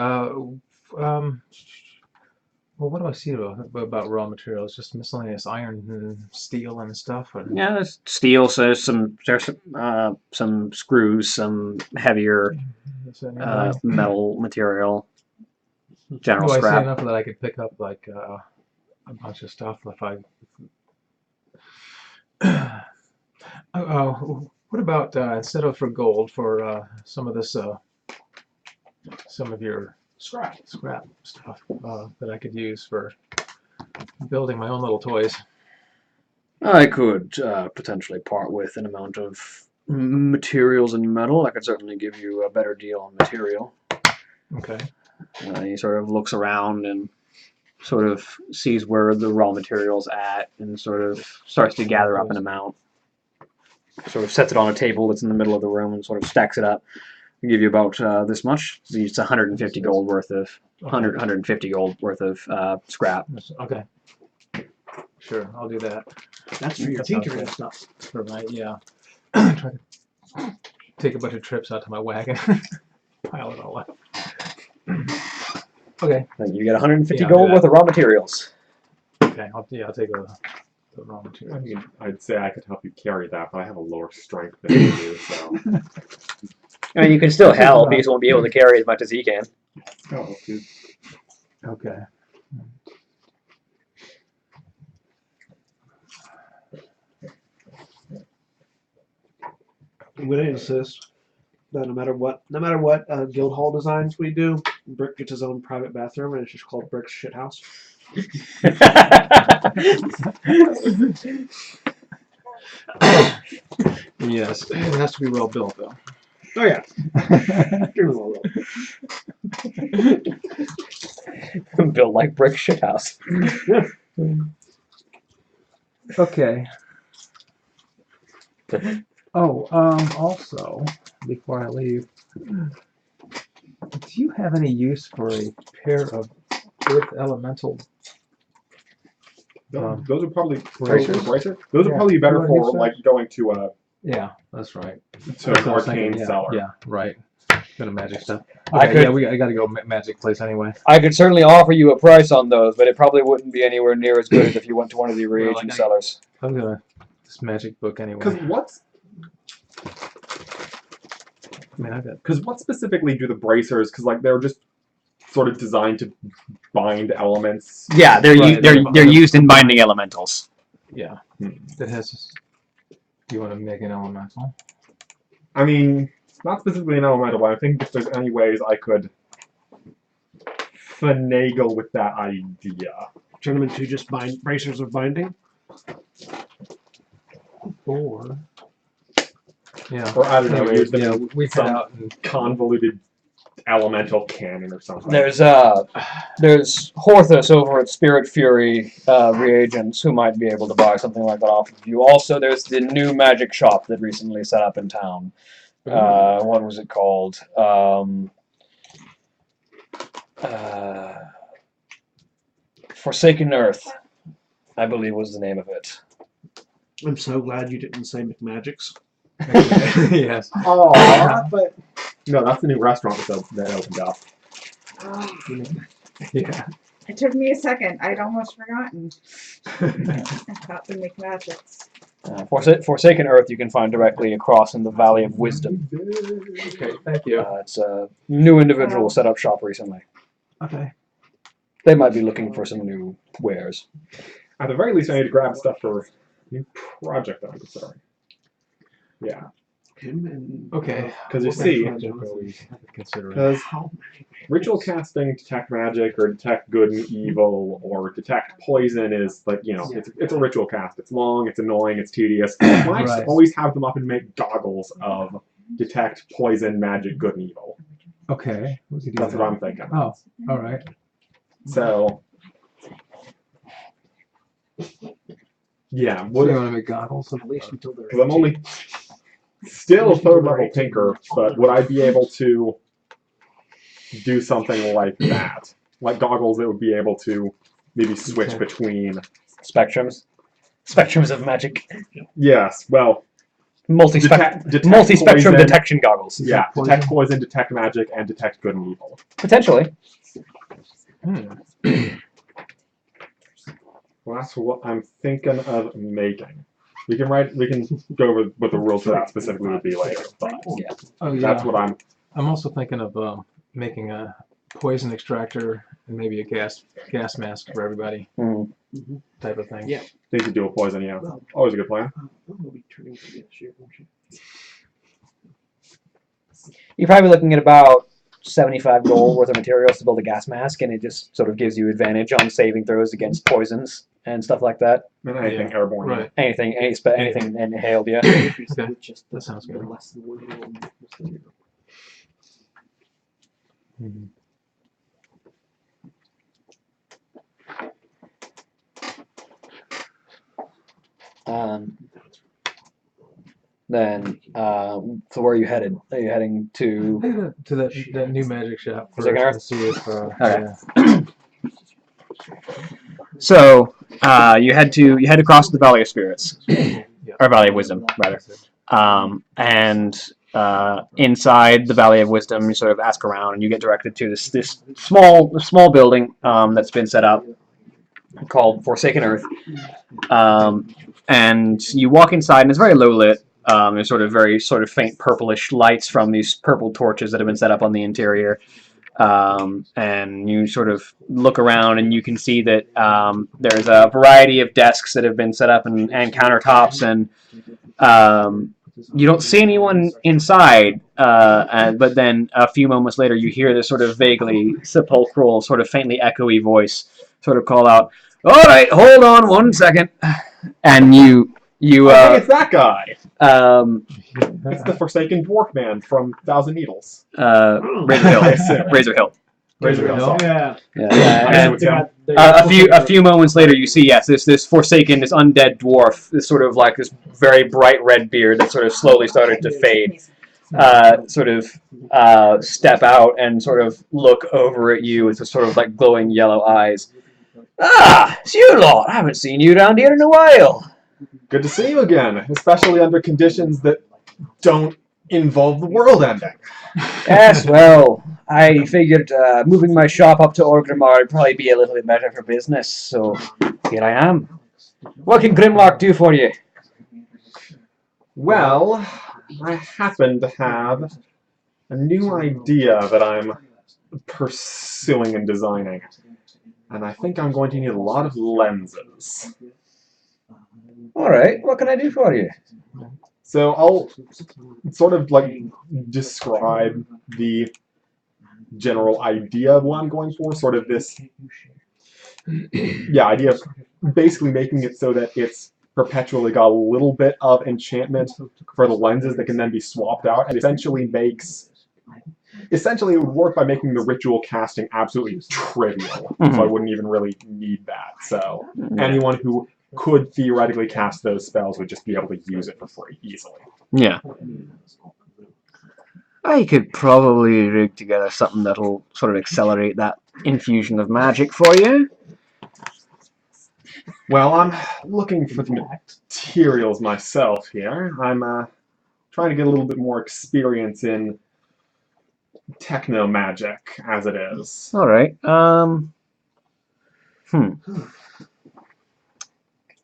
Well, what do I see about raw materials? Just miscellaneous iron and steel and stuff. Or... Yeah, there's steel. So there's some screws, some heavier metal material. General do I see scrap. enough that I could pick up like a bunch of stuff if I? What about instead of for gold, for some of this, some of your scrap stuff that I could use for building my own little toys? I could potentially part with an amount of materials and metal. I could certainly give you a better deal on material. Okay. He sort of looks around and sort of sees where the raw material's at and sort of starts to gather up an amount. Sort of sets it on a table that's in the middle of the room and sort of stacks it up. I'll give you about this much. It's 150 gold worth of 150 gold worth of scrap. Okay. Sure, I'll do that. That's for your That sounds teacher and good. stuff. For my, yeah. Try to take a bunch of trips out to my wagon. Pile it all up. Okay. You get 150 Yeah, I'll do gold that. worth of raw materials. Okay, I'll take the raw I materials. mean, I'd say I could help you carry that, but I have a lower strength than you do, so. I mean, you can still help. You just won't be able to carry as much as he can. Oh, dude. Okay. I'm going to insist that no matter what guild hall designs we do, Brick gets his own private bathroom, and it's just called Brick's Shit House. Yes, it has to be well built though. Oh yeah. Built like brick shithouse. Okay. Oh, also, before I leave, do you have any use for a pair of earth elemental? Those are probably Bracers? Those would Yeah. probably be better What for you said? like going to Yeah, that's right. an That's what I was arcane thinking, yeah, cellar. Yeah, right. Kind of magic stuff. I Okay, could- yeah, I gotta go magic place anyway. I could certainly offer you a price on those, but it probably wouldn't be anywhere near as good as if you went to one of the reagent I- sellers. I'm gonna this magic book anyway. Because what specifically do the bracers? Because like they're just sort of designed to bind elements. Yeah, they're Right, they're used in binding elementals. Yeah, it has. Do you want to make an elemental? I mean, not specifically an elemental, but I think if there's any ways I could finagle with that idea. Turn them into just bracers of binding. Or yeah, Or I don't know, Anyways, use them yeah, in we head some out and convoluted elemental cannon or something. There's Horthus over at Spirit Fury Reagents who might be able to buy something like that off of you. Also, there's the new magic shop that recently set up in town. What was it called? Forsaken Earth, I believe was the name of it. I'm so glad you didn't say McMagics. yes. Oh, but no, that's the new restaurant that opened up. Yeah. It took me a second. I'd almost forgotten. I thought we make magics. Forsaken Earth you can find directly across in the Valley of Wisdom. Okay, thank you. It's a new individual set up shop recently. Okay. They might be looking for some new wares. At the very least, I need to grab stuff for a new project that I'm considering. Yeah, Him and Okay. because you What see, project are we considering? because how many ritual casting, detect magic, or detect good and evil, or detect poison is like, you know, it's a ritual cast. It's long, it's annoying, it's tedious. Why not just Right. always have them up and make goggles of detect poison, magic, good and evil? Okay. We could do That's that. what I'm thinking. Oh, all right. So, yeah, So what you if, want to make goggles? at least until they're because I'm only still third level tinker, but would I be able to do something like that? Like goggles that would be able to maybe switch Okay. between. Spectrums of magic. Yes, well, Multi-spectrum poison, detection goggles. Yeah, Poison. detect poison, detect magic, and detect good and evil. Potentially. Well, that's what I'm thinking of making. We can go over what the rules for that specifically would be later, but Oh yeah. that's what I'm. I'm also thinking of making a poison extractor and maybe a gas mask for everybody type of thing. Yeah. Need to do a poison, yeah. Always a good plan. We'll be turning to this year, won't you? You're probably looking at about 75 gold worth of materials to build a gas mask, and it just sort of gives you advantage on saving throws against poisons and stuff like that. And anything Yeah, airborne. Right. Anything inhaled, yeah. Okay. Just That sounds good. less than 1 year. Mhm. Then, so where are you headed? Are you heading to? To that new magic shop Is it first gonna- and see if Okay. yeah. So, You head across the Valley of Spirits, or Valley of Wisdom, rather. And inside the Valley of Wisdom, you sort of ask around, and you get directed to this small building that's been set up called Forsaken Earth. And you walk inside, and it's very low lit. There's very faint purplish lights from these purple torches that have been set up on the interior. And you sort of look around, and you can see that there's a variety of desks that have been set up and countertops, and you don't see anyone inside. But then a few moments later, you hear this sort of vaguely sepulchral, sort of faintly echoey voice sort of call out, "All right, hold on 1 second," and you I think it's that guy. um, It's the Forsaken Dwarf Man from Thousand Needles. Razor Hill, Razor Hill. Razor Hill. Sorry. Yeah. Yeah, I and know a few moments later, you see this forsaken, this undead dwarf, this sort of like this very bright red beard that sort of slowly started to fade. Step out and sort of look over at you with the sort of like glowing yellow eyes. "Ah, it's you lot. I haven't seen you around here in a while." Good to see you again, especially under conditions that don't involve the world ending. Yes, well, I figured moving my shop up to Orgrimmar would probably be a little bit better for business, so here I am. What can Grimlock do for you? Well, I happen to have a new idea that I'm pursuing and designing. And I think I'm going to need a lot of lenses. Alright, what can I do for you? So I'll sort of like describe the general idea of what I'm going for, sort of this idea of basically making it so that it's perpetually got a little bit of enchantment for the lenses that can then be swapped out, and essentially it would work by making the ritual casting absolutely trivial. So I wouldn't even really need that. So anyone who could theoretically cast those spells would just be able to use it for free easily. Yeah. I could probably rig together something that'll sort of accelerate that infusion of magic for you. Well, I'm looking for the materials myself here. I'm trying to get a little bit more experience in techno magic as it is. Alright,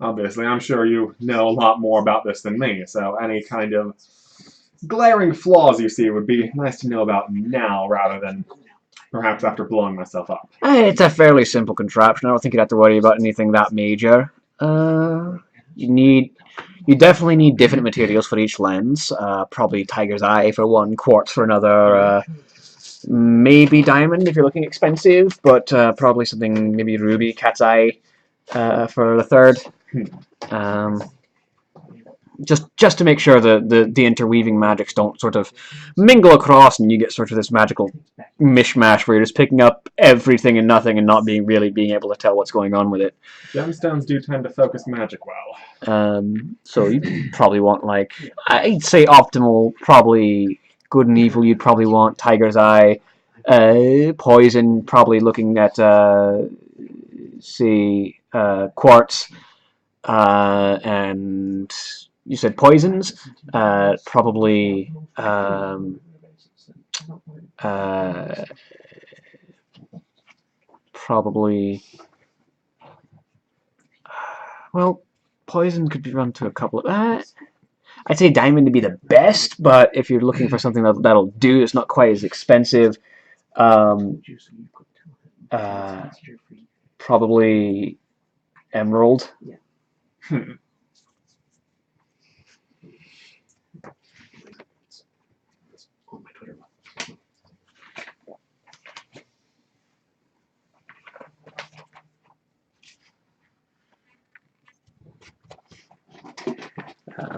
Obviously, I'm sure you know a lot more about this than me, so any kind of glaring flaws you see would be nice to know about now rather than perhaps after blowing myself up. It's a fairly simple contraption. I don't think you'd have to worry about anything that major. You definitely need different materials for each lens. Probably Tiger's Eye for one, quartz for another, maybe diamond if you're looking expensive, but probably something, maybe ruby, cat's eye for the third. Just to make sure the interweaving magics don't sort of mingle across and you get sort of this magical mishmash where you're just picking up everything and nothing and not being able to tell what's going on with it. Gemstones do tend to focus magic well. So you probably want, like, I'd say optimal, probably good and evil, you'd probably want Tiger's Eye, poison, probably looking at, quartz, and you said poisons, probably, well, poison could be run to a couple of, I'd say diamond would be the best, but if you're looking for something that'll do, it's not quite as expensive, probably emerald.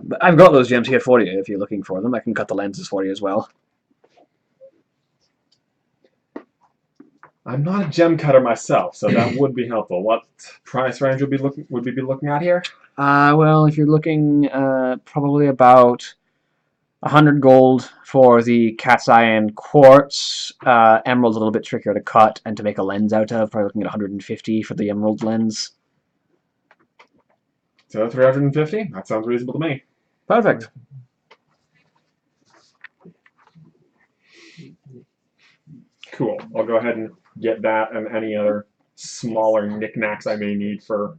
But I've got those gems here for you if you're looking for them. I can cut the lenses for you as well. I'm not a gem cutter myself, so that would be helpful. What price range would we be looking at here? Well, if you're looking, probably about 100 gold for the cat's eye and quartz. Emerald's a little bit trickier to cut and to make a lens out of. Probably looking at 150 for the emerald lens. So 350? That sounds reasonable to me. Perfect. Cool. I'll go ahead and get that and any other smaller knickknacks I may need for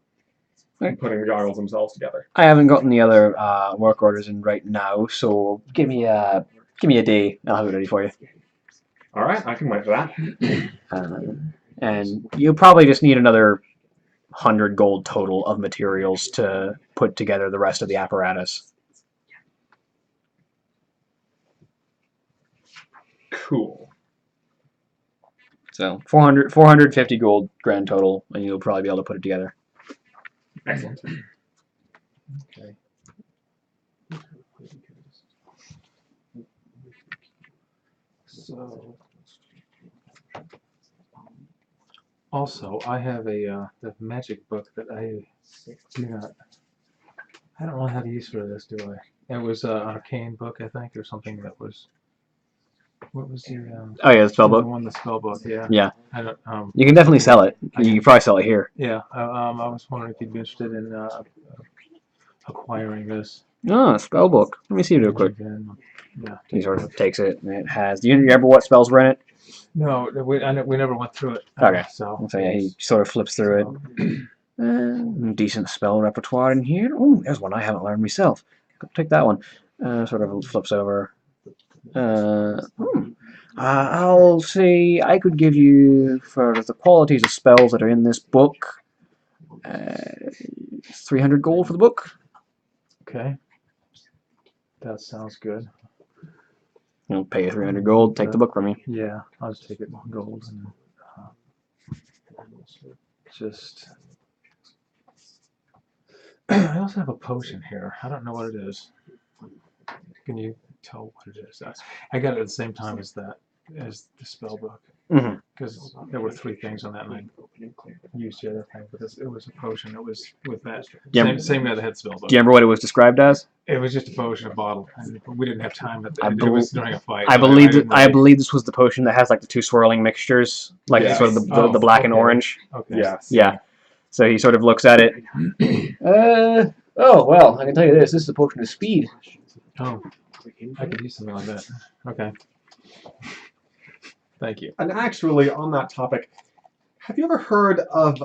Right. putting the goggles themselves together. I haven't gotten the other work orders in right now, so give me a day. I'll have it ready for you. All right, I can wait for that. And you probably just need another 100 gold total of materials to put together the rest of the apparatus. Cool. So 450 gold grand total, and you'll probably be able to put it together. Excellent. Okay. So, also, I have a the magic book that I do not. I don't know how to use for this, do I? It was an arcane book, I think, or something that was. What was the? Oh yeah, the spell The book. one, the spell book. Yeah. Yeah, I don't. you can definitely sell it. You can probably sell it here. Yeah. I was wondering if you'd be interested in acquiring this. Oh, spell book. Let me see real quick. And then, yeah. He sort of takes it, and it has. Do you remember what spells were in it? No, we never went through it. Okay. So. So yeah, he sort of flips through it. Decent spell repertoire in here. Oh, there's one I haven't learned myself. Take that one. Sort of flips over. I'll say I could give you, for the qualities of spells that are in this book, 300 gold for the book. Okay. That sounds good. You'll pay you 300 gold, take the book from me. Yeah, I'll just take it gold and just. I also have a potion here. I don't know what it is. Can you tell what it is? I got it at the same time as the spell book. Mm-hmm. Because there were 3 things on that, and I used the other thing. But it was a potion. It was with that same guy that had spell book. Do you remember what it was described as? It was just a potion, a bottle. And we didn't have time. It was during a fight. I so believe believe this was the potion that has like the 2 swirling mixtures, like Yes. sort of the black and okay. orange. Okay. Yes. Yeah. So he sort of looks at it. Oh well, I can tell you this. This is a potion of speed. Oh, I could use something like that. Okay. Thank you. And actually, on that topic, have you ever heard of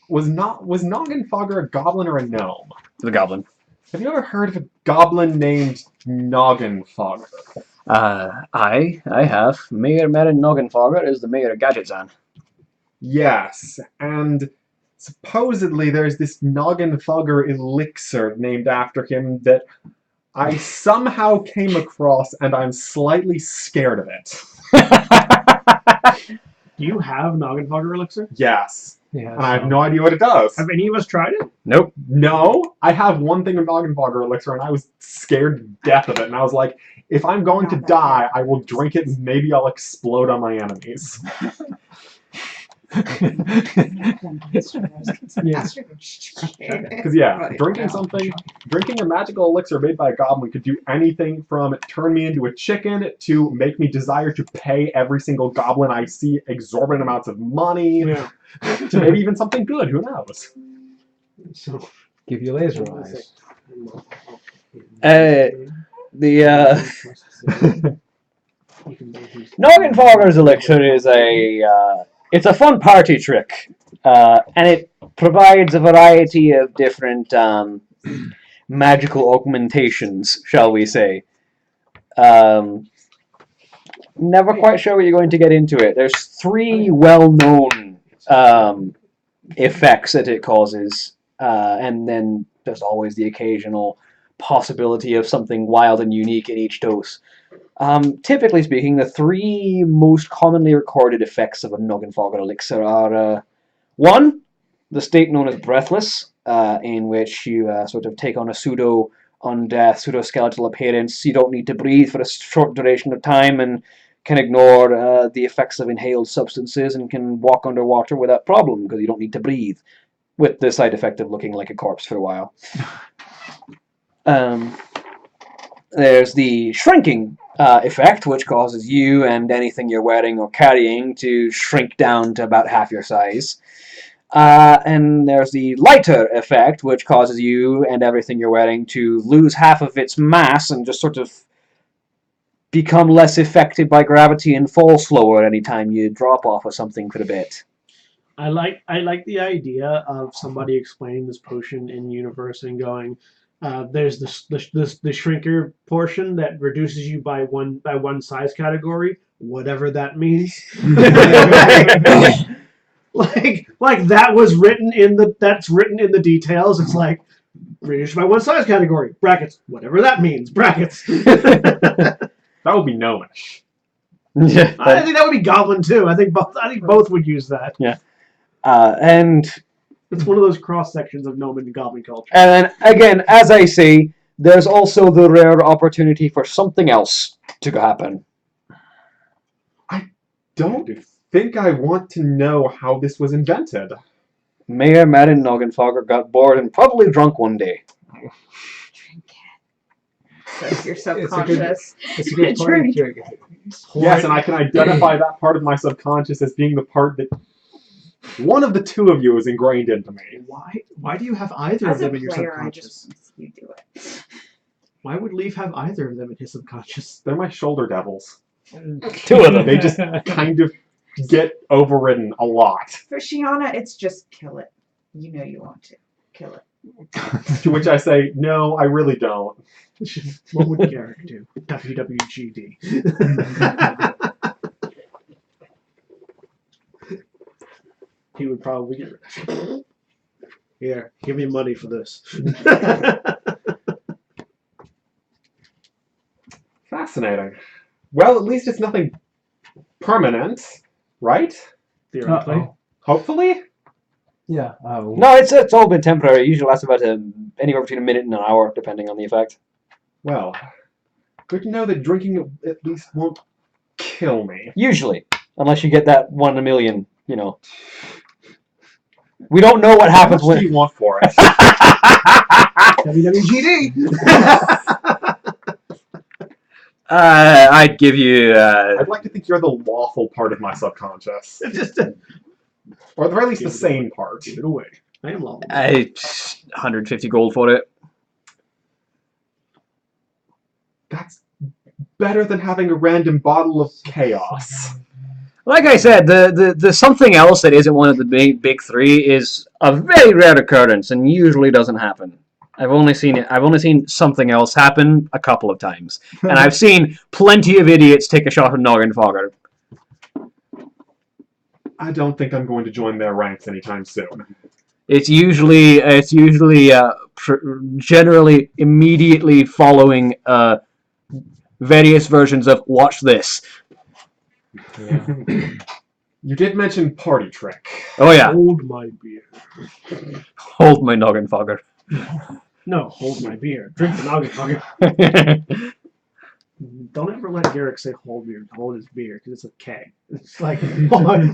was Noggenfogger a goblin or a gnome? The goblin. Have you ever heard of a goblin named Noggenfogger? I have. Mayor Marin Noggenfogger is the mayor of Gadgetzan. Yes, and supposedly there's this Noggenfogger elixir named after him that I somehow came across, and I'm slightly scared of it. Do you have Noggenfogger elixir? Yes, Yeah. and I have no idea what it does. Have any of us tried it? Nope. No, I have one thing of Noggenfogger elixir, and I was scared to death of it. And I was like, if I'm going to die, I will drink it, and maybe I'll explode on my enemies. Yes. Because yeah, drinking a magical elixir made by a goblin could do anything from turn me into a chicken to make me desire to pay every single goblin I see exorbitant amounts of money, Yeah. to maybe even something good. Who knows? So, Give you laser eyes. Noggenfogger's elixir is it's a fun party trick, and it provides a variety of different magical augmentations, shall we say. Never quite sure what you're going to get into it. There's 3 well-known effects that it causes, and then there's always the occasional possibility of something wild and unique in each dose. Typically speaking, the 3 most commonly recorded effects of a Noggenfogger elixir are 1, the state known as breathless, in which you sort of take on a pseudo-undeath, pseudo-skeletal appearance. You don't need to breathe for a short duration of time and can ignore the effects of inhaled substances and can walk underwater without problem because you don't need to breathe, with the side effect of looking like a corpse for a while. There's the shrinking effect, which causes you and anything you're wearing or carrying to shrink down to about half your size. And there's the lighter effect, which causes you and everything you're wearing to lose half of its mass and just sort of become less affected by gravity and fall slower anytime you drop off of something for a bit. I like the idea of somebody explaining this potion in universe and going, there's the shrinker portion that reduces you by one size category, whatever that means. like that was written in the details. It's like reduced by one size category, brackets, whatever that means, brackets. That would be gnomish. Yeah, I think that would be goblin too. I think both would use that. Yeah. And It's one of those cross sections of gnome and goblin culture. then again, as I say, there's also the rare opportunity for something else to happen. Don't think I want to know how this was invented. Mayor Madden Noggenfogger got bored and probably drunk one day. So your subconscious. It's a good Drink. point. Yes, and I can identify that part of my subconscious as being the part that one of the two of you is ingrained into me. Why do you have either As of a them in your player, I subconscious? just you do it. Why would Leaf have either of them in his subconscious? They're my shoulder devils. Two of them. They just kind of get overridden a lot. For Shiana, it's just kill it. You know you want to kill it. To which I say, no, I really don't. What would Garrick do? WWGD. He would probably get rid. Here, give me money for this. Fascinating. Well, at least it's nothing permanent, right? Theoretically. Hopefully? Yeah. No, it's all been temporary. It usually lasts about anywhere between a minute and an hour, depending on the effect. Well, good to know that drinking it at least won't kill me. Usually, unless you get that 1 in a million, you know. We don't know what How happens much do when. you want for it? WWGD. I'd give you. I'd like to think you're the lawful part of my subconscious. Just Or at the very least, the sane part. give it away. I am lawful. 150 gold for it. That's better than having a random bottle of chaos. Like I said, the something else that isn't one of the big three is a very rare occurrence and usually doesn't happen. I've only seen something else happen a couple of times, and I've seen plenty of idiots take a shot at Noggenfogger. I don't think I'm going to join their ranks anytime soon. It's usually generally immediately following various versions of "Watch this." You did mention party trick. Oh yeah, Hold my beer. hold my Noggenfogger. No, hold my beer. Drink the Noggenfogger. Don't ever let Garrick say hold his beer, because it's a keg. It's like,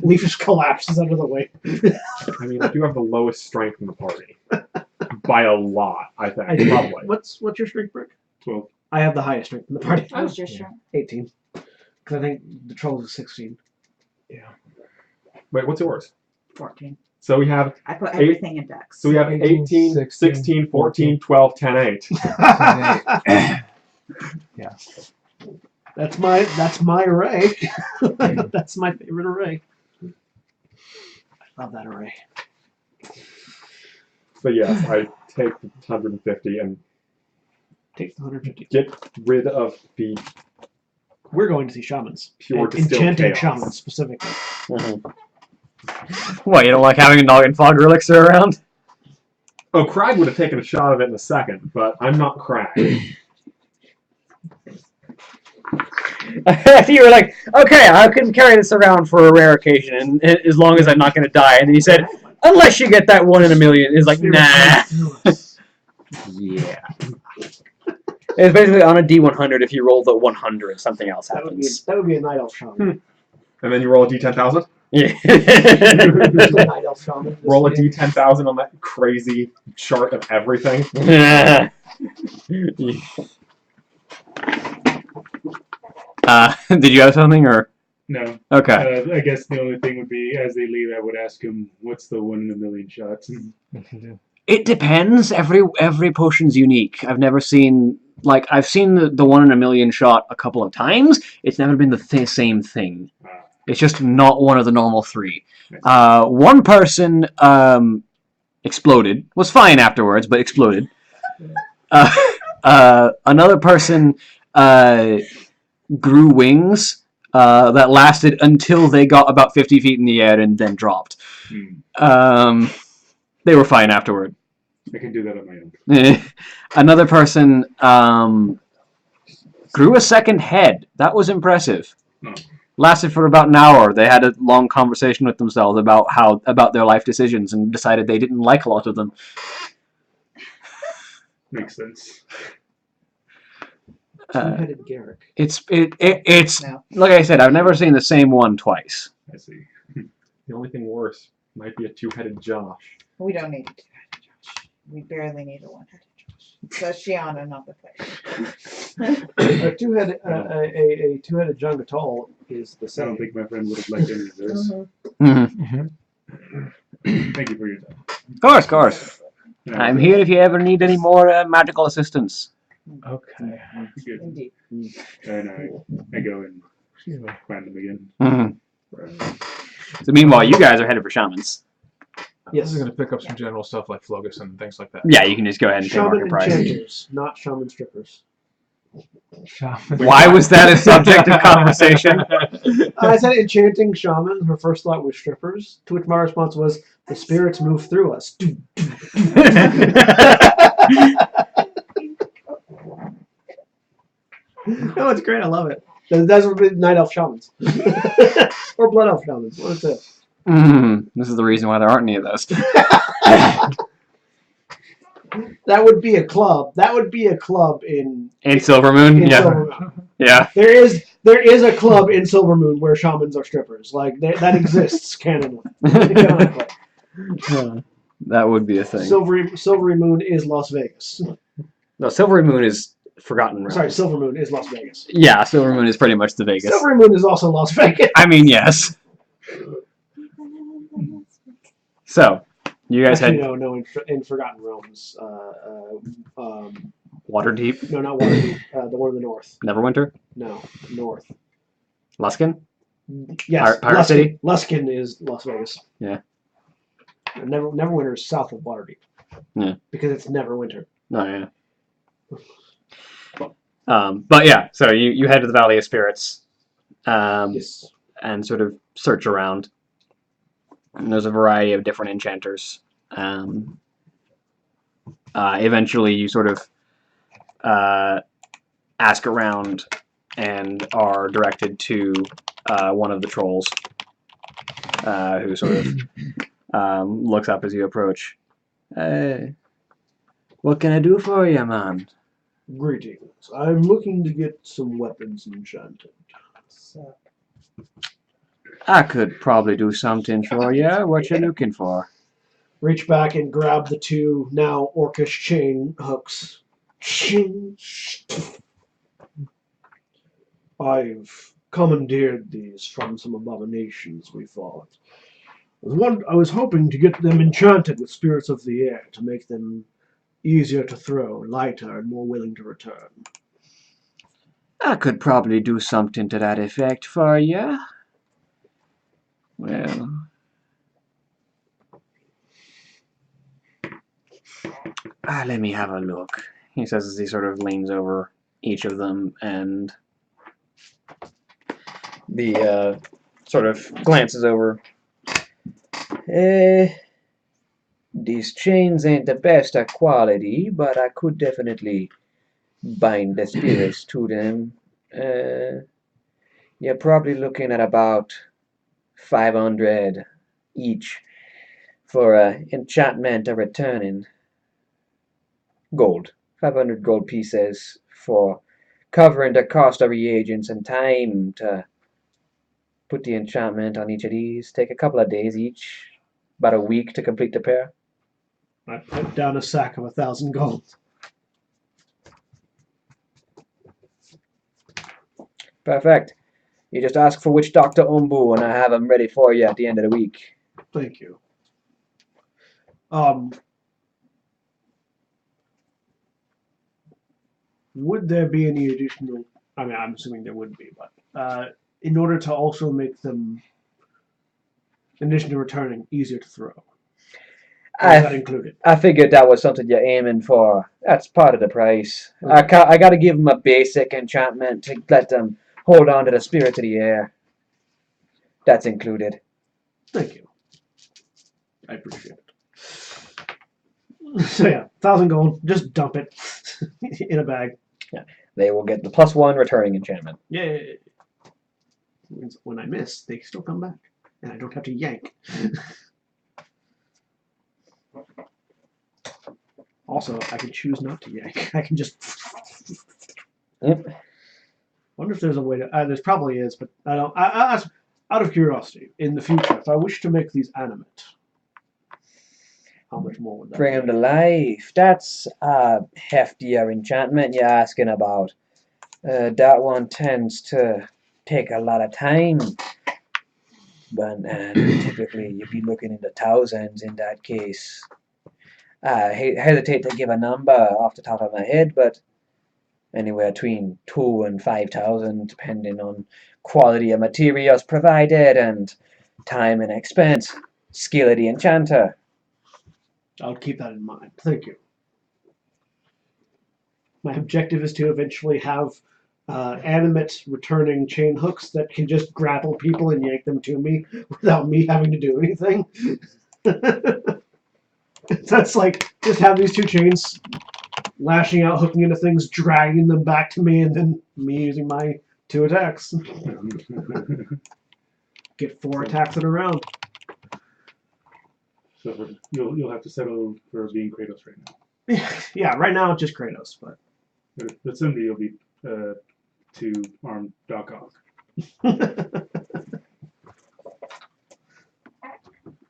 Leaf just collapses under the weight. I mean, I do have the lowest strength in the party. By a lot, I think. Probably. What's your strength, Brick? 12. I have the highest strength in the party. I was just trying. 18. Because I think the troll is 16. Wait, what's yours? 14. So we have I put everything in decks. So we have 18, 16, 14, 12, 10, 8. Yeah. That's my array. That's my favorite array. I love that array. But yes, I take the 150 and Take the 150. get rid of the We're going to see shamans. pure And distilled enchanting chaos. shamans specifically. What, you don't like having a Noggenfogger elixir around? Oh, Crag would have taken a shot of it in a second, but I'm not Crag. You were like, okay, I can carry this around for a rare occasion, and as long as I'm not going to die. And then he said, unless you get that 1 in a million. It's like, nah. Yeah. It's basically on a D100. If you roll the 100, something else That would be happens. a night elf shaman. And then you roll a d10,000? Yeah. Night elf shaman. Roll a d10,000 on that crazy chart of everything. Did you have something, or? No. Okay. I guess the only thing would be, as they leave, I would ask him, "What's the 1 in a million shots?" It depends. Every potion's unique. I've never seen I've seen the 1 in a million shot a couple of times. It's never been the same thing. It's just not one of the normal 3. One person exploded. Was fine afterwards, but exploded. Another person grew wings that lasted until they got about 50 feet in the air and then dropped. They were fine afterward. I can do that on my own. Another person grew a second head. That was impressive. Oh. Lasted for about an hour. They had a long conversation with themselves about their life decisions and decided they didn't like a lot of them. Makes sense. Two-headed Garrick. It's No. like I said, I've never seen the same one twice. I see. The only thing worse might be a 2-headed Josh. We don't need a 2-headed Josh. We barely need a 1-headed Josh. So Shiana, not the player. A two-headed Jungatol is the I same. don't think my friend would have liked any of this. Thank you for your time. Of course. I'm here if you ever need any more magical assistance. Okay. Good. Indeed. And I go and find them again. So meanwhile, you guys are headed for shamans. Yes. I'm going to pick up some general stuff like Flogus and things like that. Yeah, you can just go ahead and pay Shaman market price. enchanters, not shaman strippers. Why was that a subject of conversation? I said enchanting shaman. Her first thought was strippers, to which my response was, the spirits move through us. No, it's great. I love it. That's what night elf shamans. Or blood elf shamans. One of the two. This is the reason why there aren't any of those. That would be a club. That would be a club in Silvermoon? in Yeah. Silvermoon. Yeah. There is a club in Silvermoon where shamans are strippers. Like that exists canonically. That would be a thing. Silvery Moon is Las Vegas. No, Silvery Moon is Forgotten Realms. Sorry, Silver Moon is Las Vegas. Yeah, Silver Moon is pretty much the Vegas. Silvery Moon is also Las Vegas. I mean, yes. So, you guys Actually, had no, in Forgotten Realms. Waterdeep, No, not Waterdeep. The one in the north. Neverwinter, No, north. Luskan. Yes, Pirate Luskin. City? Luskin is Las Vegas. Yeah. And Neverwinter is south of Waterdeep. Yeah. Because it's Neverwinter. Oh yeah. But yeah, so you head to the Valley of Spirits, Yes. and sort of search around. And there's a variety of different enchanters. Eventually, you sort of ask around and are directed to one of the trolls, who sort of looks up as you approach. What can I do for you, man? Greetings. I'm looking to get some weapons enchanted. So, I could probably do something for you. What you looking for? Reach back and grab the two now orcish chain hooks. I've commandeered these from some abominations we fought. I was hoping to get them enchanted with spirits of the air to make them easier to throw, lighter, and more willing to return. I could probably do something to that effect for you. Well, let me have a look, he says as he sort of leans over each of them and the sort of glances over. These chains ain't the best of quality, but I could definitely bind the spirits to them. You're probably looking at about 500 each for enchantment of returning. Gold. 500 gold pieces for covering the cost of reagents and time to put the enchantment on each of these. Take a couple of days each. About a week to complete the pair. I put down a sack of 1,000 gold. Perfect. You just ask for which Dr. Ombu, and I have him ready for you at the end of the week. Thank you. Would there be any additional? I mean, I'm assuming there would be, but in order to also make them, in addition to returning, easier to throw, is that included? I figured that was something you're aiming for. That's part of the price. I got to give them a basic enchantment to let them hold on to the spirit of the air. That's included. Thank you. I appreciate it. So yeah, 1,000 gold. Just dump it in a bag. Yeah, they will get the +1 returning enchantment. Yay! Means when I miss, they still come back, and I don't have to yank. Also, I can choose not to yank. I can just. Yep. Wonder if there's a way to. There probably is, but I don't. Out of curiosity, in the future, if I wish to make these animate, how much more would that Bring be? them to life. That's a heftier enchantment you're asking about. That one tends to take a lot of time. But typically, you'd be looking into thousands in that case. I hesitate to give a number off the top of my head, but anywhere between 2,000 and 5,000, depending on quality of materials provided and time and expense. Skill of the enchanter. I'll keep that in mind. Thank you. My objective is to eventually have animate returning chain hooks that can just grapple people and yank them to me without me having to do anything. That's like, just have these two chains lashing out, hooking into things, dragging them back to me, and then me using my 2 attacks. Get 4 attacks in a round. So you'll have to settle for being Kratos right now. Yeah, right now it's just Kratos, but But someday you'll be 2-armed Doc Ock.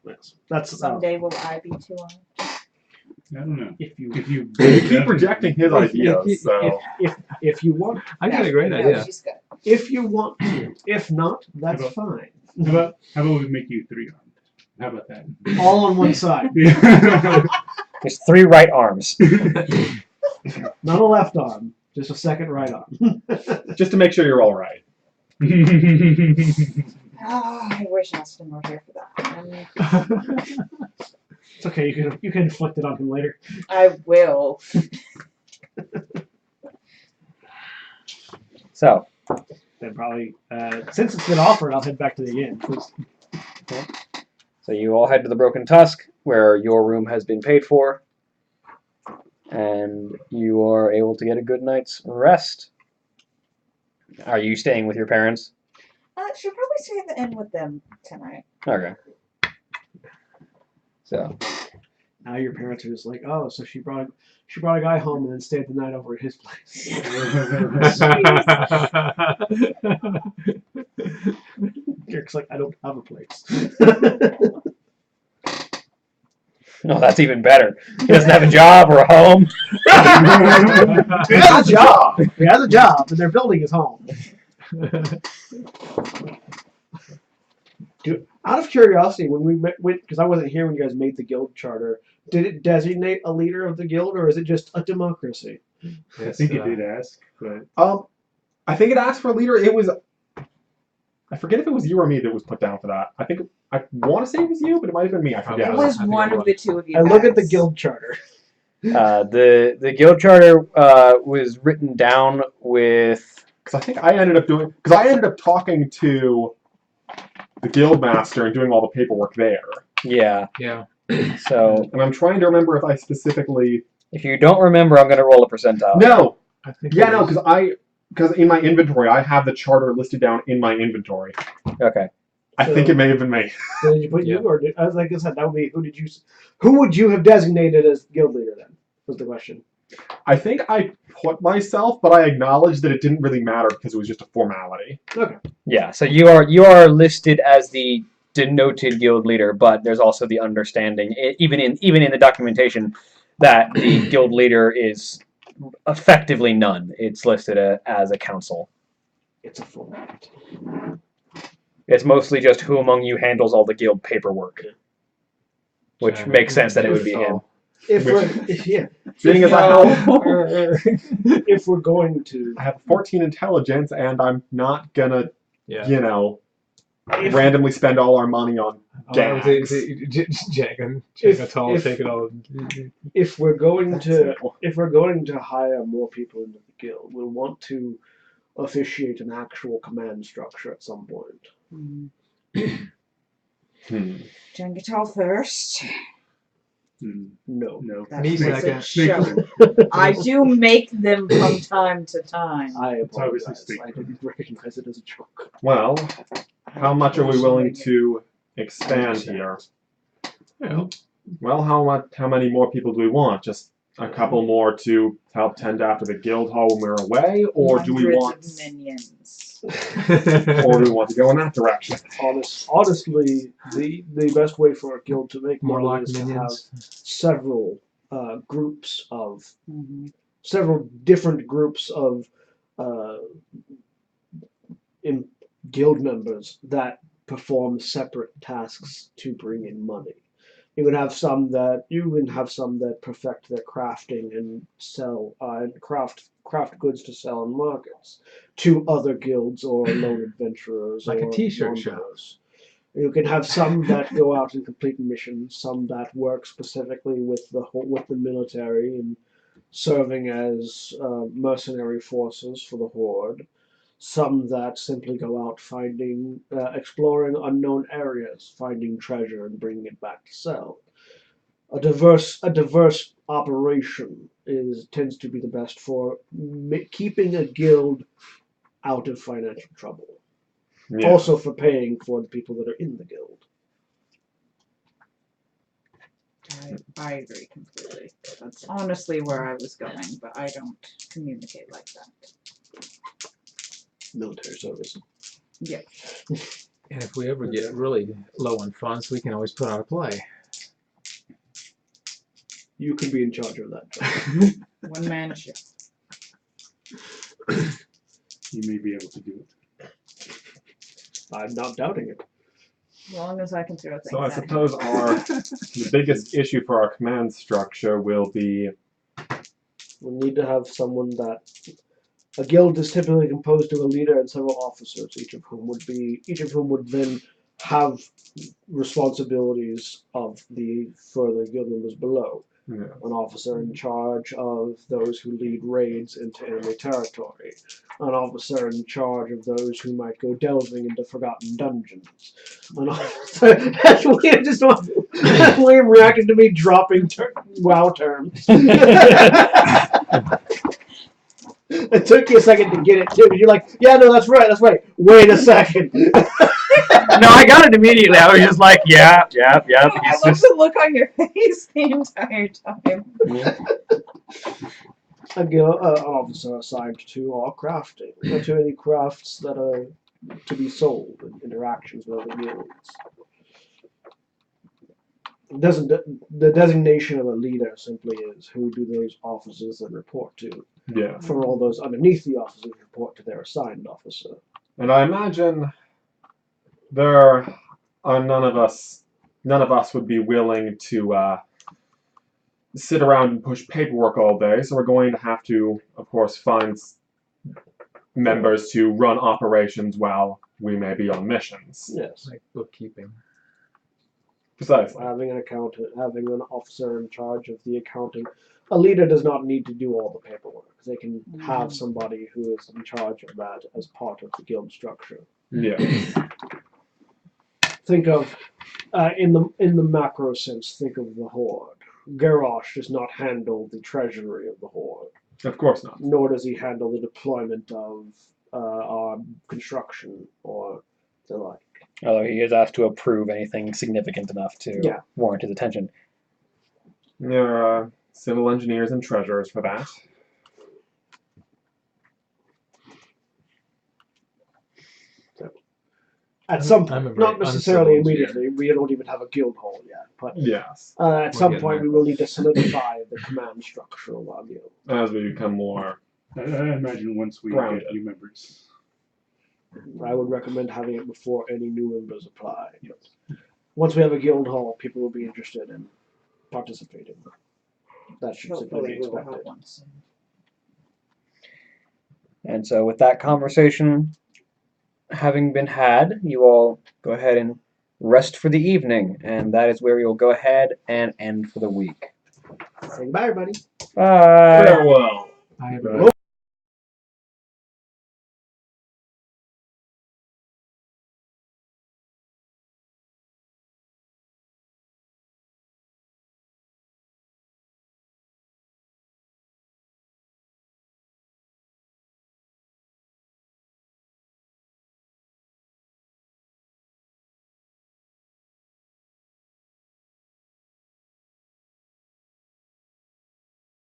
yes, that's Someday will I be too on? I don't know. if you If you You keep rejecting his ideas, if, so. if you want I got a great No, idea. she's good. if you want to. If not, that's fine. How about we make you 3-armed? How about that? All on one side. There's 3 right arms. Not a left arm, just a second right arm. Just to make sure you're all right. Oh, I wish Austin were here for that. It's okay, you can inflict it on him later. I will. So, Then probably, since it's been offered, I'll head back to the inn. So you all head to the Broken Tusk, where your room has been paid for, and you are able to get a good night's rest. Are you staying with your parents? She'll probably stay at the inn with them tonight. Okay. So, Now your parents are just like, oh, so she brought a guy home and then stayed the night over at his place. Kirk's like, I don't have a place. no, that's even better. He doesn't have a job or a home. He has a job. He has a job, and they're building his home. Dude, out of curiosity, when we went, because I wasn't here when you guys made the guild charter, did it designate a leader of the guild, or is it just a democracy? I think it did ask, but I think it asked for a leader. It was. I forget if it was you or me that was put down for that. I want to say it was you, but it might have been me. I forget. It was one of the two of you. I look at the guys. guild charter. The guild charter was written down with. Because I think I ended up doing. Because I ended up talking to the guild master and doing all the paperwork there. Yeah. Yeah. So And I'm trying to remember if I specifically. if you don't remember, I'm going to roll a percentile. No. I think Yeah, it no, was- because in my inventory I have the charter listed down in my inventory. Okay. I think it may have been me. So did you put you, Yeah. or like I said, that would be who would you have designated as guild leader then? Was the question. I think I put myself, but I acknowledged that it didn't really matter because it was just a formality. Yeah. So you are listed as the denoted guild leader, but there's also the understanding, even in the documentation, that the guild leader is effectively none. It's listed as a council. It's a formality. It's mostly just who among you handles all the guild paperwork. Which Jack, makes sense that it would be him. If we're yeah, Seeing as if we're going to I have 14 intelligence and I'm not gonna, Yeah. you know, if, randomly spend all our money on gags. Jack and If- Tall if- take it all. if we're going That's to simple. if we're going to hire more people into the guild, we'll want to officiate an actual command structure at some point. Jengatal first. No. No. That Me makes second. it show. I do make them from time to time. I It's obviously apologize. state I didn't recognize it as a joke. Well, how much are we willing to expand here? Well, Well, how many more people do we want? Just a couple more to help tend after the guild hall when we're away, or do we Hundreds want, of minions? or do we want to go in that direction? Honestly, the best way for a guild to make more money like is to have minions. several groups of Mhm. several different groups of guild members that perform separate tasks to bring in money. You can have some that perfect their crafting and sell and craft goods to sell in markets to other guilds or lone adventurers Like a or t-shirt shop. wanderers. You can have some that go out and complete missions, some that work specifically with the military and serving as mercenary forces for the Horde. Some that simply go out exploring unknown areas, finding treasure and bringing it back to sell. A diverse operation tends to be the best for keeping a guild out of financial trouble. Yeah. Also for paying for the people that are in the guild. I agree completely. That's honestly where I was going, but I don't communicate like that. Military service. And if we ever get really low on funds, we can always put on a play. You can be in charge of that. One man show. You may be able to do it. I'm not doubting it. As long as I can throw things So I at him. suppose the biggest issue for our command structure will be We need to have someone that a guild is typically composed of a leader and several officers, each of whom would then have responsibilities of the further guild members below. Yeah. An officer in charge of those who lead raids into enemy territory. An officer in charge of those who might go delving into forgotten dungeons. An officer. That's William reacted to me dropping WoW terms. It took you a second to get it too. You're like, yeah, no, that's right. Wait a second. No, I got it immediately. I was just like, yeah. I He's love just, the look on your face the entire time. An officer assigned to all crafting, or to any crafts that are to be sold and interactions with other guilds. The designation of a leader simply is who do those officers then report to. yeah. For all those underneath the officers report to their assigned officer. And I imagine there are none of us would be willing to sit around and push paperwork all day, so we're going to have to, of course, find members to run operations while we may be on missions. Yes. Like bookkeeping. Precisely. Having an accountant, having an officer in charge of the accounting. A leader does not need to do all the paperwork. They can have somebody who is in charge of that as part of the guild structure. Yeah. Think of, in the macro sense, think of the Horde. Garrosh does not handle the treasury of the Horde, Of course not. nor does he handle the deployment of our construction or the like. although he is asked to approve anything significant enough to warrant his attention. There are civil engineers and treasurers for that. At some I'm point, a not very necessarily uncivil immediately, we don't even have a guild hall yet, but Yes. at some getting point there. we will need to solidify the command structure of our guild. As we become more. I imagine once we Grounded. get new members. I would recommend having it before any new members apply. But once we have a guild hall, people will be interested in participating. That should simply Hopefully be we will expected. have one soon. And so, with that conversation having been had, you all go ahead and rest for the evening, and that is where you'll go ahead and end for the week. Say goodbye, everybody. Bye. Farewell. Hi, everybody.